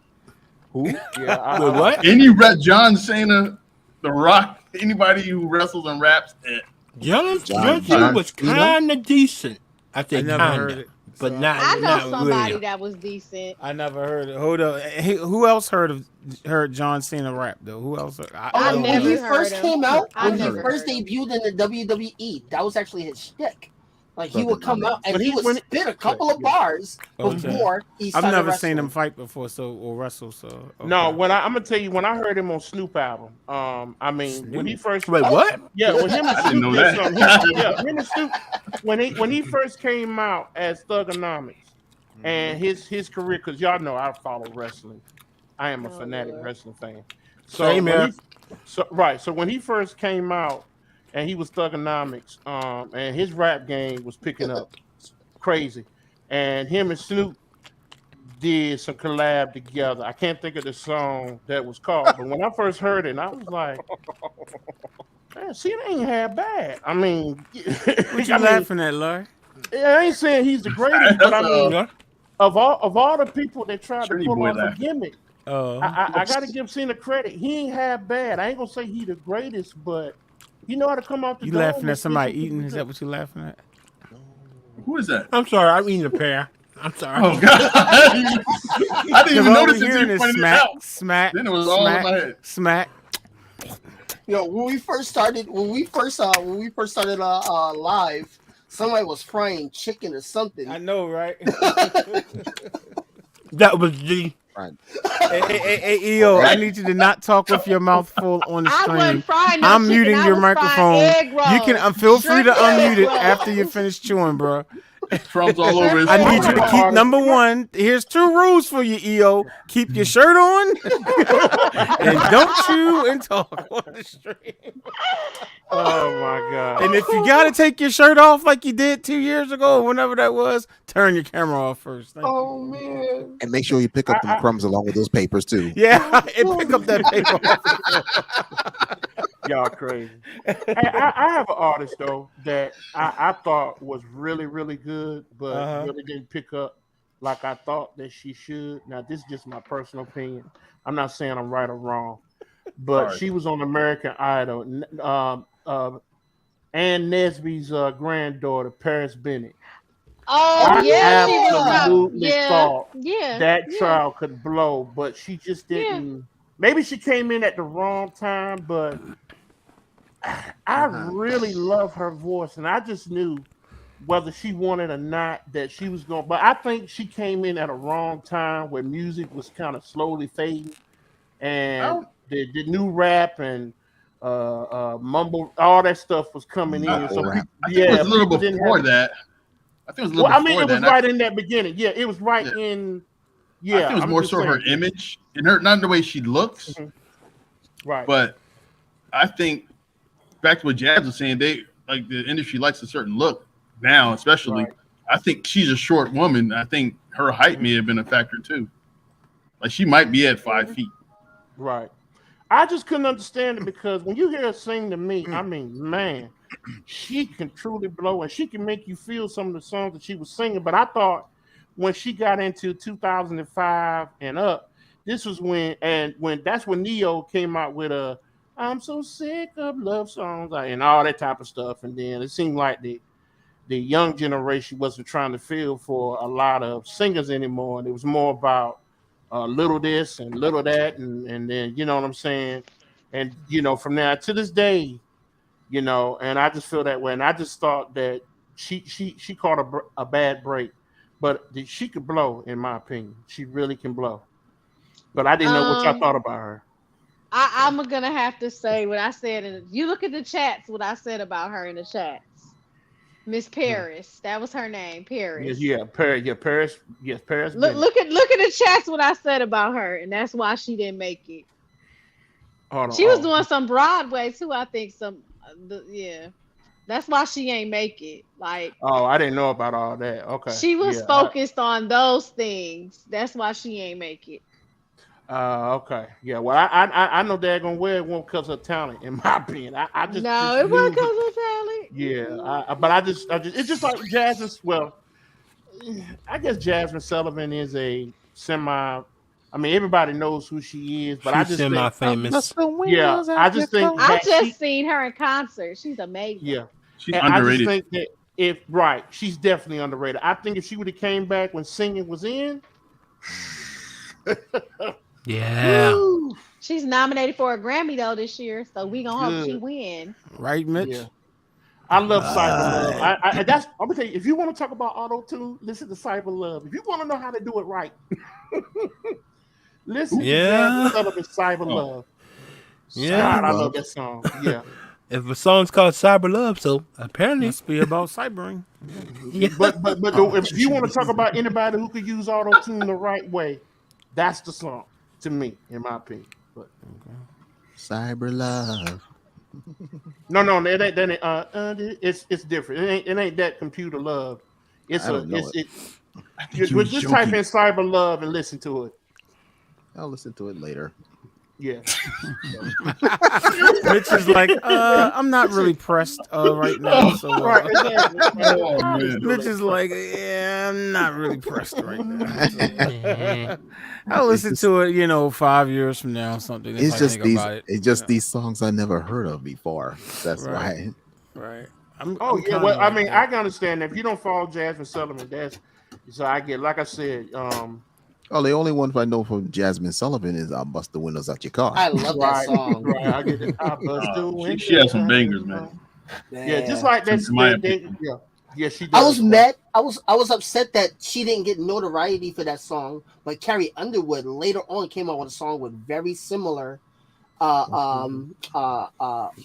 Who? Yeah, Wait, what? Any rap, John Cena, The Rock, anybody who wrestles and raps, John John Cena was Cena? kind of decent. I I think never heard kinda, it. but so not. I know not somebody really. that was decent. I never heard it. Hold up. Hey, who else heard John Cena rap though? Who else? I I don't when never he know. heard first him. came out, I when he never first heard him. debuted in the WWE, that was actually his shtick. Like he would come out and But he he- would when- spit a couple of bars Okay. before he I've started never wrestling. seen him fight before, or wrestle. So okay. No, I'm gonna tell you when I heard him on Snoop album. I mean when he first Wait, what? yeah, when him and I didn't Snoop know did that. something. Him and Snoop when he first came out as Thugonomics and his career, because y'all know I follow wrestling. I am a fanatic wrestling fan. So Same here. So when he first came out and he was Thugonomics, and his rap game was picking up crazy, and him and Snoop did some collab together. I can't think of the song that was called, but when I first heard it, I was like, man, see, it ain't half bad. I mean, What you laughing at, Larry? I ain't saying he's the greatest, but I mean, Yeah. of all the people that tried to Trini pull boy off a laughing. gimmick, Oh, I got to give Cena credit. He ain't half bad. I ain't gonna say he the greatest, but he know how to come out the you dome laughing and at somebody get you eating? to Is the that what you laughing at? Who is that? I'm sorry. I'm eating a pear. I'm sorry. Oh God! I didn't Because even all notice we it hearing until you is pointed it smack, out. smack, Then it was all in smack, my head. smack. When we first started live, somebody was frying chicken or something. I know, right? That was the. Right. Hey, EO, I need you to not talk with your mouth full on the I stream. wasn't frying no I'm chicken. muting I your was frying microphone. egg You can rolls. feel free to Shrimp egg unmute it rolls. after you finish chewing, bro. Crumbs all over his I phone. need you to keep number one. Here's 2 rules for you, EO. Keep your shirt on and don't chew and talk on the stream. Oh my God! And if you gotta take your shirt off like you did 2 years ago, or whenever that was, turn your camera off first. Thank you. Oh man! And make sure you pick up them crumbs along with those papers too. Yeah, and pick up that paper off. Y'all crazy. I have an artist though that I thought was really really good, but really didn't pick up like I thought that she should. Now this is just my personal opinion. I'm not saying I'm right or wrong, but Sorry. she was on American Idol. Ann Nesby's granddaughter, Paris Bennett. Oh I yeah, she was absolutely yeah, thought yeah. that yeah. child could blow, but she just didn't. Maybe she came in at the wrong time, but I really love her voice, and I just knew whether she wanted or not that she was going. But I think she came in at a wrong time where music was kind of slowly fading, and the new rap and mumble, all that stuff was coming in. So rap. I think it was a little people didn't before have- that. I think it was a little Well, I before mean, it was that. right in that beginning. Yeah, it was right in. Yeah, I think it was I'm more just so her saying. image and her, not the way she looks, Right. but I think back to what Jazz was saying, they like the industry likes a certain look now, especially. Right. I think she's a short woman. I think her height may have been a factor too. Like she might be at 5 feet. Right. I just couldn't understand it because when you hear her sing to me, I mean, man, she can truly blow and she can make you feel some of the songs that she was singing. But I thought when she got into 2005 and up, this was when that's when Neo came out with I'm so sick of love songs and all that type of stuff. And then it seemed like the young generation wasn't trying to feel for a lot of singers anymore. And it was more about little this and little that. And then, you know what I'm saying? And, you know, from now to this day, you know, and I just feel that way. And I just thought that she caught a bad break. But she could blow, in my opinion. She really can blow. But I didn't know what y'all thought about her. I'm gonna have to say what I said. You look at the chats. What I said about her in the chats. Miss Paris, that was her name, Paris. Paris. Yes, Paris. Look at the chats. What I said about her, and that's why she didn't make it. She was doing some Broadway too. I think that's why she ain't make it. Like, oh, I didn't know about all that. Okay, she was focused on those things. That's why she ain't make it. Okay. Yeah. Well, I know they're gonna wear it won't because of talent, in my opinion. I just No, it wasn't because of talent. yeah. But I just it's just like Jazz is well. I guess Jazmine Sullivan is a semi. I mean, everybody knows who she is, but I She's just think, semi-famous. yeah, I just think I that just seen her in concert. She's amazing. yeah, She's and I just underrated. think that if right, she's definitely underrated. I think if she would have came back when singing was in, Yeah. woo, She's nominated for a Grammy though this year, so we gonna hope she Good. win. Right, Mitch? yeah. I love Cyber Love. That's I'm gonna tell you. If you want to talk about auto tune, listen to Cyber Love. If you want to know how to do it right, listen to Yeah. Jazmine Sullivan's Cyber Love. Yeah. God, I love that song. Yeah. If a song's called Cyber Love, so apparently, Must be about cybering. yeah. But if you want to talk about anybody who could use auto tune the right way, that's the song to me, in my opinion. But Cyber love. no, it ain't. It's different. It ain't that computer love. It's I don't know just type in Cyber Love and listen to it. I'll listen to it later. Yeah. Mitch is like, I'm not really pressed right now. So Right. Exactly. Oh, man. Mitch is like, yeah, I'm not really pressed right now. I'll listen to it, 5 years from now, something. It's if I just think these. about it. It's just these songs I never heard of before. That's Right. why. Right. Oh yeah. Well, I mean, I can understand that. If you don't follow Jazmine Sullivan, that's so I get. Like I said, Oh, the only one I know from Jazmine Sullivan is "I'll Bust the Windows Out Your Car." I love that right, song. right. I get it. I bust the window. She has some bangers, man. Yeah, just like that. In my opinion. Yeah, she does. I was mad. I was upset that she didn't get notoriety for that song, but Carrie Underwood later on came out with a song with very similar,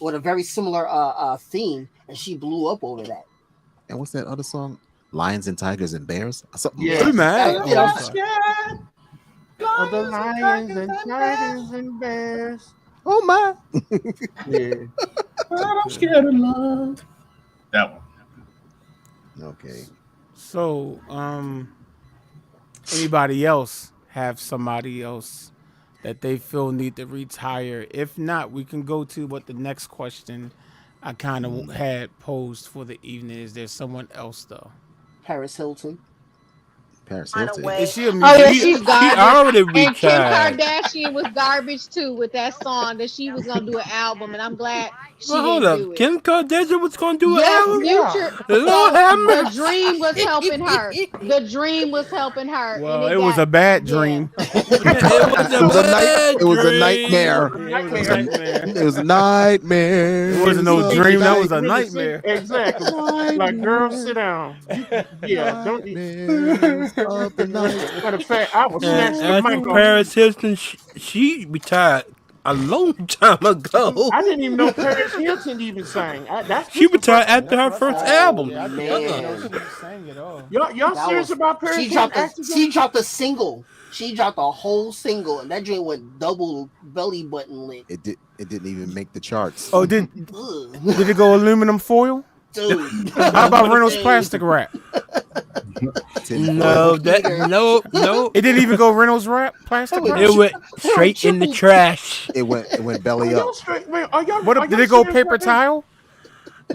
with a very similar theme, and she blew up over that. And what's that other song? Lions and Tigers and Bears. Something. Yeah. Who mad? You know, Oh, sorry. Of the lions and tigers and bears. Oh my! Yeah. I'm scared of love. That one. Okay. So, anybody else have somebody else that they feel need to retire? If not, we can go to what the next question I kind of had posed for the evening. Is there someone else though? Paris Hilton. Paris Hilton. Is she a Oh yeah, musician? she's garbage. already And Kim retired. Kardashian was garbage too with that song that she was gonna do an album, and I'm glad she Well, hold didn't up. do it. Kim Kardashian was going to do an Yes, album? Future. Lord have The mercy. dream was helping her. The dream was helping her. Well, and it was a bad dream. It was a nightmare. It was a nightmare. It was a nightmare. It wasn't no dream. That was a nightmare. Exactly. Like, girl, sit down. Yeah, don't. Nightmares of the night. Matter of fact, I was And snatching the as mic for off. Paris Hilton, she retired a long time ago. I didn't even know Paris Hilton even sang. That's She retired after her first album. Yeah, I didn't know she sang at all. Y'all That serious was- about Paris She Hilton? dropped a acting? she dropped a single. She dropped a whole single, and that joint went double belly button lit. It didn't even make the charts. Oh, did Ugh. it go aluminum foil? Dude. How about Reynolds plastic wrap? No, no. It didn't even go Reynolds wrap plastic wrap. It went straight in the trash. It went belly Are up. y'all straight? Wait, are y'all? What are up? Did y'all it go serious paper right now? towel?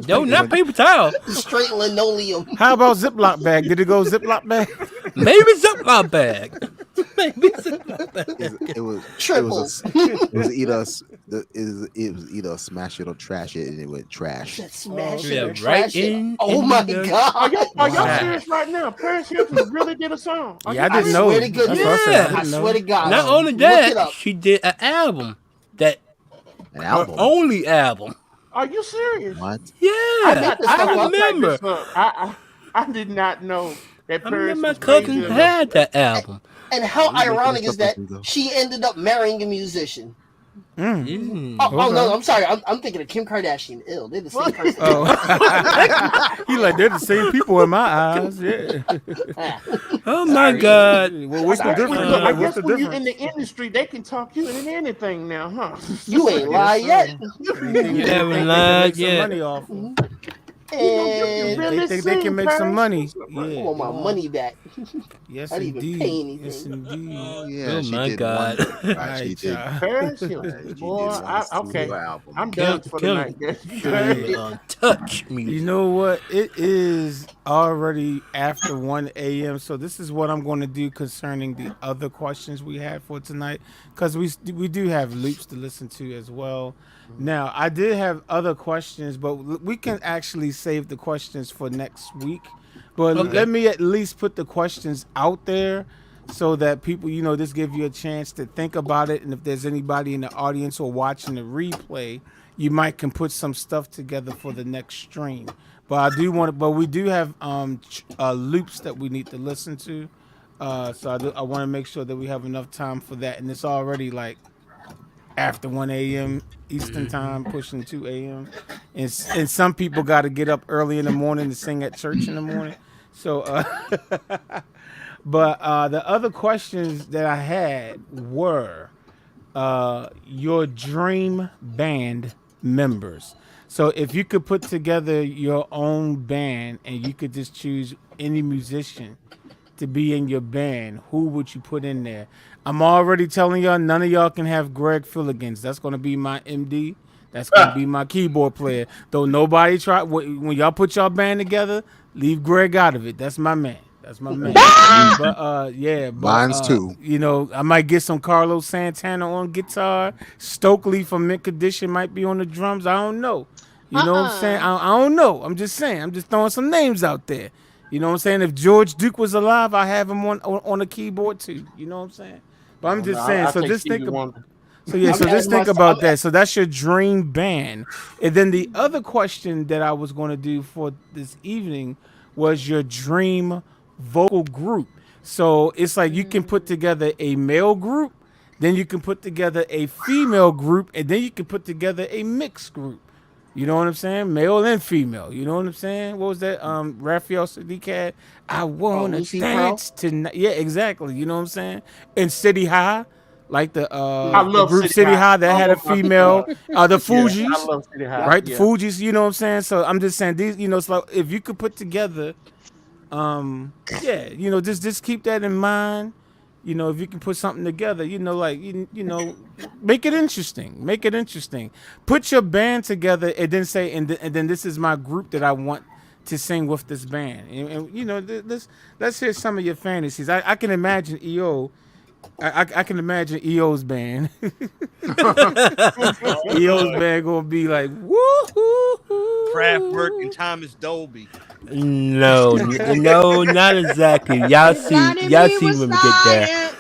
No, not paper towel. Straight linoleum. How about Ziploc bag? Did it go Ziploc bag? Maybe Ziploc bag. Maybe Ziploc bag. It was Triples. It was either smash it or trash it, and it went trash. Smash it Yeah, or right trash it. in- Oh in my the- Are god. y'all Wow. serious right now? Paris Hilton really did a song. Are Yeah, I y'all- didn't know. swear to That's goodness. what I said. Yeah. I I didn't know. swear to God. Not only Look it that, up. she did an album that An her album. only album. Are you serious? What? Yeah, got this stuff I up. remember. I did not know that I Paris remember my was cousin crazy. had that album. And how Let me look ironic this is up as that we go. she ended up marrying a musician. Mm. Oh no, I'm sorry. I'm thinking of Kim Kardashian. Ew, they're the same person. Oh, he like they're the same people in my eyes. Yeah. Oh my God. Well, what's the difference? I Like, what's guess the when you're in difference? the industry, they can talk you into anything now, huh? You ain't lied yet. You haven't They can lied make some yet. money off. 'em. Man, They think they can make some money. I Yeah. want my money back. Yes, I didn't even indeed. pay anything. Yes, indeed. Oh yeah, Oh she my did God. one. Right, All she right, did. y'all. Paris She Hilton. did Boy, one okay. studio album. I'm done for the night. Touch me. You know what? It is already after 1 a.m. So this is what I'm going to do concerning the other questions we had for tonight, because we do have loops to listen to as well. Now, I did have other questions, but we can actually save the questions for next week. But Okay. let me at least put the questions out there so that people, this give you a chance to think about it. And if there's anybody in the audience or watching the replay, you might can put some stuff together for the next stream. But we do have loops that we need to listen to. So I want to make sure that we have enough time for that. And it's already like after 1 a.m. Eastern time, pushing 2 a.m. And some people got to get up early in the morning to sing at church in the morning. So, but the other questions that I had were your dream band members. So if you could put together your own band and you could just choose any musician to be in your band, who would you put in there? I'm already telling y'all, none of y'all can have Greg Filligans. That's going to be my MD. That's going to be my keyboard player. Though nobody try, when y'all put y'all band together, leave Greg out of it. That's my man. That's my man. Mine's too. I might get some Carlos Santana on guitar. Stokely from Mint Condition might be on the drums. I don't know. You know what I'm saying? I don't know. I'm just saying. I'm just throwing some names out there. You know what I'm saying? If George Duke was alive, I have him on the keyboard too. You know what I'm saying? But I'm just saying. So just think about. So just think about that. So that's your dream band. And then the other question that I was going to do for this evening was your dream vocal group. So it's like you can put together a male group, then you can put together a female group, and then you can put together a mixed group. You know what I'm saying? Male and female. You know what I'm saying? What was that? Raphael Sadiq had, I wanna dance tonight. Yeah, exactly. You know what I'm saying? And City High, like the group City High that had a female, the Fugees. Yeah, I love City High. Right? The Fugees, you know what I'm saying? So I'm just saying these, it's like if you could put together just keep that in mind. If you can put something together, make it interesting. Put your band together and then say, and then this is my group that I want to sing with this band. And let's hear some of your fantasies. I can imagine EO. I can imagine EO's band. EO's band gonna be like, woo-hoo-hoo. Kraftwerk and Thomas Dolby. No, not exactly. Y'all see when we get there.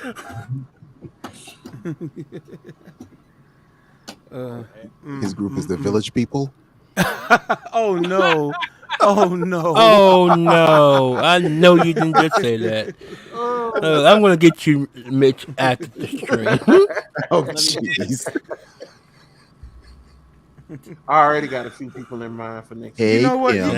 His group is the Village People. Oh no. Oh no. Oh no. I know you didn't just say that. I'm gonna get you, Mitch, after the stream. Oh jeez. I already got a few people in mind for next Hey, week. You know what? Kim.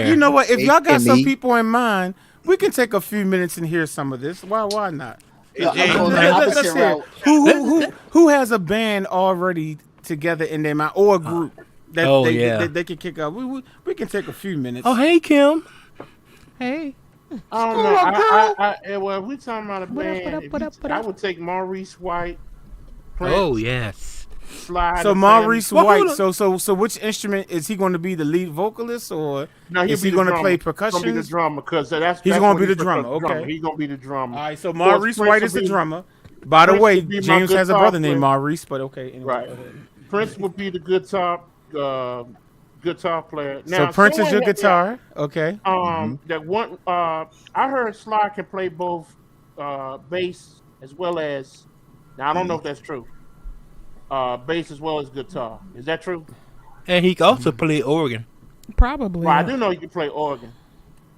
You know what? If Hey, y'all got some Kimmy. people in mind, we can take a few minutes and hear some of this. Why not? I'm going the Let's opposite hear. route. Who has a band already together in their mind or a group that they can kick up? We can take a few minutes. Oh, hey, Kim. Hey. I don't know. Well, if we talking about a band, I would take Maurice White. Prince, Oh, yes. Slide. So and Maurice Family. White. So which instrument is he going to be? The lead vocalist, or No, is he going to play He's percussion? gonna be the drummer because He's that's gonna what be he the puts up, drummer, okay. He's gonna be the drummer. All right. So Of course, Maurice Prince White will is the be- drummer. By the Prince way, will be my James has a guitar brother named player. Maurice, but okay. Anyway, Right. go ahead. Prince will be the guitar player. So Prince is someone your help me guitar, okay? out. That one. I heard Sly can play both bass as well as. Now I don't know if that's true. Bass as well as guitar. Is that true? And he can also play organ. Probably. Well, I do know you can play organ.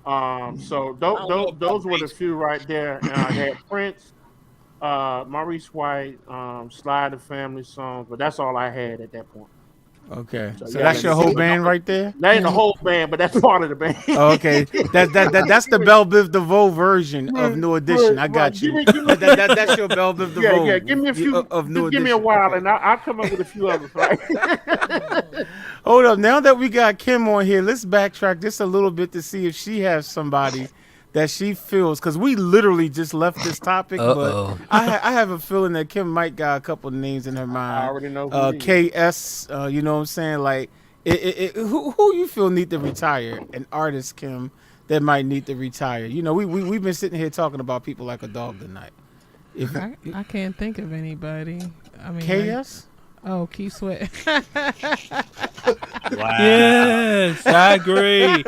So those were the few right there. And I had Prince, Maurice White, Sly the Family Songs, but that's all I had at that point. Okay, so yeah, that's your whole band right there. That ain't the whole band, but that's part of the band. Oh, okay, that's the Belle Biv DeVoe version of New Edition. I got you. That's your Belle Biv DeVoe. Yeah. Give me a few. of New Just give me a Edition. while, Okay. and I'll come up with a few others. Right. Hold up. Now that we got Kim on here, let's backtrack just a little bit to see if she has somebody that she feels, because we literally just left this topic, but I have a feeling that Kim might got a couple names in her mind. I already know who it KS, you know what I'm saying? Like, who you feel need to retire? An artist, Kim, that might need to retire. You know, we've been sitting here talking about people like a dog tonight. I can't think of anybody. I mean, KS? Keith Sweat. Wow. Yes, I agree.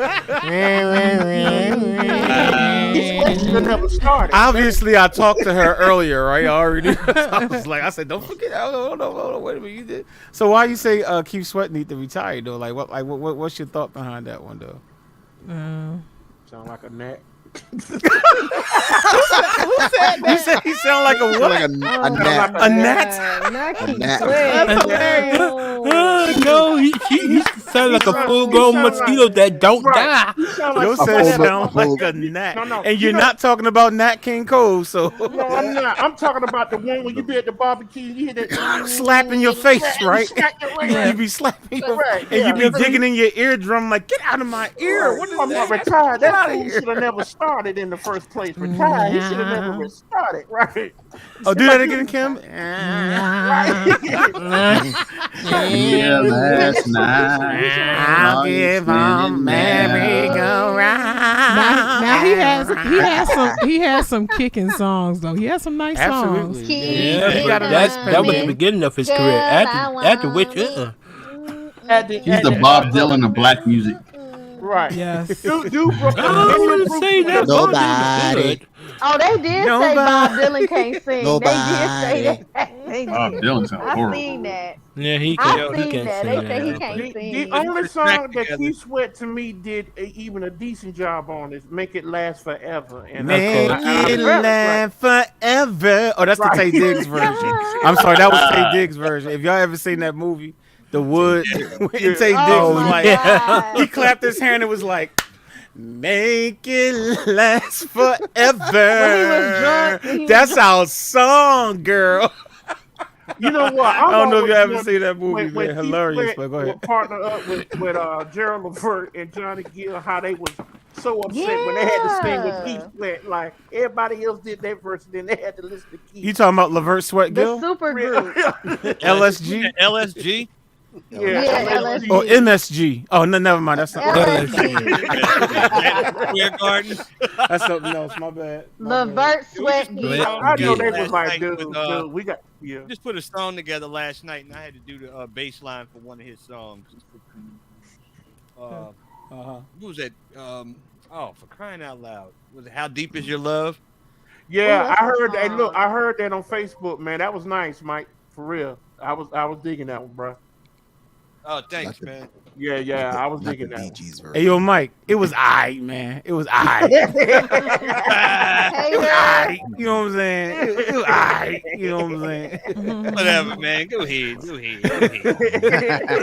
Obviously, I talked to her earlier, right? I already. I said, don't forget. Hold on, wait a minute, you did. So why you say Keith Sweat need to retire though? Like what's your thought behind that one though? Sound like a gnat. Who said that? You said he sound like a what? Like a gnat. A gnat? No, he sound like a full-grown mosquito that don't die. You said sound like a gnat. No, and you're not talking about Nat King Cole, so. No, I'm not. I'm talking about the one when you be at the barbecue, you hear that slapping your face, right? You be slapping your Right, and you yeah. be digging in your eardrum like, get out of my ear. What is I'm that? retired. Get That out of fool here. should have never started in the first place. Retired. He should have never restarted, right? Oh, do that again, Kim? Yeah, last night. I'll give him merry-go-round. Now he has some kicking songs though. He has some nice songs. Yeah, He got a that was the beginning of his career. After which, He's the Bob Dylan of black music. Right. Yes. Dude, I wouldn't say that. Nobody. Oh, they did say Bob Dylan can't sing. Nobody. They did say that. They Bob did. Dylan sounds I horrible. seen that. Yeah, he I can't seen that. sing They say he that. can't The sing. only song that together. Keith Sweat to me did even a decent job on is "Make It Last Forever." And Make I it really last forever. Oh, that's the Right. Tay Diggs version. I'm sorry, that was Tay Diggs version. If y'all ever seen that movie, The Wood, when Tay Diggs Oh was my like, God. he clapped his hand and was like, make it last forever. drunk, he was That's our song, girl. You know what? I don't know if you always ever seen that movie, when man. Keith Hilarious, Sweat but go ahead. would partner up with Gerald Levert and Johnny Gill, how they was so upset when they had to sing with Keith Sweat. Like everybody else did their verse, and then they had to listen to Keith. You talking about Levert Sweat The Gill? super group. LSG? LSG. Yeah, LSG. Oh, MSG. Oh, no, never mind. That's not Square Garden. That's something else. My bad. Levert Sweat Yeah. Gill. I know they was Last like, night dude, with, we got Just put a song together last night, and I had to do the bass line for one of his songs. What was that? For crying out loud! Was it "How Deep Is Your Love"? Yeah, Ooh, that's I heard a that. song. Look, I heard that on Facebook, man. That was nice, Mike. For real, I was digging that one, bro. Oh, thanks, man. Yeah, I was Not the digging that Bee one. Gees version. Hey, yo, Mike. It was I, man. It was I. It was I. You know what I'm saying? It was I. You know what I'm saying? Whatever, man. Go ahead.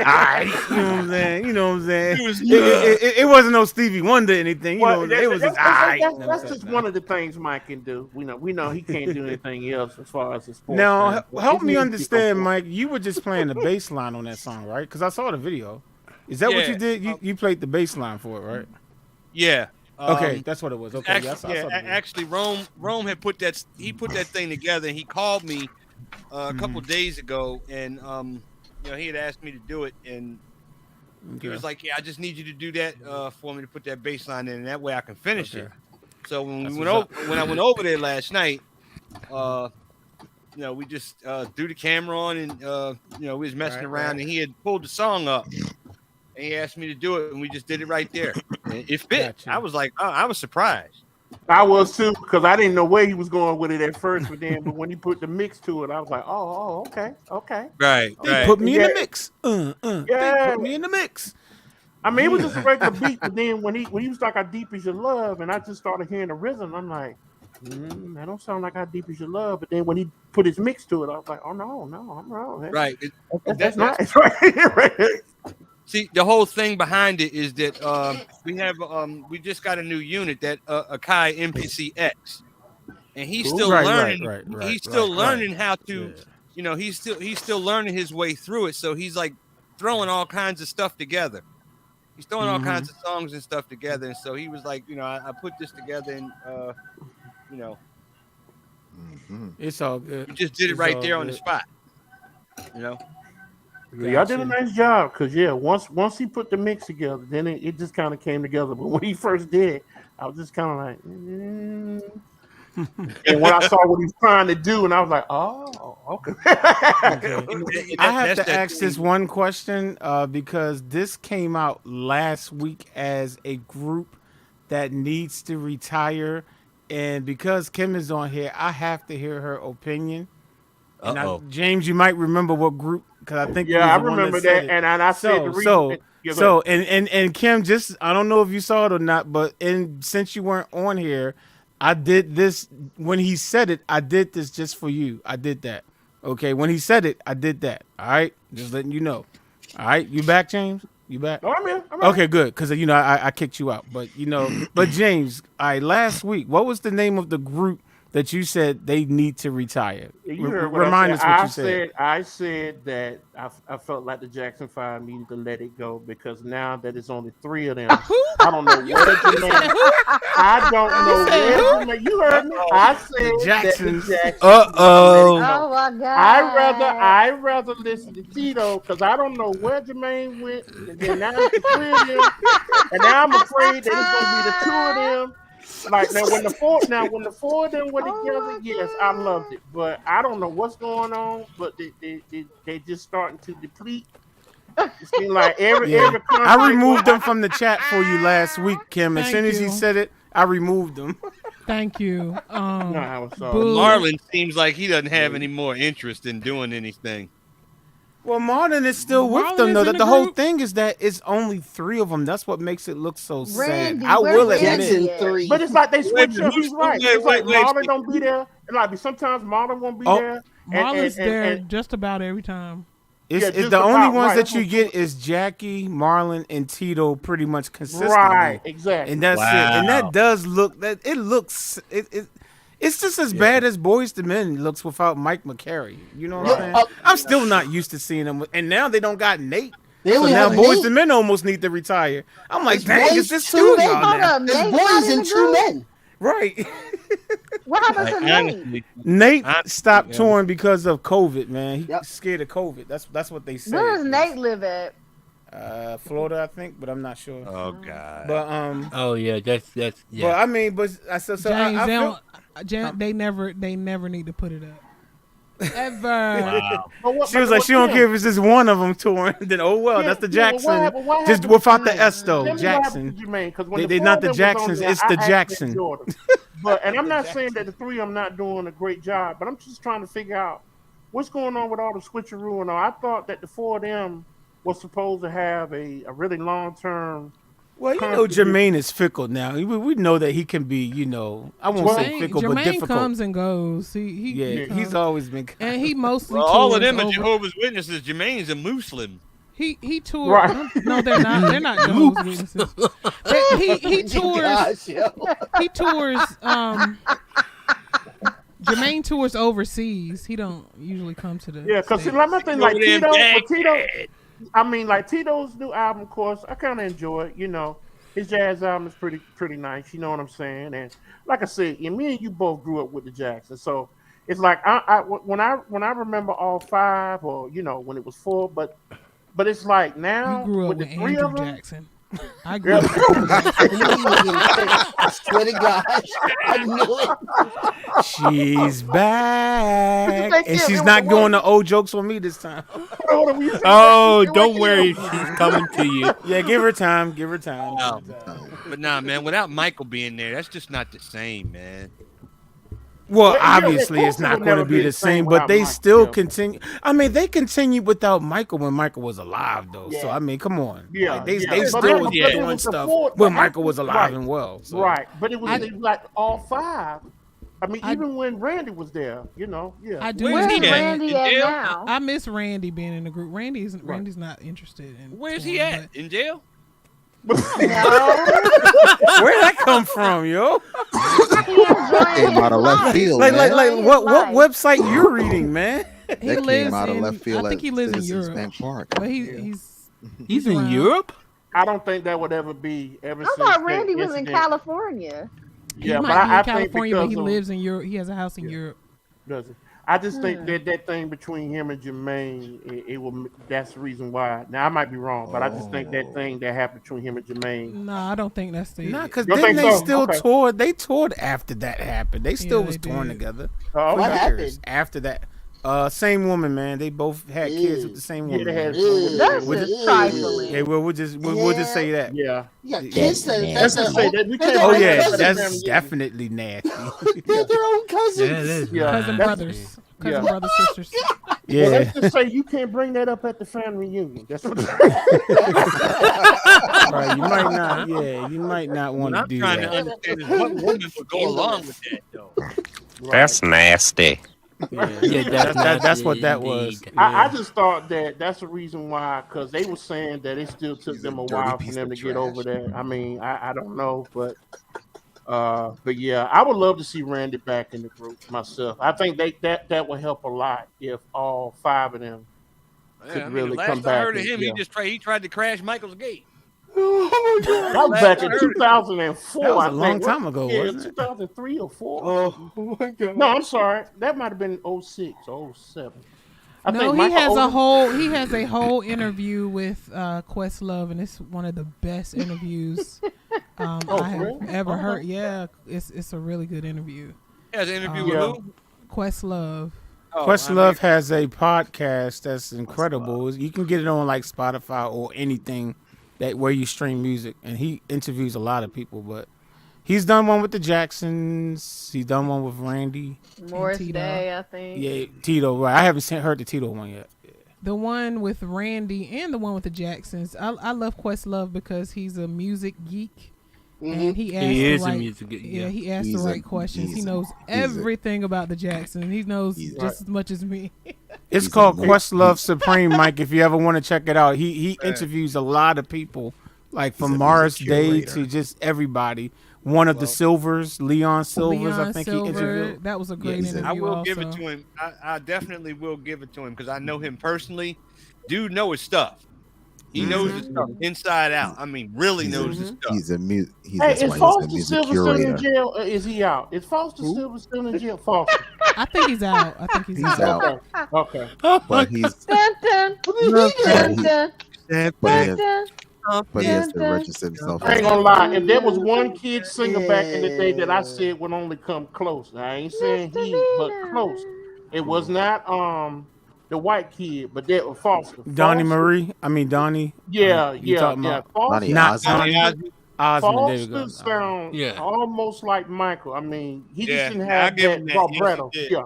I. You know what I'm saying? You know what I'm saying? It was It wasn't no Stevie Wonder or anything. You Well, know, it was just I. That's just one of the things Mike can do. We know he can't do anything else as far as his sports. Now, man. help His me music understand, is- Mike. You were just playing the bass line on that song, right? Because I saw the video. Is that what Yeah, you did? You played the bass line for it, right? Yeah. Okay, that's what it was. Okay, yeah, I saw the video. Actually, Rome had put that thing together, and he called me a couple days ago, and he had asked me to do it, and he was like, "Yeah, I just need you to do that for me to put that bass line in, and that way I can finish it." So when I went over there last night, we just threw the camera on, and we was messing around, and he had pulled the song up. And he asked me to do it, and we just did it right there. And it fit. Gotcha. I was like, I was surprised. I was too, because I didn't know where he was going with it at first, but when he put the mix to it, I was like, okay. Right. They put me in the mix. Yeah. They put me in the mix. I mean, it was just a regular beat, but then when he was like, "How deep is your love?" and I just started hearing the rhythm, I'm like, That don't sound like How Deep Is Your Love. But then when he put his mix to it, I was like, oh no, I'm wrong. Right. That's nice. Right. See, the whole thing behind it is that we just got a new unit, that Akai MPC-X, and he's still learning. He's still learning how to, he's still learning his way through it. So he's like throwing all kinds of stuff together. He's throwing all kinds of songs and stuff together, and so he was like, I put this together, and it's all good. He just did it right there on the spot. Y'all did a nice job, because once he put the mix together, then it just kind of came together. But when he first did it, I was just kind of like, and when I saw what he was trying to do, and I was like, oh, okay. I have to ask this one question because this came out last week as a group that needs to retire, and because Kim is on here, I have to hear her opinion. And James, you might remember what group, because I think I remember that, and I said the reason. And Kim, just I don't know if you saw it or not, but since you weren't on here, I did this when he said it. I did this just for you. I did that. Okay, when he said it, I did that. All right, just letting you know. All right, you back, James? You back? Oh, I'm here. Okay, good, because I kicked you out, but but James, last week, what was the name of the group that you said they need to retire? Remind us what you said. I said that I felt like the Jackson 5 needed to let it go, because now that it's only 3 of them, I don't know where Jermaine. I don't know where Jermaine. You heard me. I said Jacksons. Oh my God. I rather listen to Tito, because I don't know where Jermaine went, and then now it's the 3 of them, and now I'm afraid that it's gonna be the 2 of them. Like when the four of them were together, yes, I loved it. But I don't know what's going on. But they just starting to deplete. It seems like every I removed them from the chat for you last week, Kim. As soon as he said it, I removed them. Thank you. Marlon seems like he doesn't have any more interest in doing anything. Well, Marlon is still with them, though. That the whole thing is that it's only 3 of them. That's what makes it look so Randy, sad. I will admit. But it's like they switch up. He's right. It's like Marlon don't be there. And like sometimes Marlon won't be there. Marlon's there just about every time. It's the only ones that you get is Jackie, Marlon, and Tito pretty much consistently. Right, exactly. And that's it. And that does look it's just as bad as Boyz II Men looks without Mike McCary. You know what I'm saying? I'm still not used to seeing them. And now they don't got Nate. So now Boyz II Men almost need to retire. I'm like, dang, is this 2 of y'all now? There's boys and 2 men. Right. What happened to Nate? Nate stopped touring because of COVID, man. He's scared of COVID. That's what they say. Where does Nate live at? Florida, I think, but I'm not sure. Oh God. But Oh yeah, that's yeah. But I mean, James, they never need to put it up. Ever. Wow. She was like, she don't care if it's just one of them touring. Then that's the Jackson. Just without the S though, Jackson. They're not the Jacksons. It's the Jackson. And I'm not saying that the 3 of them not doing a great job, but I'm just trying to figure out what's going on with all the switcheroo and all. I thought that the 4 of them was supposed to have a really long-term. Well, Jermaine is fickle now. We know that he can be, I won't say fickle, but difficult. Jermaine comes and goes. He's always been. And he mostly all of them are Jehovah's Witnesses. Jermaine's a Muslim. He toured. Right. No, they're not. They're not Jehovah's Witnesses. He tours. He tours. Jermaine tours overseas. He don't usually come to the. Yeah, because my thing like Tito. I mean, like Tito's new album, of course, I kind of enjoy it. His jazz album is pretty nice. You know what I'm saying? And like I said, me and you both grew up with the Jacksons, so it's like when I remember all 5, or when it was 4, but it's like now you grew up with the 3 Andrew of them. Jackson. I grew up. I swear to God, I knew it. She's back, and she's not going to old jokes on me this time. Oh, don't worry, she's coming to you. Yeah, give her time. Give her time. No. But nah, man, without Michael being there, that's just not the same, man. Well, obviously, it's not going to be the same, but they still continue. I mean, they continued without Michael when Michael was alive, though. So, I mean, come on. Yeah, like, they still was doing stuff when Michael was alive and well. So. Right, but it was like all 5 I mean, even when Randy was there, I do. Where's miss Randy at now? I miss Randy being in the group. Randy's not interested in. Where's he at? In jail? Where'd that come from, yo? Came out of left field, like what website you're reading, man? He that lives came out of in, left field. I think he lives in Citizens Europe. Bank Park. But he's in Europe. I don't think that would ever be ever. I thought Randy was in California. He Yeah, might but be I in think California, but he because of- lives in Europe. He has a house in Europe. Does it? I just think that thing between him and Jermaine, it will. That's the reason why. Now I might be wrong, but I just think that thing that happened between him and Jermaine. No, I don't think that's the. Nah, because You don't then think they so? still Okay. toured. They toured after that happened. They still Yeah, was they touring did. together. Oh, What okay. happened? After that, same woman, man. They both had kids with the same woman. they had- man. That's We'll just just- trifling. Yeah, well, we'll just say that. Yeah. You got kids that That's to say that we can't. Oh bring yeah, that up in that's family. definitely nasty. They're their own cousins. Yeah, it is. Yeah. Cousin that's- brothers, yeah. brothers, sisters. Well, Yeah. let's just say you can't bring that up at the family reunion. That's what. Right, you might not. Yeah, you might not want What to I'm do trying to that. understand is what woman would go along with that, though. That's nasty. Yeah, that's what that was. I just thought that's the reason why, because they were saying that it still took them a while for them to get over that. I mean, I don't know, but yeah, I would love to see Randy back in the group myself. I think that would help a lot if all 5 of them Yeah, could I mean, really the last come I back. heard of and- him, yeah. he tried to crash Michael's gate. That was back in 2004. That was a I long think. time ago, Yeah, wasn't it? 2003 or 4. Oh my god. No, I'm sorry. That might have been 06 or 07. I No, think he Michael has Oden- a whole interview with Questlove, and it's one of the best interviews I for have real? ever Oh. heard. Yeah, it's a really good interview. He has an interview Yeah. with who? Questlove. Oh, Questlove has a podcast that's incredible. You can get it on like Spotify or anything that where you stream music, and he interviews a lot of people. But he's done one with the Jacksons. He's done one with Randy. Morris Tito. Day, I think. Yeah, Tito. Right, I haven't heard the Tito one yet. The one with Randy and the one with the Jacksons. I love Questlove because he's a music geek. And he asks He the is a right, music geek, yeah, yeah. he asks the He's right questions. He he's knows everything about the Jacksons. He knows just as much as me. It's called Questlove Supreme, Mike. If you ever want to check it out, he interviews a lot of people, like from Morris Day to just everybody. One of the Silvers, Leon Silvers, I think Silver, he interviewed. that was a great interview. I will also. give it to him. I definitely will give it to him because I know him personally. Dude know his stuff. He knows his stuff inside out. I mean, really knows his stuff. He's Hey, that's is why he's a Foster music Silver still in curator. jail? Or is he out? Is Foster Silver still in jail? Foster. I think he's out. I think he's He's out. out, Okay. but he's Dun, dun, dun, dun, but he has to register himself. I ain't gonna lie. If there was one kid singer back in the day that I said would only come close, I ain't saying he, but close. It was not the white kid, but that was Foster. Donnie Foster- Marie. I mean Donnie. Yeah, You yeah, talking yeah. about Foster, Donnie not Osmond. Donnie Osmond. There we go. Foster sound Yeah. almost like Michael. I mean, he Yeah, just didn't I'll have give that him that. Yes, vibrato. he did. Yeah,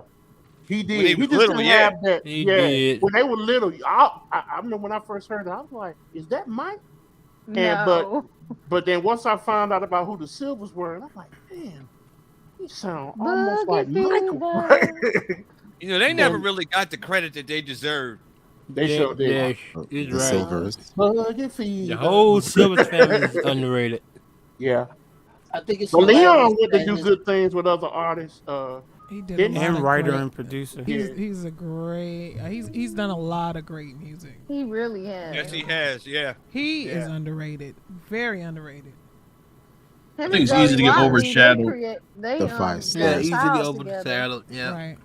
he did. When he He was just little, didn't yeah. have that. He yeah, did. when they were little, I remember when I first heard it, I was like, "Is that Mike?" And No. but then once I found out about who the Silvers were, and I'm like, "Damn, he sound almost like Michael." You know, they never really got the credit that they deserved. They sure did. Yeah, he's The right. Silvers. Buggy fever. The whole Silvers family is underrated. Yeah. I think it's So Leon hilarious went to that do his- good things with other artists. He did Didn't- a lot And of writer great- and producer. He's a great. He's done a lot of great music. He really has. Yes, he has. Yeah. He is underrated. Very underrated. I think it's easy to get overshadowed. The five Yeah, stars. easy to get overshadowed. Yeah. Right.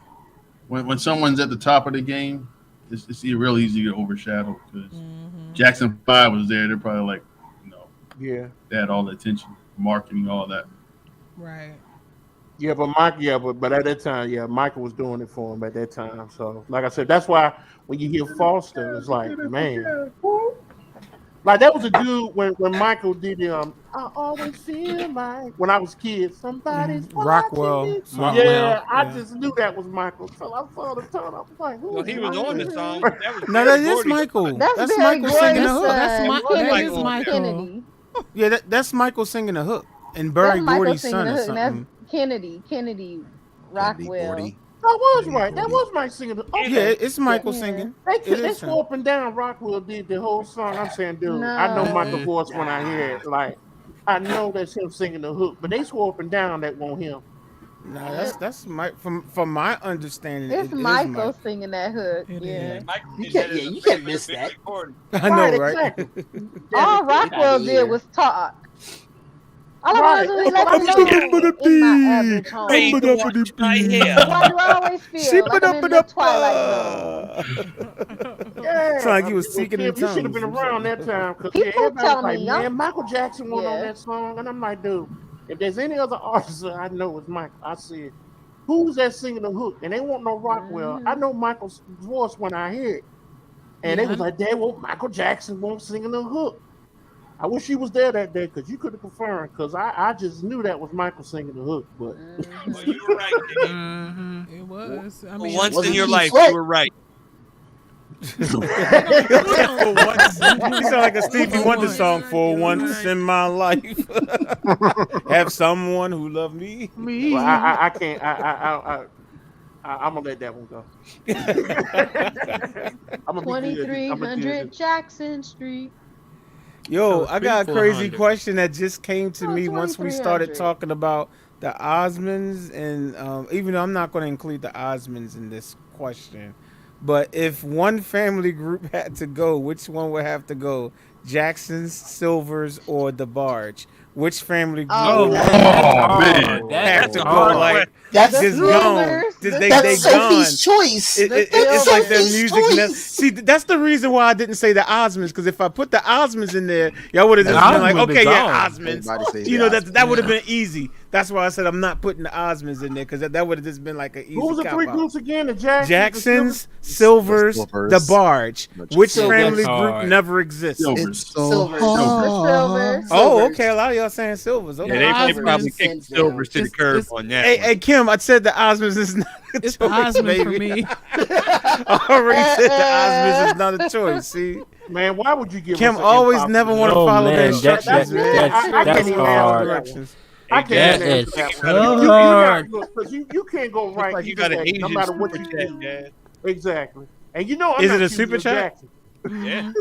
When someone's at the top of the game, it's real easy to get overshadowed because Jackson 5 was there. They're probably like, Yeah. they had all the attention, marketing, all that. Right. Yeah, but but at that time, yeah, Michael was doing it for him at that time. So, like I said, that's why when you hear Foster, it's like, man, like that was a dude when Michael did I always feel like when I was a kid, somebody's Rockwell. watching me. Rockwell, Yeah, I yeah. just knew that was Michael. So I saw the tone. I was like, who Well, is he was on the song. Michael? That was No, that Barry is Gordy. Michael. That's That's Barry Michael singing the Gordy's hook. That's son. Michael Kennedy. Michael. Yeah, that's Michael singing the hook. And Barry That's Michael Gordy's singing son the or hook, and something. that's Kennedy Rockwell. Gordy. That was right. That was Mike singing. Okay. Yeah, it's Michael singing. They swore up and down. Rockwell did the whole song. I'm saying, dude, I know Michael's voice when I hear it. Like, I know that's him singing the hook, but they swore up and down that won't him. No, that's Mike. From my understanding, It's Michael singing that hook. Yeah. You can't miss that. I know, right? Exactly. All Rockwell did was talk. All I want to do is let you know in my average home. Why do I always feel like I'm in the Twilight Zone? Yeah, It's like you was speaking in You should have tongues. been around that time. Because People everybody tell like, me, man, Michael Jackson went on that song. And I'm like, dude, if there's any other artist that I know is Michael, I said, who's that singing the hook? And they won't know Rockwell. I know Michael's voice when I hear it. And they was like, Michael Jackson won't sing the hook. I wish he was there that day because you could have confirmed. Because I just knew that was Michael singing the hook. But you were right. It was. I mean, once in your life, you were right. You sound like a Stevie Wonder song. For once in my life, have someone who loved me. Well, I can't. I'm gonna let that one go. 2300 Jackson Street. Yo, I got a crazy 400. question that just came to me once we started 2300. talking about the Osmonds, and even though I'm not going to include the Osmonds in this question, but if one family group had to go, which one would have to go? Jackson's, Silvers, or the Barge? Which family group would have to go? Like, That's just gone. They Sophie's gone. choice. It's like their Sophie's music. choice. See, that's the reason why I didn't say the Osmonds, because if I put the Osmonds in there, y'all would have just been like, Osmonds okay, is yeah, gone. Osmonds. You know, that would have been easy. That's why I said I'm not putting the Osmonds in there, because that would have just been like an easy Who was the three cop-out. groups again? The Jacksons, Silvers, the Barge. Which family group never exists? It's so Silvers. hard. Oh, okay. A lot of y'all saying Silvers. Okay. Yeah, they probably Osmonds. kicked Silvers to the curb on that. Hey, Kim, I said the Osmonds is not a It's choice, the Osmonds baby. for me. I already said the Osmonds is not a choice. See, Man, why would you give Kim us an always impossible- never want to Oh, follow man, their that's instructions. man. I that's can't even hard. answer directions. I That can't is answer that so one. hard. Because you can't go right. Like you either got an way, Asian no matter what super you chat, do. Dad. Exactly. And you know, I'm Is not it a choosing super the chat? Jackson. Yeah.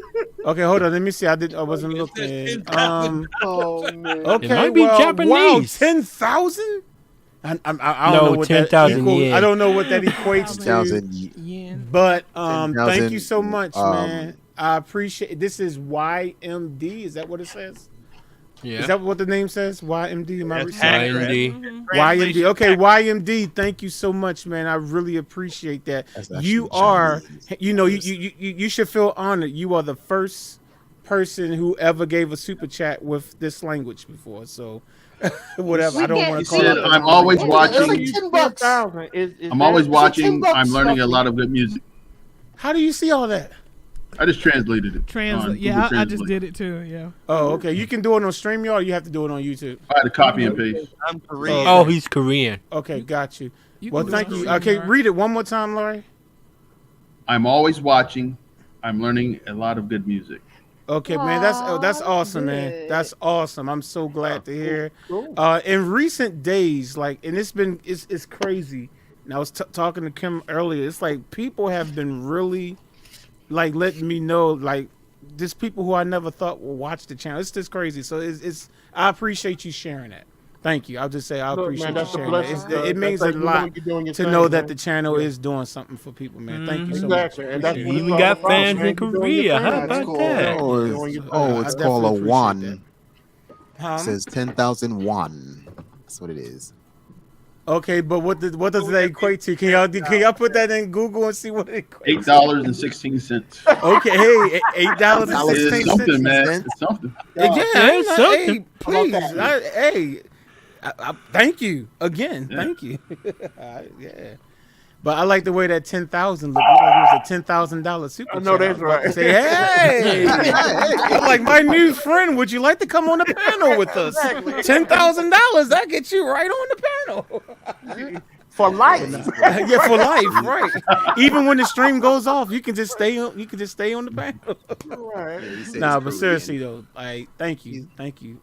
Okay, hold on. Let me see. I wasn't looking. Oh man. Okay, might be wow, Japanese. 10,000. I don't No, know what that 10,000 equals. yen. I don't know what that equates to. 10,000 Yen. But 10,000, thank you so much, man. I appreciate it. This is YMD. Is that what it says? Yeah. Is that what the name says? YMD? Am I That's saying that? YMD. YMD. Okay, YMD. Thank you so much, man. I really appreciate that. That's You actually are, Chinese. you know, you should feel honored. You are the first person who ever gave a super chat with this language before. So, whatever. I don't want to call Said, it. I'm always It's watching. like $10,000. I'm always watching. $10 I'm learning a roughly. lot of good music. How do you see all that? I just translated it. on Yeah, Google I just Translate. did it too. Yeah. Oh, okay. You can do it on StreamYard, or you have to do it on YouTube. I had to copy and paste. I'm Korean. Oh, he's Korean. Okay, got you. You Well, can do thank it on you. Okay, StreamYard. read it one more time, Laurie. I'm always watching. I'm learning a lot of good music. Okay, man, that's awesome, man. good. That's awesome. I'm so glad to hear. Cool. In recent days, like, and it's crazy. And I was talking to Kim earlier. It's like people have been really, like, letting me know, like, just people who I never thought would watch the channel. It's just crazy. So it's I appreciate you sharing that. Thank you. I'll just say I Look, appreciate man, you that's a sharing blessing. that. It means a That's like lot you're doing your to thing, know that man. the channel Yeah. is doing something for people, man. Thank you so Exactly. much. And that's Appreciate what it. it's Even all got about, fans man. in You're doing your Korea. thing. How That's about cool. that? Oh, You're doing your it's, thing. oh, I it's definitely called a appreciate one. Huh? It says 10,001. That's what it is. Okay, but what does that equate to? Can y'all put that in Google and see what it equates to? $8.16. Okay, hey, $8 and It's 16 something, cents. man. It's something. Yeah, it's hey, something. please, I thank you again. Yeah. Thank you. Yeah, but I like the way that 10,000 looked. Like it was a $10,000 super. I know chat. that's I was about to right. Say, hey, I'm like my new friend. Would you like to come on the panel with us? $10,000. That gets you right on the panel. For life. Yeah, for life, right? Even when the stream goes off, you can just stay on. You can just stay on the panel. Right. Nah, but seriously though, like, thank you,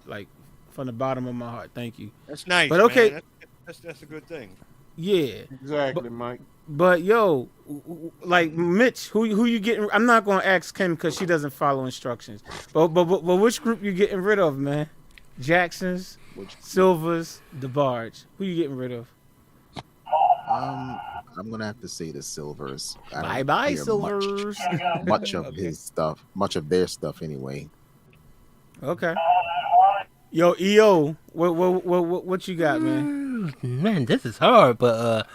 like, from the bottom of my heart, thank you. That's nice. But okay. man. That's a good thing. Yeah. Exactly, Mike. But yo, like Mitch, who you getting? I'm not gonna ask Kim because she doesn't follow instructions. But which group you getting rid of, man? Jacksons, Silvers, DeBarge. Who you getting rid of? I'm gonna have to say the Silvers. Bye bye, Silvers. Much of his stuff, much of their stuff, anyway. Okay. Yo, EO, what you got, man? Man, this is hard, but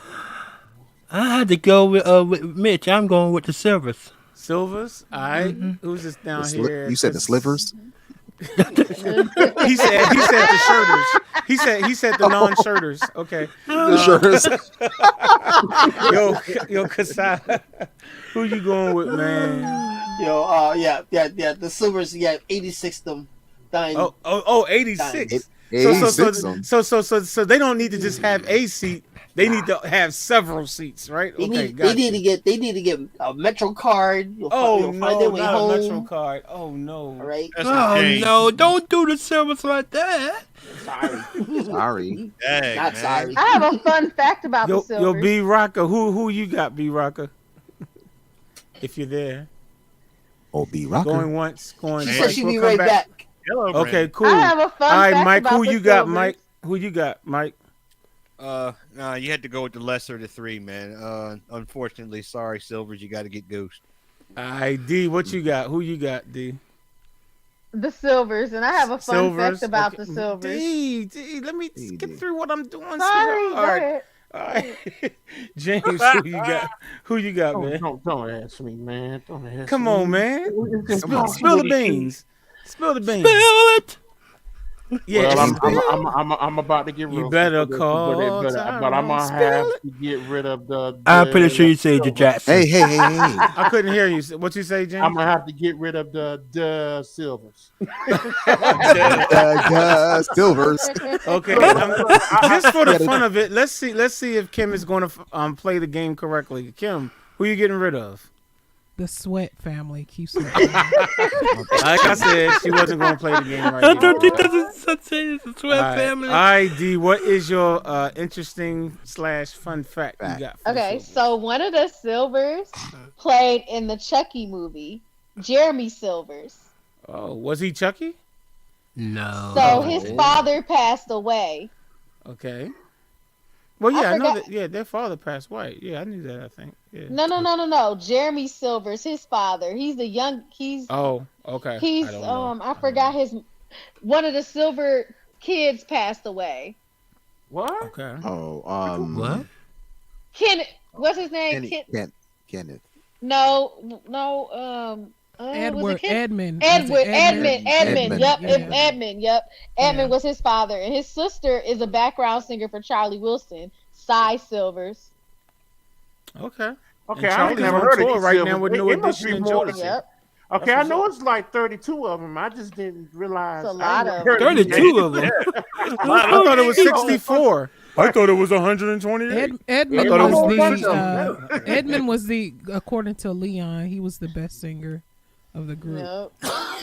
I had to go with Mitch. I'm going with the Silvers. Silvers? All right. Who's this down here? You said the Slivers? he said the shirters. He said the non-shirters. Okay. The shirters. yo, Kassad, who you going with, man? Yo, yeah. The Silvers, 86 them. Dying. 86. So they don't need to just have a seat. They need to have several seats, right? They need to get a Metro card. Not a Metro card. Oh no! All right. No! Don't do the Silvers like that. Sorry. Dang, not sorry. I have a fun fact about the Silvers. Yo, B Rocker, who you got, B Rocker? If you're there. Oh, B Rocker. Going once, going She twice. said she'll be right back. Okay, cool. I have a fun All right, fact Mike, about who the you got, Silvers. Mike? Who you got, Mike? Nah, you had to go with the lesser of the three, man. Unfortunately, sorry, Silvers, you got to get Ghost. All right, D, what you got? Who you got, D? The Silvers, and I have a fun fact about the Silvers. D, let me get through what I'm doing. Sorry, All right. James, who you got, man? Don't ask me, man. Don't ask Come me. on, man. Spill the beans. Spill the beans. Spill it. Yeah, well, I'm about to get rid of. You better call. But I'm gonna have to get rid of the. I'm pretty sure you say the Jackson. Hey. I couldn't hear you. What you say, James? I'm gonna have to get rid of the Silvers. Silvers. Okay. Just for the fun of it, let's see if Kim is going to play the game correctly. Kim, who you getting rid of? The Sweat family keeps. Like I said, she wasn't going to play the game right I now. don't think that's the Sweat family. All right, D, what is your interesting / fun fact you got? For Okay, so one of the Silvers played in the Chucky movie, Jeremy Silvers. Oh, was he Chucky? No. So his father passed away. Okay. Well, yeah, I know forgot- that. Yeah, their father passed away. Yeah, I knew that. I think. Yeah. No. Jeremy Silvers, his father. He's the young. He's. Oh, okay. He's. I forgot his. One of the Silver kids passed away. What? Okay. Oh, what? Kenneth. What's his name? Kenneth. No. Edmund. Edmund. Edmund. Yep. Yeah. Edmund. Yep. Edmund was his father, and his sister is a background singer for Charlie Wilson, Cy Silvers. Okay. Okay, And I Charlie's never on heard tour of right these now with Silvers. New It must Edition be and more. Jodeci. Yep. Okay, I know it's like 32 of them. I just didn't realize. It's a lot of 32 of them. I thought it was 64. I thought it was 128. Edmund I thought it was was Edmund was the, according to Leon, he was the best singer of the group. Yep.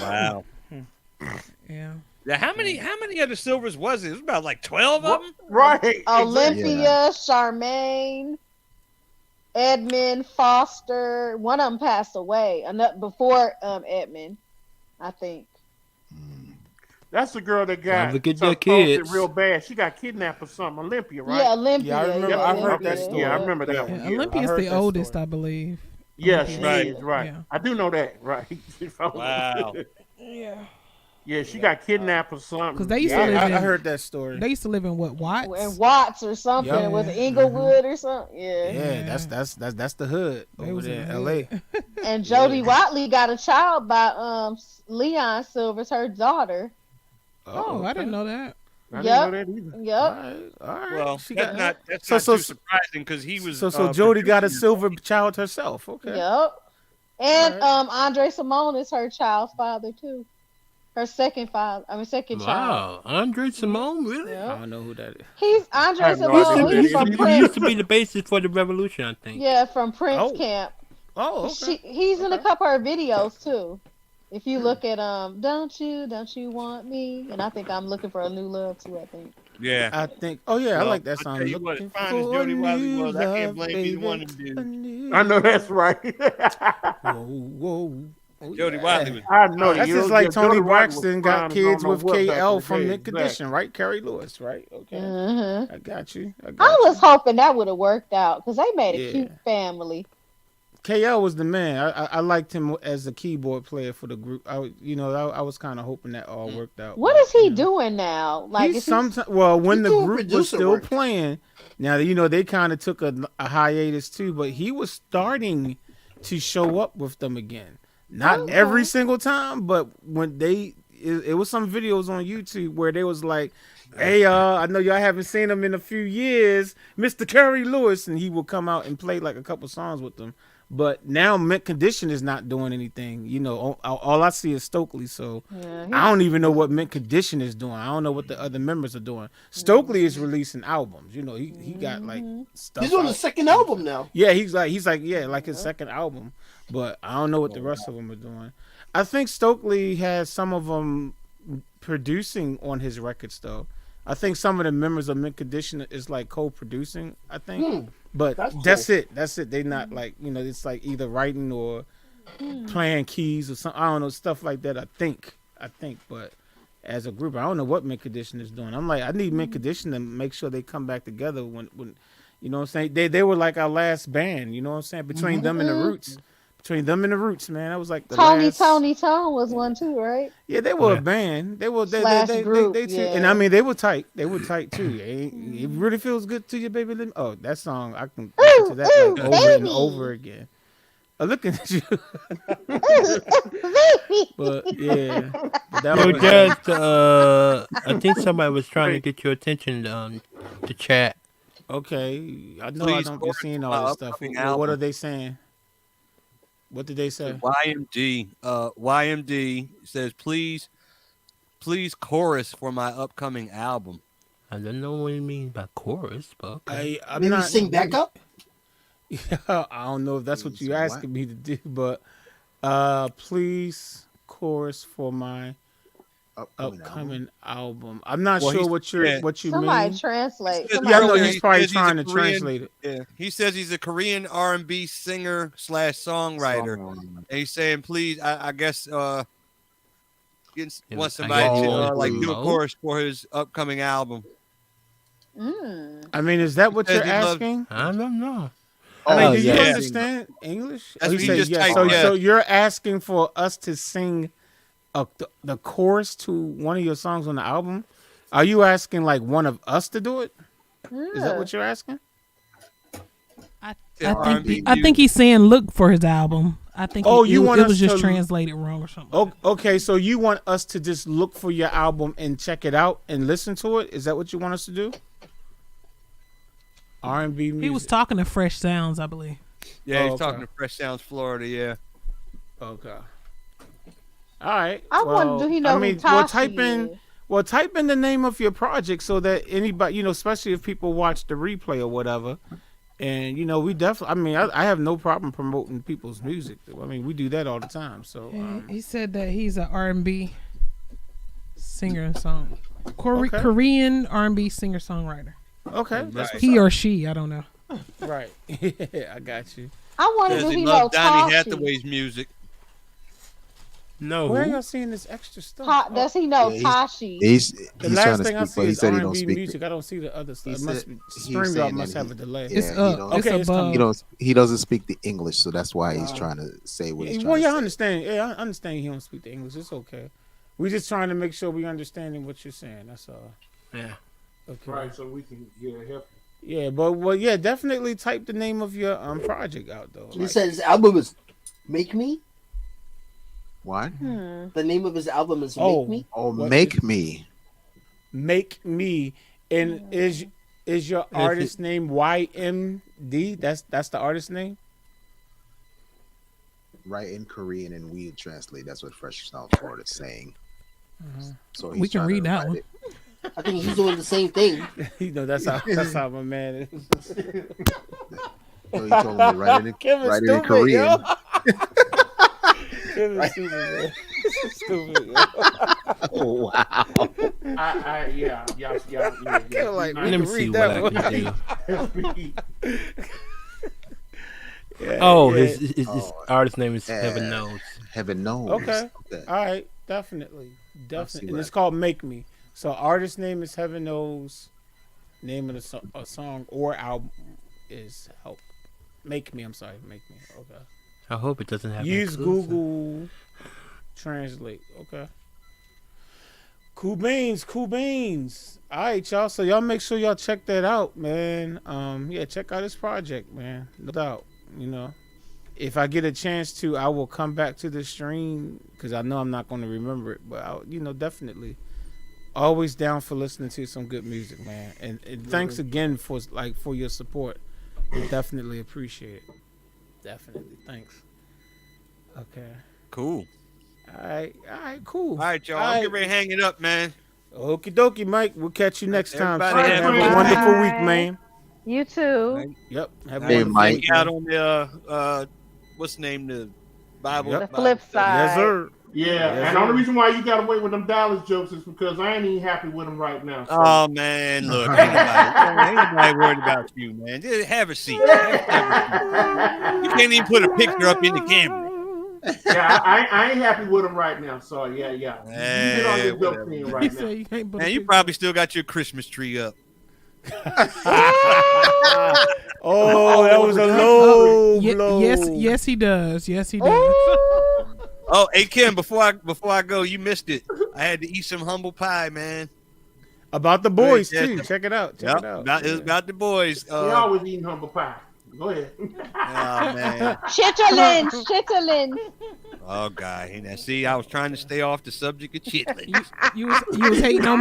Wow. Yeah. Yeah, how many of the Silvers was it? It was about like 12 of them? Right. Olympia, Charmaine, Edmund, Foster. One of them passed away. Before Edmund, I think. That's the girl that got Never get some their kids. real bad. She got kidnapped or something. Olympia, right? Yeah, Olympia. Yeah, I remember. I heard that story. Yeah, I remember that one. Yeah, Yeah. Olympia's I heard the that oldest, story. I believe. Yeah, Olympia. she Right. is, right. Yeah. I do know that, right. Wow. Yeah. Yeah, she got kidnapped or something. Because they used Yeah, to live in. I heard that story. They used to live in what, Watts? And Watts or something. Yeah. Was it Inglewood or something? Yeah. Yeah, that's the hood They over was there in in the L.A. And Jodie Watley got a child by Leon Silvers, her daughter. Oh, I didn't know that. I Yep. didn't know that either. Yep. All right. Well, She that's got- not So- too surprising because he was. So Jodie got a producing- silver child herself. Okay. Yep. And Alright. Andre Simone is her child's father too. Her second child. Wow. Andre Simone, really? I Yep. don't know who that is. He's I Andre have no Simone. idea. He's from He used Prince. to be the basis for the revolution, I think. Yeah, from Prince Oh. Camp. Oh, okay. He's in a couple of her videos too. If you look at don't you want me? And I think I'm looking for a new love too, I think. Yeah. I think. Oh yeah, I Well, like that I song. tell you what, Looking fine as for Jody a Wiley new was, I can't love, blame either baby. one of them dudes. A new I know that's right. Whoa. Oh, Jody yeah. Wiley was. I know That's you just know, like yeah, Tony Jody Wiley was Braxton fine got as kids don't know with what back KL in the from day, Mint Condition, exactly. right? Carrie Lewis, right? Okay. Mm-hmm. I got you. I was hoping that would have worked out because they made a Yeah. cute family. KL was the man. I liked him as a keyboard player for the group. I was kind of hoping that all worked out. What is he doing now? Like, He's is he sometimes when He's the doing group was producer still work. playing. Now they kind of took a hiatus too, but he was starting to show up with them again. Not every single time, but when it was some videos on YouTube where they was like, "Hey, I know y'all haven't seen him in a few years, Mr. Carrie Lewis," and he will come out and play like a couple songs with them. But now Mint Condition is not doing anything. All I see is Stokely, so I don't even know what Mint Condition is doing. I don't know what the other members are doing. Stokely is releasing albums. He got like stuff. He's on out. the second album now. Yeah, he's like like his second album, but I don't know what the rest of them are doing. I think Stokely has some of them producing on his records though. I think some of the members of Mint Condition is like co-producing. I think, but that's it. That's it. They not like it's like either writing or playing keys or something. I don't know, stuff like that. I think, but as a group, I don't know what Mint Condition is doing. I'm like, I need Mint Condition to make sure they come back together when you know what I'm saying. They were like our last band. You know what I'm saying, between them and the Roots. Between them and the Roots, man, that was like the last. Tony was one too, right? Yeah, they were a band. They were Group, and I mean they were tight. They were tight too. It really feels good to you, baby. Oh, that song I can listen to that like over and over again. Looking at you. But yeah, I think somebody was trying to get your attention to chat. Okay, I know Please I don't be seeing all this stuff. What are they saying? What did they say? YMD says, please chorus for my upcoming album. I don't know what you mean by chorus, but okay. I'm Maybe not sing backup. Yeah, I don't know if that's what you're asking me to do, but please chorus for my upcoming album. I'm not sure what you Somebody mean. translate. Yeah, I know he's probably trying to translate it. Yeah, he says he's a Korean R&B singer / songwriter. And he's saying, please, I guess, wants somebody to do a chorus for his upcoming album. I mean, is that what you're asking? I don't know. I mean, do you understand English? That's He what said he just yes. typed, So you're asking for us to sing the chorus to one of your songs on the album? Are you asking like one of us to do it? Is that what you're asking? I think he's saying look for his album. I think it was just translated wrong or something. Okay, so you want us to just look for your album and check it out and listen to it? Is that what you want us to do? R&B music. He was talking to Fresh Sounds, I believe. Yeah, he's talking to Fresh Sounds, Florida. Yeah. Okay. All right. I wonder, do he know who Tashi is? Type in the name of your project so that anybody, especially if people watch the replay or whatever. And, we definitely, I have no problem promoting people's music. I mean, we do that all the time. So he said that he's an R&B singer and song. Korean R&B singer-songwriter. Okay. He or she, I don't know. Right. I got you. I wonder if he knows Donny Tashi. Hathaway's music. No. Where are y'all seeing this extra stuff? Does he know Tashi? The last thing I see is R&B music. I don't see the other stuff. StreamYard must have a delay. It's above. He doesn't speak the English, so that's why he's trying to say what he's trying to say. I understand. Yeah, I understand he don't speak the English. It's okay. We're just trying to make sure we understanding what you're saying. That's all. Yeah. Okay. Right, so we can help. Yeah, but definitely type the name of your project out though. He said his album is Make Me. What? The name of his album is Make Me. Oh, Make Me. Make Me. And is your artist name YMD? That's the artist name? Right, in Korean, and we translate. That's what Fresh South Florida is saying. So we can read that one. I think he's doing the same thing. That's how my man is. So he told me right in Korean. Right? Stupid, stupid. Oh wow! Yeah. Like, Let me see what I can do. Yeah, Oh, yeah. his artist name is Heaven Knows. Heaven knows. Okay. All right. Definitely. And it's called Make Me. So artist name is Heaven Knows. Name of the song or album is Help. Make Me. I'm sorry. Make Me. Okay. I hope it doesn't have. Use Google Translate. Okay. Cool beans. All right, y'all. So y'all make sure y'all check that out, man. Yeah, check out this project, man. No doubt. You know, if I get a chance to, I will come back to the stream because I know I'm not going to remember it. But I'll, definitely, always down for listening to some good music, man. And thanks again for your support. We definitely appreciate it. Definitely, thanks. Okay. Cool. All right, cool. All right, y'all. I'm getting ready to hang it up, man. Okie dokie, Mike. We'll catch you next time. Everybody Have a wonderful week, man. You too. Yep. Have a Hey, wonderful Mike. week, Out man. on the what's the name? The Bible. Yep. The flip side. Yes, sir. Yeah, Yes, and the sir. only reason why you got away with them Dallas jokes is because I ain't even happy with them right now. So. Oh man, look, ain't nobody worried about you, man. Just have a seat. You can't even put a picture up in the camera. Yeah, I ain't happy with them right now. So yeah. You get on your joke thing He right said now. you can't put Man, a you picture- probably still got your Christmas tree up. Oh, that was a low blow. Yes, he does. Yes, he does. Oh, hey Kim, before I go, you missed it. I had to eat some humble pie, man. About the boys Yeah. too. Check it out. Check Yep, it out. It was about the boys. They always eating humble pie. Go ahead. Oh man. Chitlins. Oh God. See, I was trying to stay off the subject of chitlins. You was hating on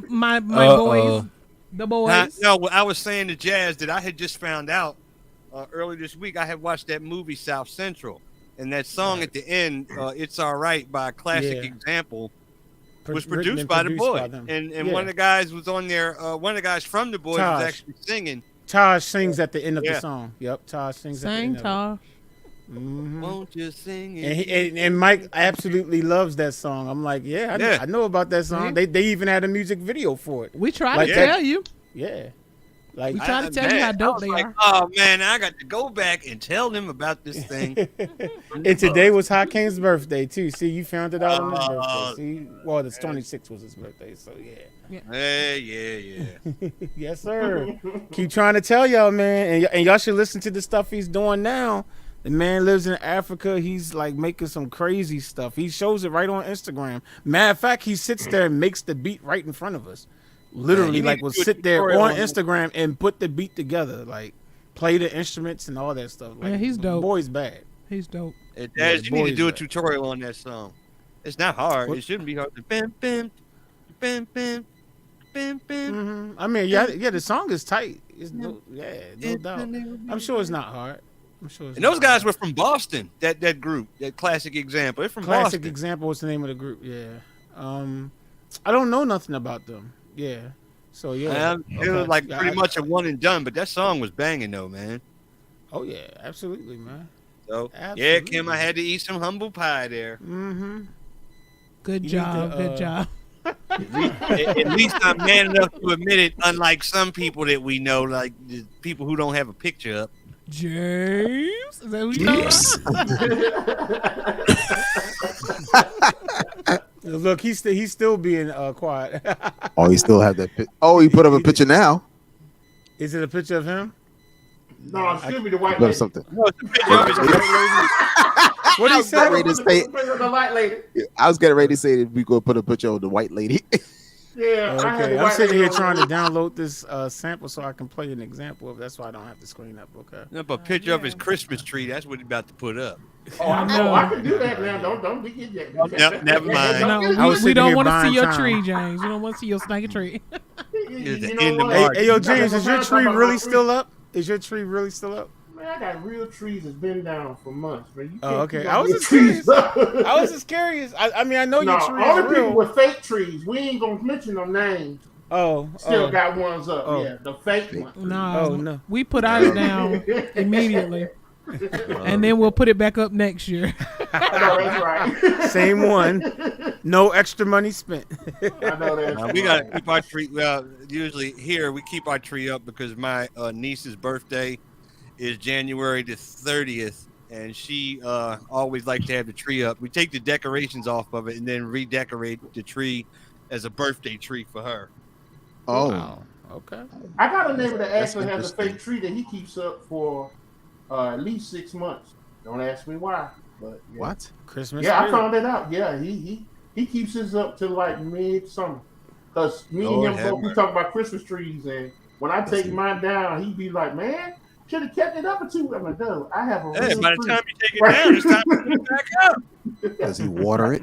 my boys. The boys. No, I was saying to Jazz that I had just found out earlier this week. I had watched that movie South Central, and that song at the end, "It's All Right" by Classic Example, was produced by the boys. And one of the guys was on there. One of the guys from the boys was actually singing. Taj sings at the end of the song. Yep, Taj sings at the end Taj. of it. Mm-hmm. Won't you sing it? And Mike absolutely loves that song. I'm like, I know about that song. Yeah. They even had a music video for it. We tried to tell you. Yeah. Like we tried to tell you how dope they are. Oh man, I got to go back and tell them about this thing. And today was Hakeem's birthday too. See, you found it out on his birthday. See, well, the 26th was his birthday, so yeah. Hey, yeah. Yes, sir. Keep trying to tell y'all, man, and y'all should listen to the stuff he's doing now. The man lives in Africa. He's like making some crazy stuff. He shows it right on Instagram. Matter of fact, he sits there and makes the beat right in front of us. Literally, like, will sit there on Instagram and put the beat together, like play the instruments and all that stuff. Like, Yeah, he's dope. Boy's bad. He's dope. Daz, you need to do a tutorial on that song. It's not hard. It shouldn't be hard. Bam, bam, bam, bam, bam, bam. I mean, yeah, the song is tight. It's no doubt. I'm sure it's not hard. And those guys were from Boston. That group, that Classic Example. They're from Classic Boston. Example was the name of the group. Yeah. I don't know nothing about them. Yeah. So yeah. It was like pretty much a one and done, but that song was banging though, man. Oh yeah, absolutely, man. So Absolutely. yeah, Kim, I had to eat some humble pie there. Mm-hmm. Good job. Good job. At least I'm man enough to admit it, unlike some people that we know, like the people who don't have a picture up. James? Is that who you know? Look, he's still being quiet. Oh, he still have that. Oh, he put up a picture now. Is it a picture of him? No, it should be the white Put up lady. something. No, it's a picture of his What did he say? Ready to say, The white lady. I was getting ready to say that we go put a picture of the white lady. Yeah, I had Okay, the I'm white sitting lady here on trying to there. download this sample so I can play an example of. That's why I don't have the screen up. Okay. Up a picture of his Christmas tree. That's what he's about to put up. Oh, I can do that now. Don't be getting that. Yep, never mind. No, we don't want to see your time. tree, James. We don't want to see your snaky tree. It's the know end of what? March. Hey, yo, James, is your I'm tree talking really about still up? Is your tree really still up? Man, I got real trees that's been down for months, man. You Oh, can't okay. keep I all was these just trees curious. up. I was just curious. I mean, I know No, your tree all is the people real. with fake trees, we ain't gonna mention no names. Oh, Still got ones up. Oh. Yeah, the fake ones. No, Oh, no. we put ours down immediately. And then we'll put it back up next year. I know that's right. Same one. No extra money spent. I know that's We gotta keep our tree. Well, usually here we keep our tree up because my niece's birthday is January the 30th, and she always likes to have the tree up. We take the decorations off of it and then redecorate the tree as a birthday tree for her. Oh, Wow. Okay. I got a neighbor that That's actually has a interesting. fake tree that he keeps up for at least 6 months. Don't ask me why, but yeah. what? Christmas. Yeah, I tree. found it out. Yeah, he keeps his up till like midsummer. Cause me Lord and him have both we mercy. talk about Christmas trees, and when I take mine down, he be like, "Man, should have kept it up or two." I'm like, "No, I have a Hey, real by the tree." time you take it down, it's time to put it back up. Does he water it?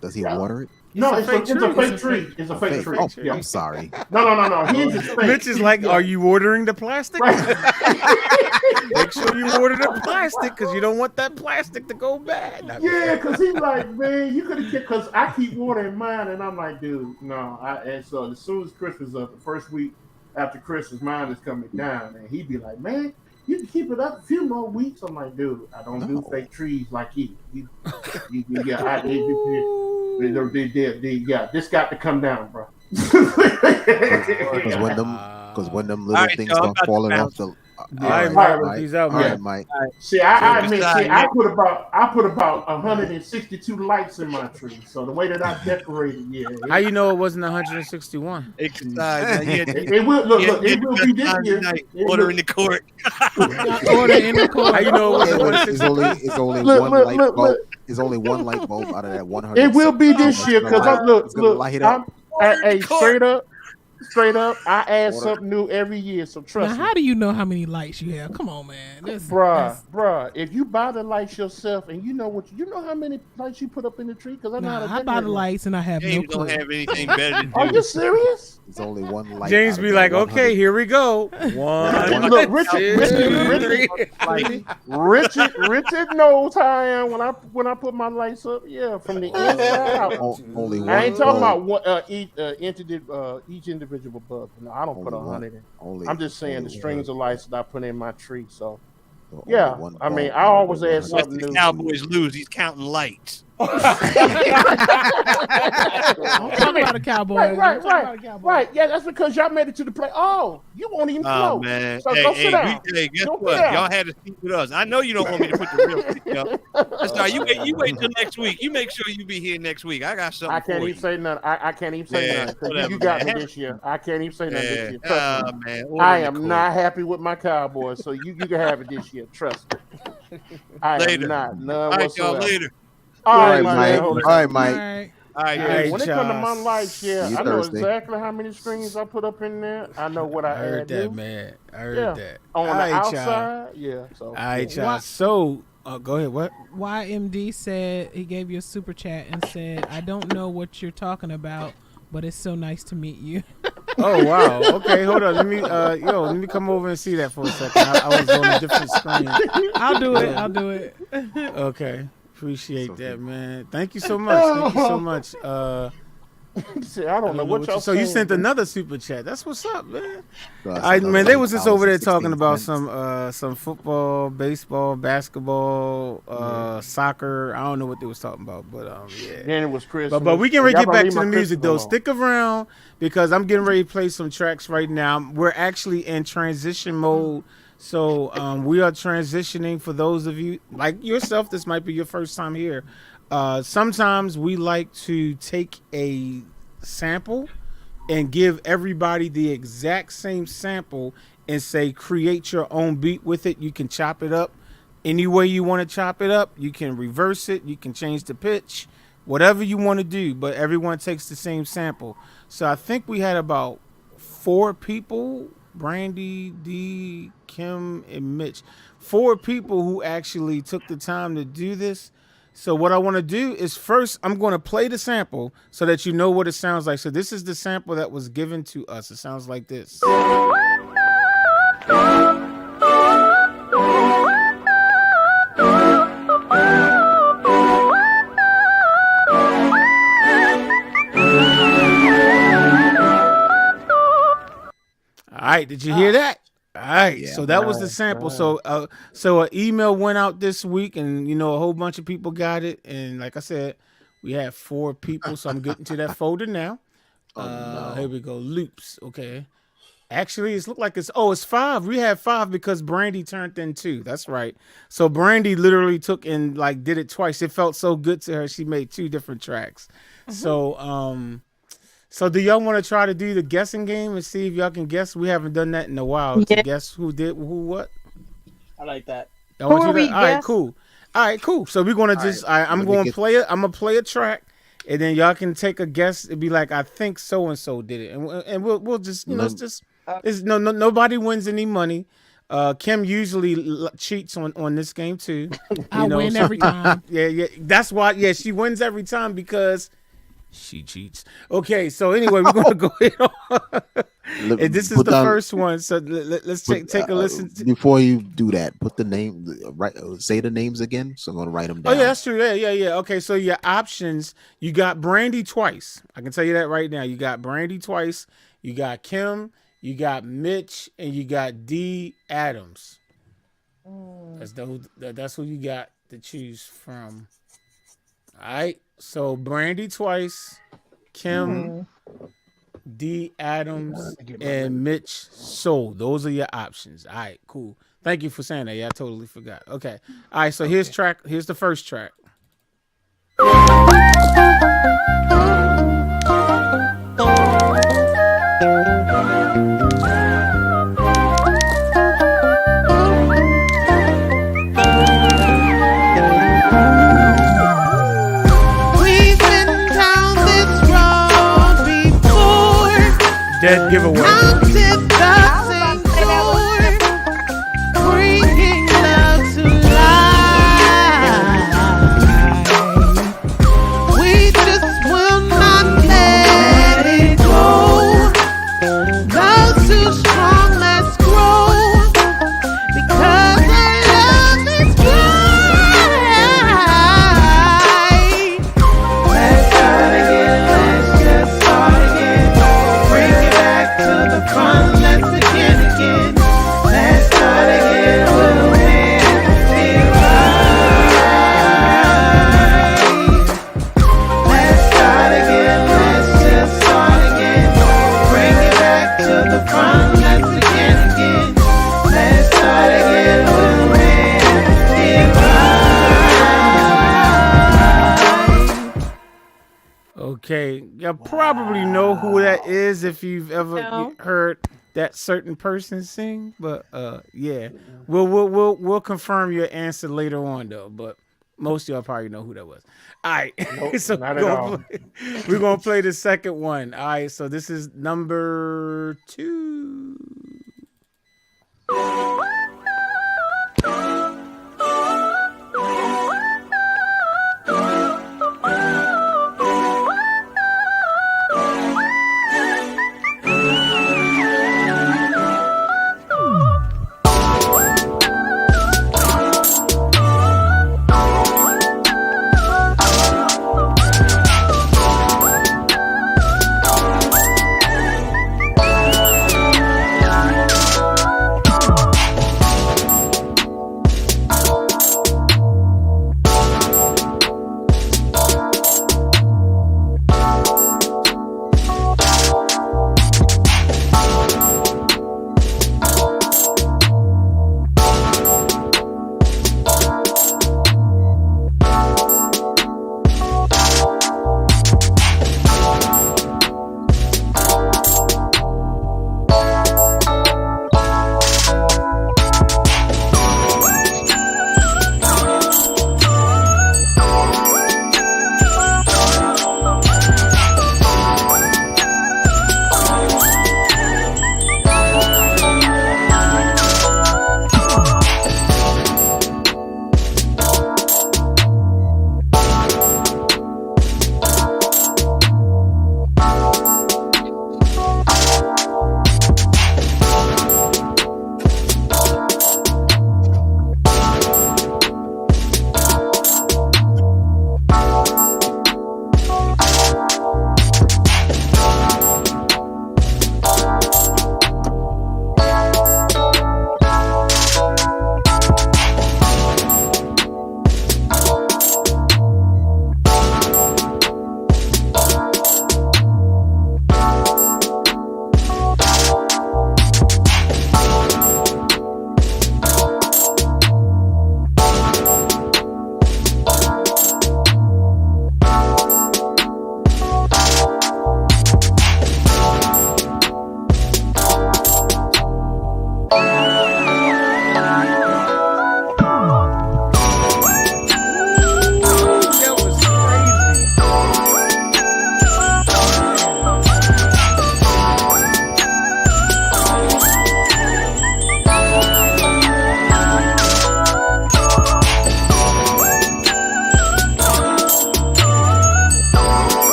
Does he water it? No, It's it's a a fake fake tree. tree. It's a fake tree. Oh, Yeah. I'm sorry. No. His is fake. Mitch is like, are you ordering the plastic? Make sure you order the plastic because you don't want that plastic to go bad. Yeah, because he's like, man, you could have kept, because I keep watering mine, and I'm like, dude, no. And so as soon as Christmas up, the first week after Christmas, mine is coming down, and he'd be like, man, you can keep it up a few more weeks. I'm like, dude, I don't do fake trees like you. This got to come down, bro. Because when them little right, things y'all, I'm start about to falling off bounce. the. All right, Mike. He's out, All man. right, Mike. See, I admit, Kassad, I put about 162 lights in my tree. So the way that I decorated, How you know it wasn't 161? It Kassad, it will look. It will be this year. Order in the court. Order in the court. How you know it wasn't It's 161? only Look, one look, light look, bulb. look. There's only one light bulb out of that 100. It will be this year because I'm It's gonna light it up. hey, straight up. I add something new every year. So Now, trust me. how do you know how many lights you have? Come on, man. Bruh, if you buy the lights yourself and you know how many lights you put up in the tree, because I know how to I buy the decorate lights and I have no James clue. don't have anything better to do. Are you serious? There's only one light. James out be of like, that 100. okay, here we go. One, Look, two, three. Richard knows how I am when I put my lights up. Yeah, from the inside out. Only one. I ain't talking bulb. about each individual bulb. No, I don't put Only 100 in. Only, I'm just saying only the strings of lights that I put in my tree. So only yeah, one I mean, bulb I out of always the add 100. something The new. Cowboys lose. He's counting lights. Don't talk about a cowboy. Right. Yeah, that's because y'all made it to the play. Oh, you won't even Oh float. man! So hey, go sit down. guess Go what? sit down. Y'all had to speak with us. I know you don't want me to put the real stick up. That's right. You wait till next week. You make sure you be here next week. I got something. I can't for even you. say nothing. I can't even say Yeah, nothing. 'Cause whatever, you got man. me this year. I can't even say nothing this Yeah. year. Trust me. Man. Order I in the am court. not happy with my Cowboys, so you can have it this year. Trust me. I Later. am not. None All right, y'all. whatsoever. Later. All All right, right, man. Mike. Hold All on. right, Mike. Right. All right, Yeah, Hey, when it comes to my Josh. lights, yeah, See you I know Thursday. exactly how many strings I put up in there. I know what I heard add that, new. man. I heard Yeah. that. On the All right, y'all. outside, yeah. So All right, yeah. y'all. So, go ahead. What? YMD said he gave you a super chat and said, I don't know what you're talking about, but it's so nice to meet you. Oh wow. Okay, hold on. Let me come over and see that for a second. I was on a different screen. I'll do it. Okay. Appreciate that, man. Thank you so much. Thank you so much. See, I don't know what y'all. So you saying, sent man. another super chat. That's what's up, man. So that's I another man, they was just over there $8.16. talking about some football, baseball, basketball, soccer. I don't know what they was talking about, but yeah. Then it was Chris. But we getting ready to Y'all get back leave to the my music though. Christmas alone. Stick around because I'm getting ready to play some tracks right now. We're actually in transition mode. So we are transitioning for those of you like yourself. This might be your first time here. Sometimes we like to take a sample and give everybody the exact same sample and say create your own beat with it. You can chop it up any way you want to chop it up. You can reverse it. You can change the pitch, whatever you want to do, but everyone takes the same sample. So I think we had about 4 people, Brandy, D, Kim, and Mitch, 4 people who actually took the time to do this. So what I want to do is first I'm going to play the sample so that you know what it sounds like. So this is the sample that was given to us. It sounds like this. All right, did you hear that? All right, Yeah. so that was the sample. So an email went out this week, and a whole bunch of people got it. And like I said, we had 4 people, so I'm getting to that folder now. no. Here we go. Loops. Okay. Actually, it's looked like it's 5. We had 5 because Brandy turned in 2. That's right. So Brandy literally took and did it twice. It felt so good to her. She made 2 different tracks. So do y'all want to try to do the guessing game and see if y'all can guess? We haven't done that in a while to guess who did who what. I like that. All right, cool. All right, cool. So we're gonna I'm gonna play it. I'm gonna play a track, and then y'all can take a guess. It'd be like, I think so and so did it, and we'll just it's nobody wins any money. Kim usually cheats on this game too. I win every time. Yeah. That's why. Yeah, she wins every time because she cheats. Okay, so anyway, we're gonna go ahead on. And this is the first one. So let's take a listen. Before you do that, put the name right. Say the names again. So I'm gonna write them down. Oh yeah, that's true. Yeah. Okay, so your options: you got Brandy twice. I can tell you that right now. You got Brandy twice. You got Kim. You got Mitch, and you got D. Adams. That's who you got to choose from. All right. So Brandy twice, Kim, D. Adams, and Mitch Soul. Those are your options. All right, cool. Thank you for saying that. Yeah, I totally forgot. Okay. All right, so here's the first track. Dead giveaway. Bringing love to life. We just will not let it go. Love's too strong, let's grow. Because our love is right. Let's start again, let's just start again. Bring it back to the front, let's begin again. Let's start again, we'll make it right. Let's start again, let's just start again. Bring it back to the front, let's begin again. Let's start again, we'll make it right. Okay, you probably know who that is if you've ever heard that certain person sing. But yeah, we'll confirm your answer later on though. But most of y'all probably know who that was. All right, so not at all. We're gonna play the second one. All right, so this is number 2.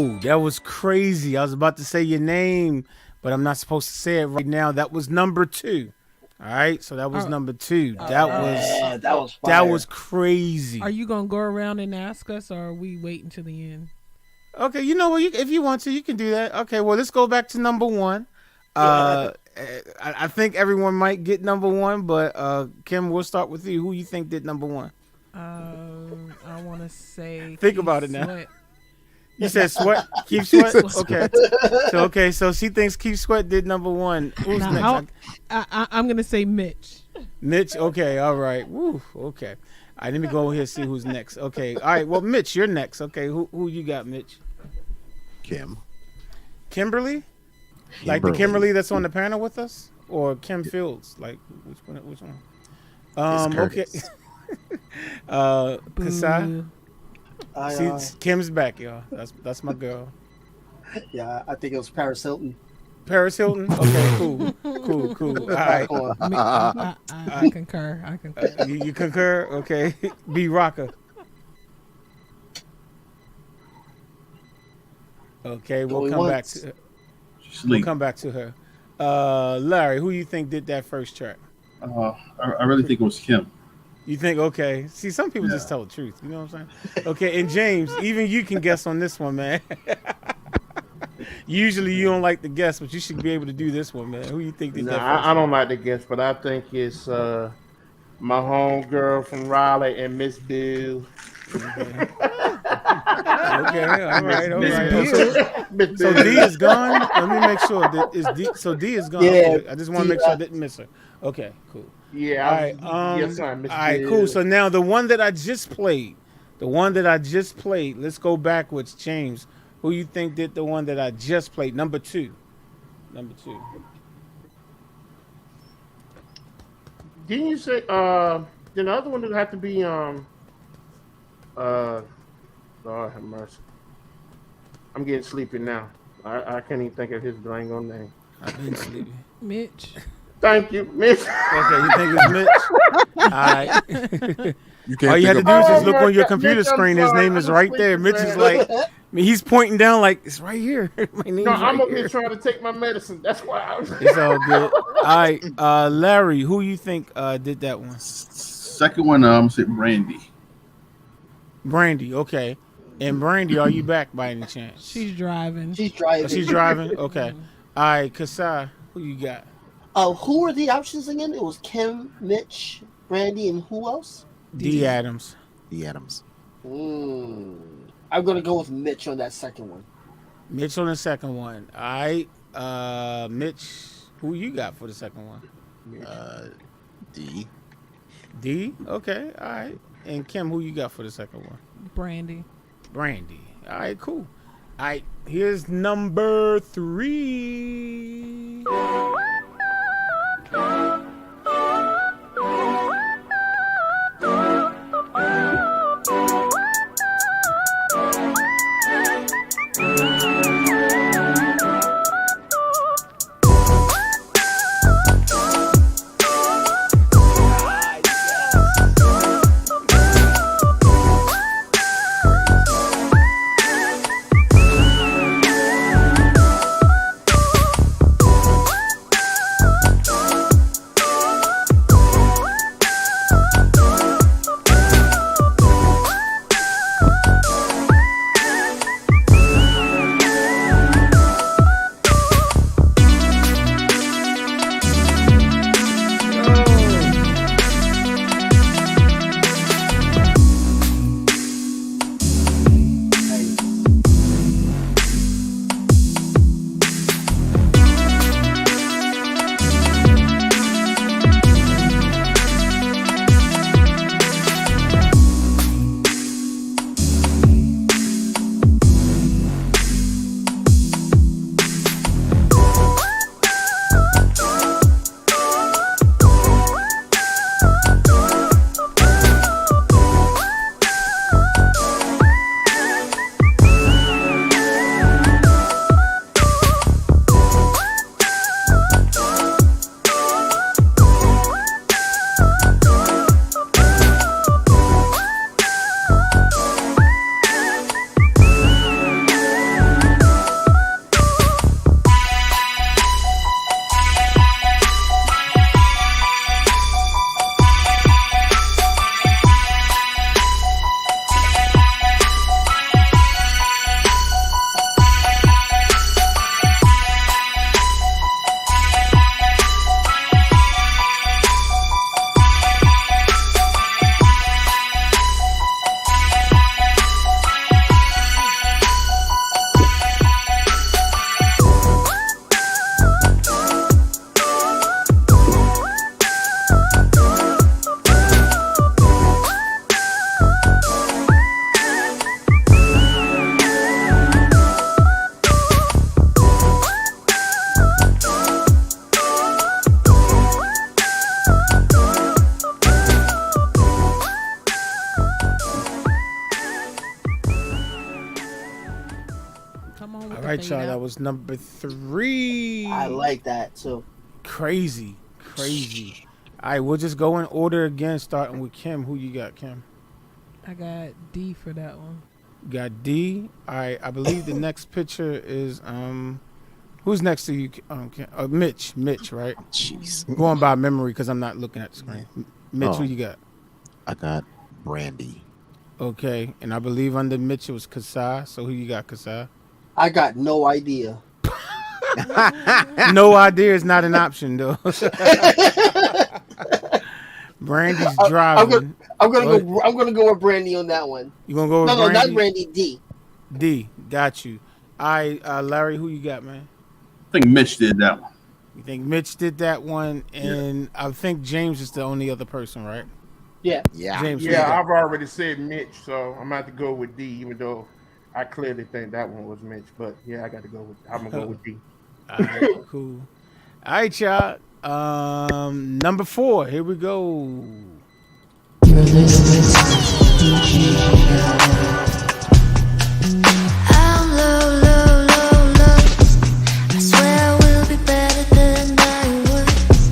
Whoa, that was crazy. I was about to say your name, but I'm not supposed to say it right now. That was number 2. All right, so that was number 2. That was crazy. Are you gonna go around and ask us, or are we waiting till the end? Okay, you know what? If you want to, you can do that. Okay, well, let's go back to number 1. I think everyone might get number 1, but Kim, we'll start with you. Who you think did number 1? I want to say. Think about it now. Sweat. You said Sweat? Keith Sweat? Okay. So she thinks Keith Sweat did number 1. Who's next? I'm going to say Mitch. Mitch? Okay, all right. Woo, okay. All right, let me go over here and see who's next. Okay, all right. Well, Mitch, you're next. Okay, who you got, Mitch? Kimberly? Like the Kimberly that's on the panel with us? Or Kim Fields? Like, which one? Okay. Kassad? See, Kim's back, y'all. That's my girl. Yeah, I think it was Paris Hilton. Paris Hilton? Okay, cool. All right. I concur. You concur? Okay. B. Rocker. Okay, we'll come back to her. Larry, who you think did that first track? I really think it was Kim. You think, okay. See, some people just tell the truth. You know what I'm saying? Okay, and James, even you can guess on this one, man. Usually you don't like to guess, but you should be able to do this one, man. Who you think did that first? I don't like to guess, but I think it's my homegirl from Raleigh and Miss Bill. Okay, all right. So D is gone. Let me make sure that is D. So D is gone. Yeah, okay. I just want to make sure I didn't miss her. Okay, cool. Yeah. All right. Yes, sir, Miss all right, Bill. cool. So now the one that I just played, let's go backwards. James, who you think did the one that I just played? Number 2. Didn't you say then the other one would have to be Lord have mercy. I'm getting sleepy now. I can't even think of his dang on name. I've been sleepy. Mitch. Thank you, Mitch. Okay, you think it's Mitch? All right. All you have to do is just look on your computer screen. His name is right there. Mitch is like, he's pointing down like, it's right here. My name's I'm right up here here. trying to take my medicine. That's why I was. It's all good. All right, Larry, who you think did that one? Second one, I'm saying Brandy. Brandy, okay. And Brandy, are you back by any chance? She's driving. She's driving. Oh, she's driving? Okay. All right, Kassad, who you got? Who were the options again? It was Kim, Mitch, Brandy, and who else? D. Adams. I'm gonna go with Mitch on that second one. Mitch on the second one. All right. Mitch, who you got for the second one? D. D? Okay. All right. And Kim, who you got for the second one? Brandy. All right, cool. All right, here's number 3. right, fade y'all. out. That was number 3. I like that too. Crazy. All right, we'll just go in order again, starting with Kim. Who you got, Kim? I got D for that one. You got D. All right, I believe the next picture is who's next to you? Kim? Mitch, right? Jeez. Going by memory because I'm not looking at the screen. Mitch, who you got? I got Brandy. Okay, and I believe under Mitch it was Kassad. So who you got, Kassad? I got no idea. No idea is not an option though. Brandy's driving. I'm gonna go with Brandy on that one. You gonna go with No, Brandy? not Brandy. D. D, got you. All right, Larry, who you got, man? I think Mitch did that one. You think Mitch did that one, and I think James is the only other person, right? Yeah. James. Yeah, I've already said Mitch, so I'm about to go with D, even though I clearly think that one was Mitch. But yeah, I'm gonna go with D. All right, cool. All right, y'all. Number 4. Here we go. I'm low, low, low, low. I swear I will be better than I was.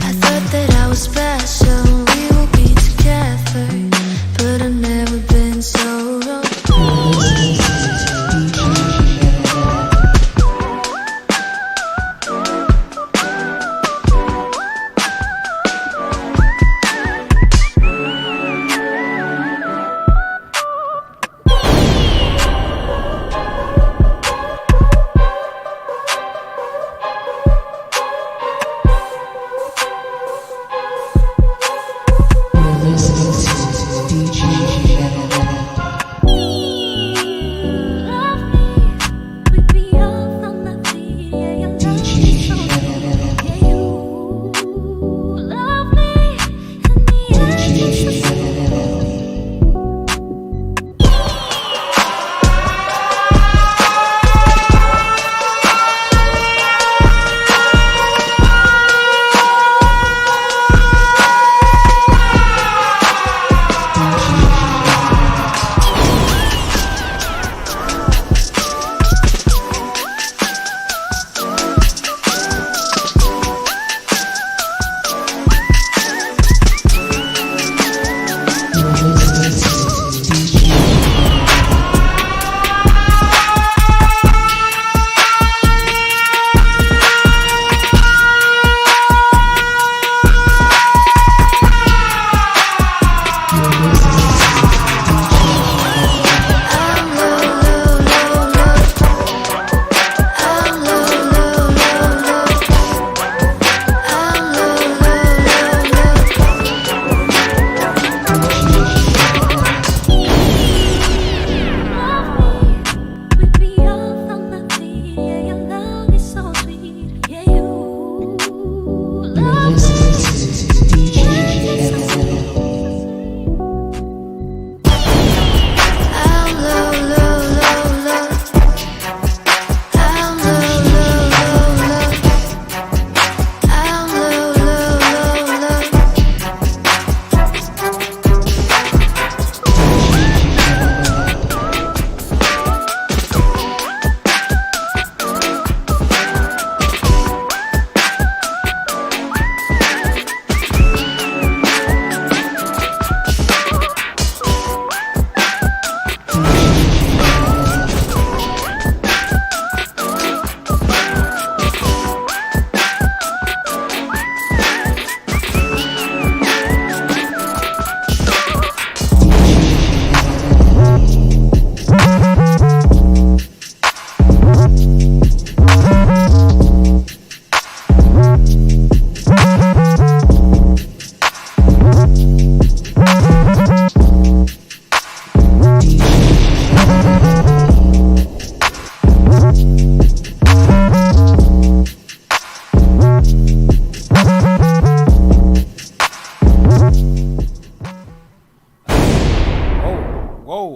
I thought that I was special, we will be together, but I've never been so wrong.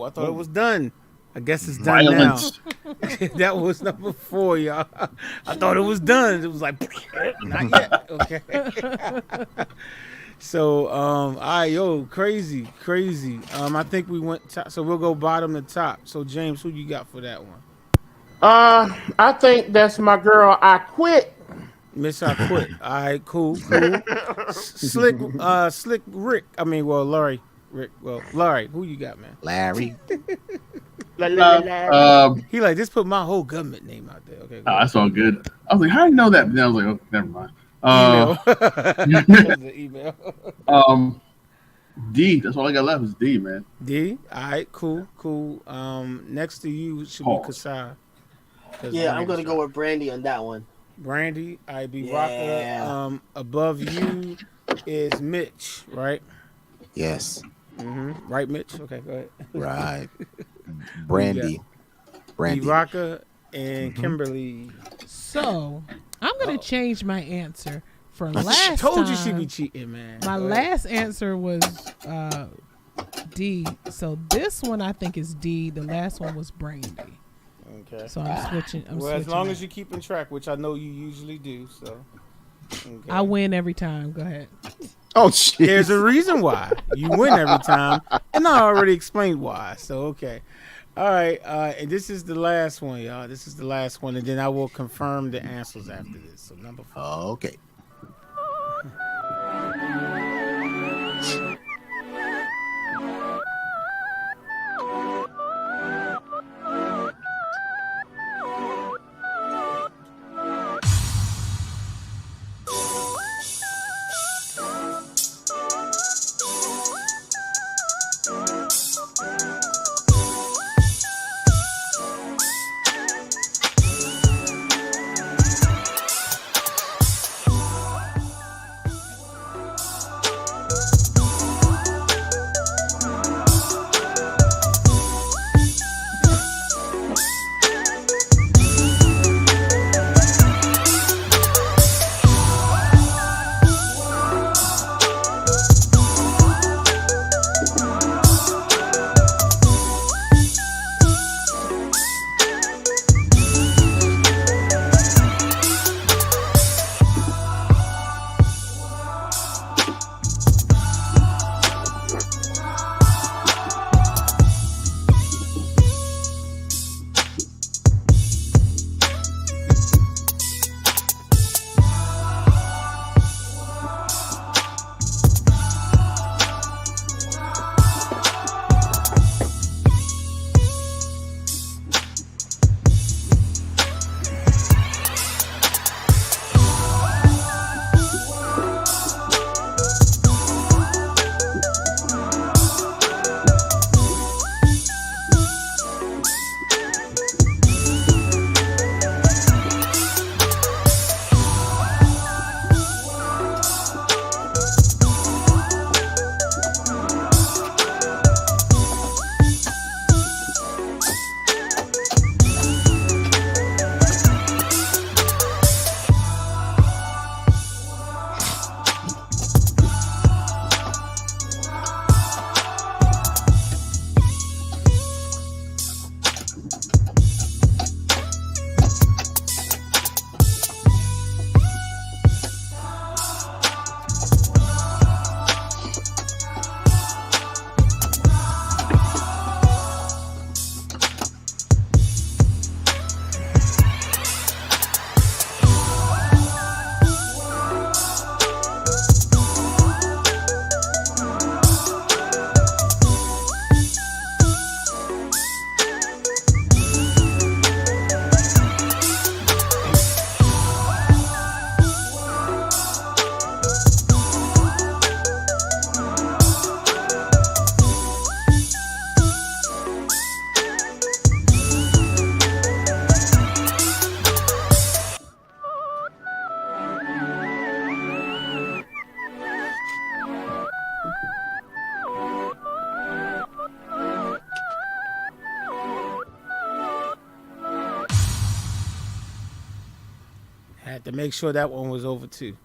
I thought it was done. I guess it's done Violence. now. That was number 4, y'all. I thought it was done. It was like, not yet. Okay. So, all right, yo, crazy. I think we went top, so we'll go bottom to top. So, James, who you got for that one? I think that's my girl. I quit. Miss, I quit. All right, cool, cool. Slick Rick. I mean, well, Laurie. Rick. Well, Laurie, who you got, man? Larry. He like just put my whole government name out there. Okay, That's all good. I was like, how do you know that? But then I was like, oh, never mind. Email. Email. D. That's all I got left is D, man. D. All right, cool, cool. Next to you should be Kassad. Yeah, I'm gonna go with Brandy on that one. Brandy, I be Rocker. Above you is Mitch, right? Yes. Mm-hmm. Right, Mitch. Okay, go ahead. Right. Brandy. B Rocker and Kimberly. So I'm gonna change my answer for last. I told time, you she be cheating, man. My last answer was D. So this one I think is D. The last one was Brandy. Okay. So I'm switching. As long as you're keeping track, which I know you usually do, so. Okay. I win every time. Go ahead. Oh shit! There's a reason why you win every time, and I already explained why. So okay, all right. And this is the last one, y'all. This is the last one, and then I will confirm the answers after this. So number 4. Okay. Had to make sure that one was over too.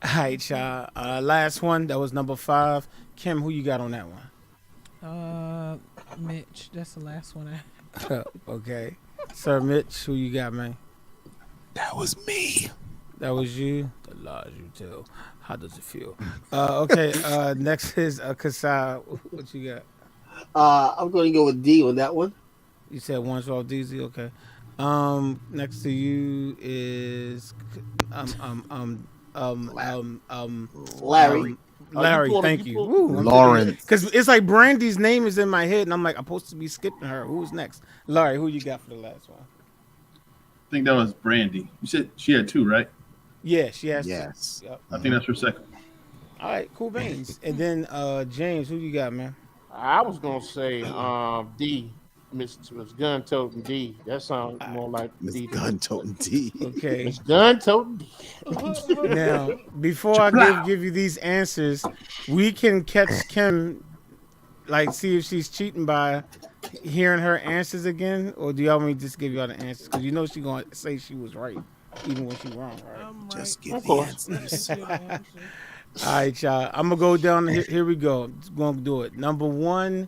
All right, y'all. Last one. That was number 5. Kim, who you got on that one? Mitch. That's the last one. Okay. Sir Mitch, who you got, man? That was me. That was you? The lies you tell. How does it feel? Okay. Next is Kassad. What you got? I'm going to go with D on that one. You said 112 DZ? Okay. Next to you is Larry. Larry, pulled it, thank you you. pulled it. Lauren. Because it's like Brandy's name is in my head, and I'm like, I'm supposed to be skipping her. Who's next? Larry, who you got for the last one? I think that was Brandy. You said she had 2, right? Yeah, she has. Yes. Yep. I think that's her second. All right, cool beans. And then James, who you got, man? I was gonna say D, Miss Gun Toting D. That sounds more like Miss D. Gun Toting D. Okay. Miss Gun Toting D. Now, before I give you these answers, we can catch Kim, like, see if she's cheating by hearing her answers again, or do y'all want me to just give y'all the answers? Because you know she's gonna say she was right, even when she's wrong, right? Just give the answers. All right, y'all. I'm gonna go down. Here we go. Just gonna do it. Number 1,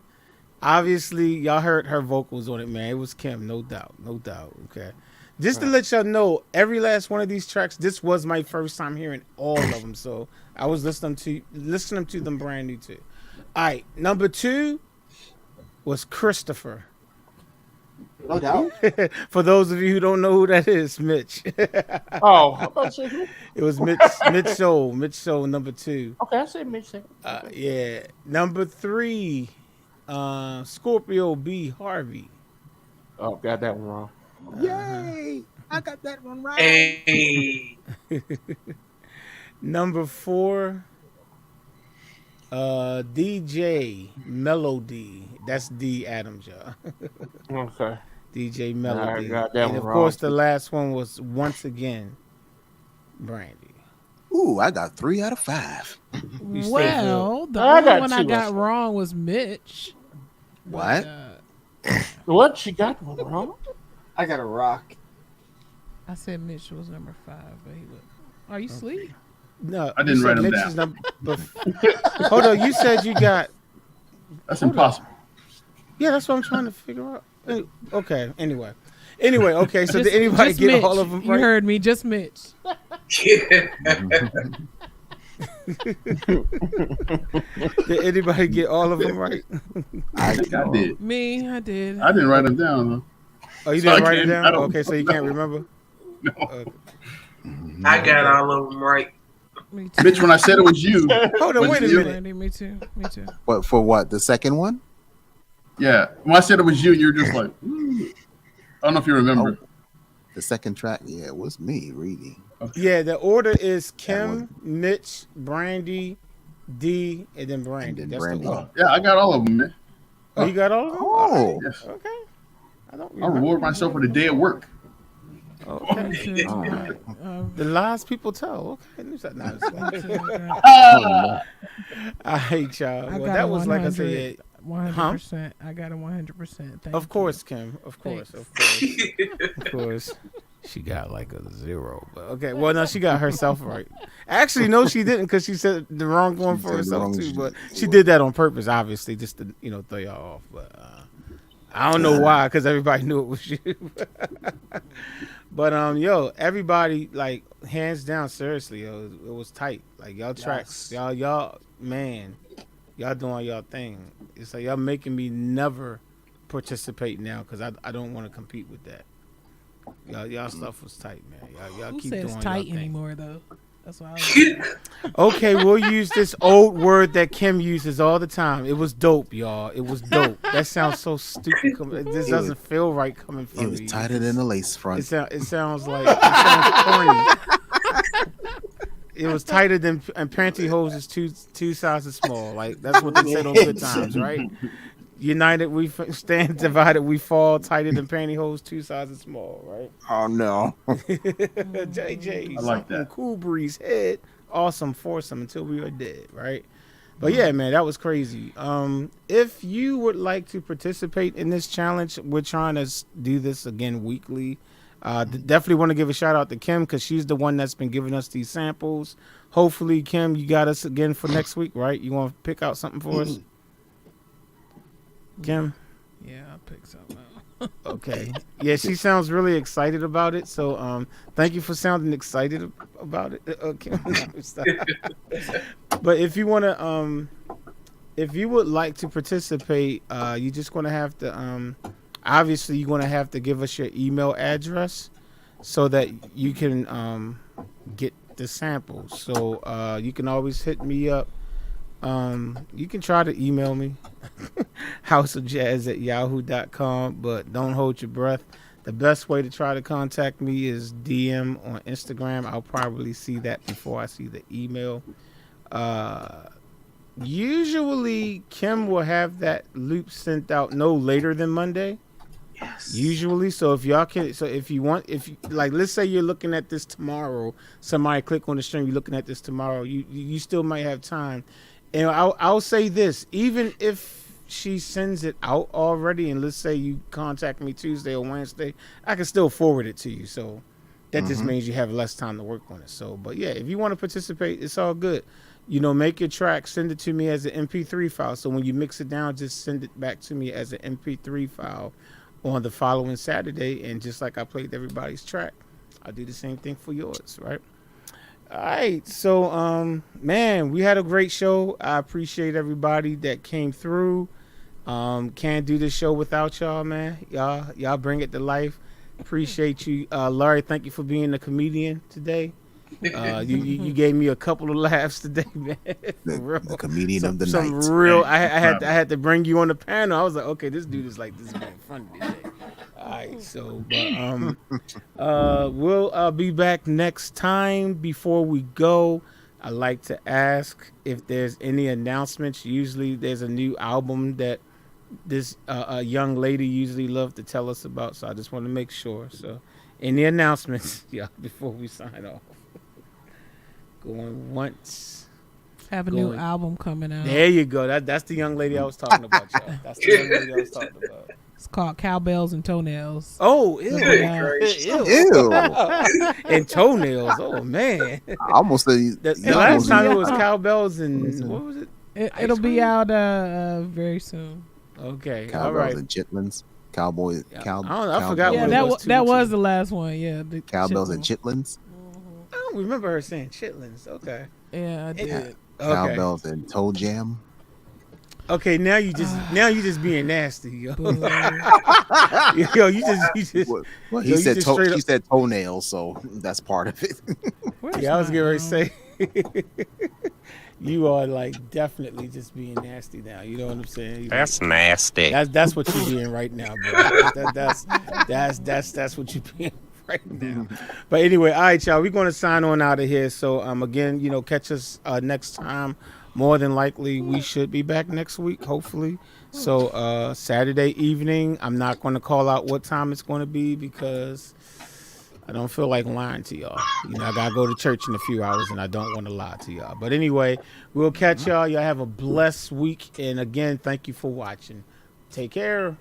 obviously, y'all heard her vocals on it, man. It was Kim, no doubt, no doubt. Okay. Just to let y'all know, every last one of these tracks, this was my first time hearing all of them, so I was listening to them brand new too. All right, number 2 was Christopher. No doubt. For those of you who don't know who that is, Mitch. Oh, I thought you said who? It was Mitch Soul, number 2. Okay, I said Mitch. Yeah. Number 3, Scorpio B. Harvey. Oh, got that one wrong. Yay! I got that one right. Hey. Number 4, DJ Melody. That's D Adams, y'all. Okay. DJ Melody. got that And one of wrong, course, the too. last one was once again Brandy. Ooh, I got 3 out of 5. You stay Well, the I only got one I 2 got also. wrong was Mitch. What? What? She got one wrong? I got a rock. I said Mitch was number 5, but he was. Are you asleep? No, I didn't you write said them Mitch's down. Hold on, you said you got. That's Hold on. impossible. Yeah, that's what I'm trying to figure out. Okay, anyway, okay. So Just- did anybody just get Mitch. all of them You right? heard me, just Mitch. Did anybody get all of them right? I think I did. Me, I did. I didn't write them down though. Oh, you So didn't I write it can't- down? I don't Okay, so you can't remember? No. Okay. I got all of them right. Me too. Mitch, when I said it was you, Hold on, was wait a you? minute. Brandy, me too. Me too. What for? What the second one? Yeah, when I said it was you, you're just like, "Ooh." I don't know if you remember. The second track, yeah, it was me reading. Yeah, the order is Kim, Mitch, Brandy, D, and then Brandy. then That's Brandy. the one. Yeah, I got all of them, man. Oh, you got all of them? Oh, Yes. Okay. I don't I remember. reward myself for the day at work. Okay. Me too. all right. The lies people tell. Okay. No, it's Me not. too. I hate y'all. I Well, got that a was like I said. 100%. I got a 100%. Thank Of course, Kim. Of course. Thanks. Of course. She got like a 0. But okay. Well, no, she got herself right. Actually, no, she didn't because she said the wrong one She for said the herself wrong too. shit. But she did that on purpose, obviously, just to throw y'all off. But I don't know why, because everybody knew it was you. But yo, everybody, like, hands down, seriously, yo, it was tight. Like, y'all tracks, y'all, man, y'all doing y'all thing. It's like y'all making me never participate now because I don't want to compete with that. Y'all stuff was tight, man. Y'all Who keep says doing tight y'all thing. anymore though? That's why I was Okay, we'll use this old word that Kim uses all the time. It was dope, y'all. It was dope. That sounds so stupid. This doesn't feel right coming from It was me. tighter than the lace front. It sounds corny. It was tighter than and pantyhose is two sizes small. Like that's what they said on Good Times, right? United we stand, divided we fall. Tighter than pantyhose, 2 sizes small, right? Oh no. JJ, I like something that. Cool breeze head, awesome foursome until we are dead, right? But yeah, man, that was crazy. If you would like to participate in this challenge, we're trying to do this again weekly. Definitely want to give a shout out to Kim because she's the one that's been giving us these samples. Hopefully, Kim, you got us again for next week, right? You want to pick out something for us, Kim? Yeah, I'll pick something out. Okay. Yeah, she sounds really excited about it. So, thank you for sounding excited about it. Okay. But if you want to, if you would like to participate, you're just going to have to, obviously you're gonna have to give us your email address so that you can get the samples. So you can always hit me up. You can try to email me houseofjazz@yahoo.com, but don't hold your breath. The best way to try to contact me is DM on Instagram. I'll probably see that before I see the email. Usually Kim will have that loop sent out no later than Monday. Yes. Usually, so if y'all can, so if you want, if you, like, let's say you're looking at this tomorrow, somebody click on the stream, you're looking at this tomorrow, you still might have time. And I'll say this, even if she sends it out already, and let's say you contact me Tuesday or Wednesday, I can still forward it to you. So that just means you have less time to work on it. So, but yeah, if you want to participate, it's all good. You know, make your track, send it to me as an MP3 file. So when you mix it down, just send it back to me as an MP3 file on the following Saturday. And just like I played everybody's track, I'll do the same thing for yours, right? All right. So, man, we had a great show. I appreciate everybody that came through. Can't do this show without y'all, man. Y'all bring it to life. Appreciate you. Larry, thank you for being a comedian today. You gave me a couple of laughs today, man. The comedian of the some night. real. I had to bring you on the panel. I was like, okay, this dude is like this being funny today. All right, so but we'll be back next time. Before we go, I like to ask if there's any announcements. Usually, there's a new album that this a young lady usually loves to tell us about. So I just want to make sure. So, any announcements, before we sign off. Going once. Have a new album coming out. There you go. That's the young lady I was talking about, y'all. That's the young lady I was talking about. It's called Cowbells and Toenails. Oh, ew. Ew. And toenails. Oh, man. I almost said the last time it was cowbells and what was it? It'll be out very soon. Okay. Cowbells all right. and chitlins. Cowboys. I forgot what it was. That was the last one. Yeah. Cowbells and chitlins. I don't remember her saying chitlins. Okay. Yeah, I did. Cowbells and toe jam. Okay, now you just being nasty, yo. Yo, you just. Well, he said he said toenails, so that's part of it. Yeah, I was getting ready to say. You are like definitely just being nasty now. You know what I'm saying? That's nasty. That's what you're being right now, bro. That's what you're being right now. But anyway, all right, y'all. We're gonna sign on out of here. So again, catch us next time. More than likely, we should be back next week, hopefully. So Saturday evening, I'm not going to call out what time it's going to be because I don't feel like lying to y'all. I got to go to church in a few hours, and I don't want to lie to y'all. But anyway, we'll catch y'all. Y'all have a blessed week. And again, thank you for watching. Take care.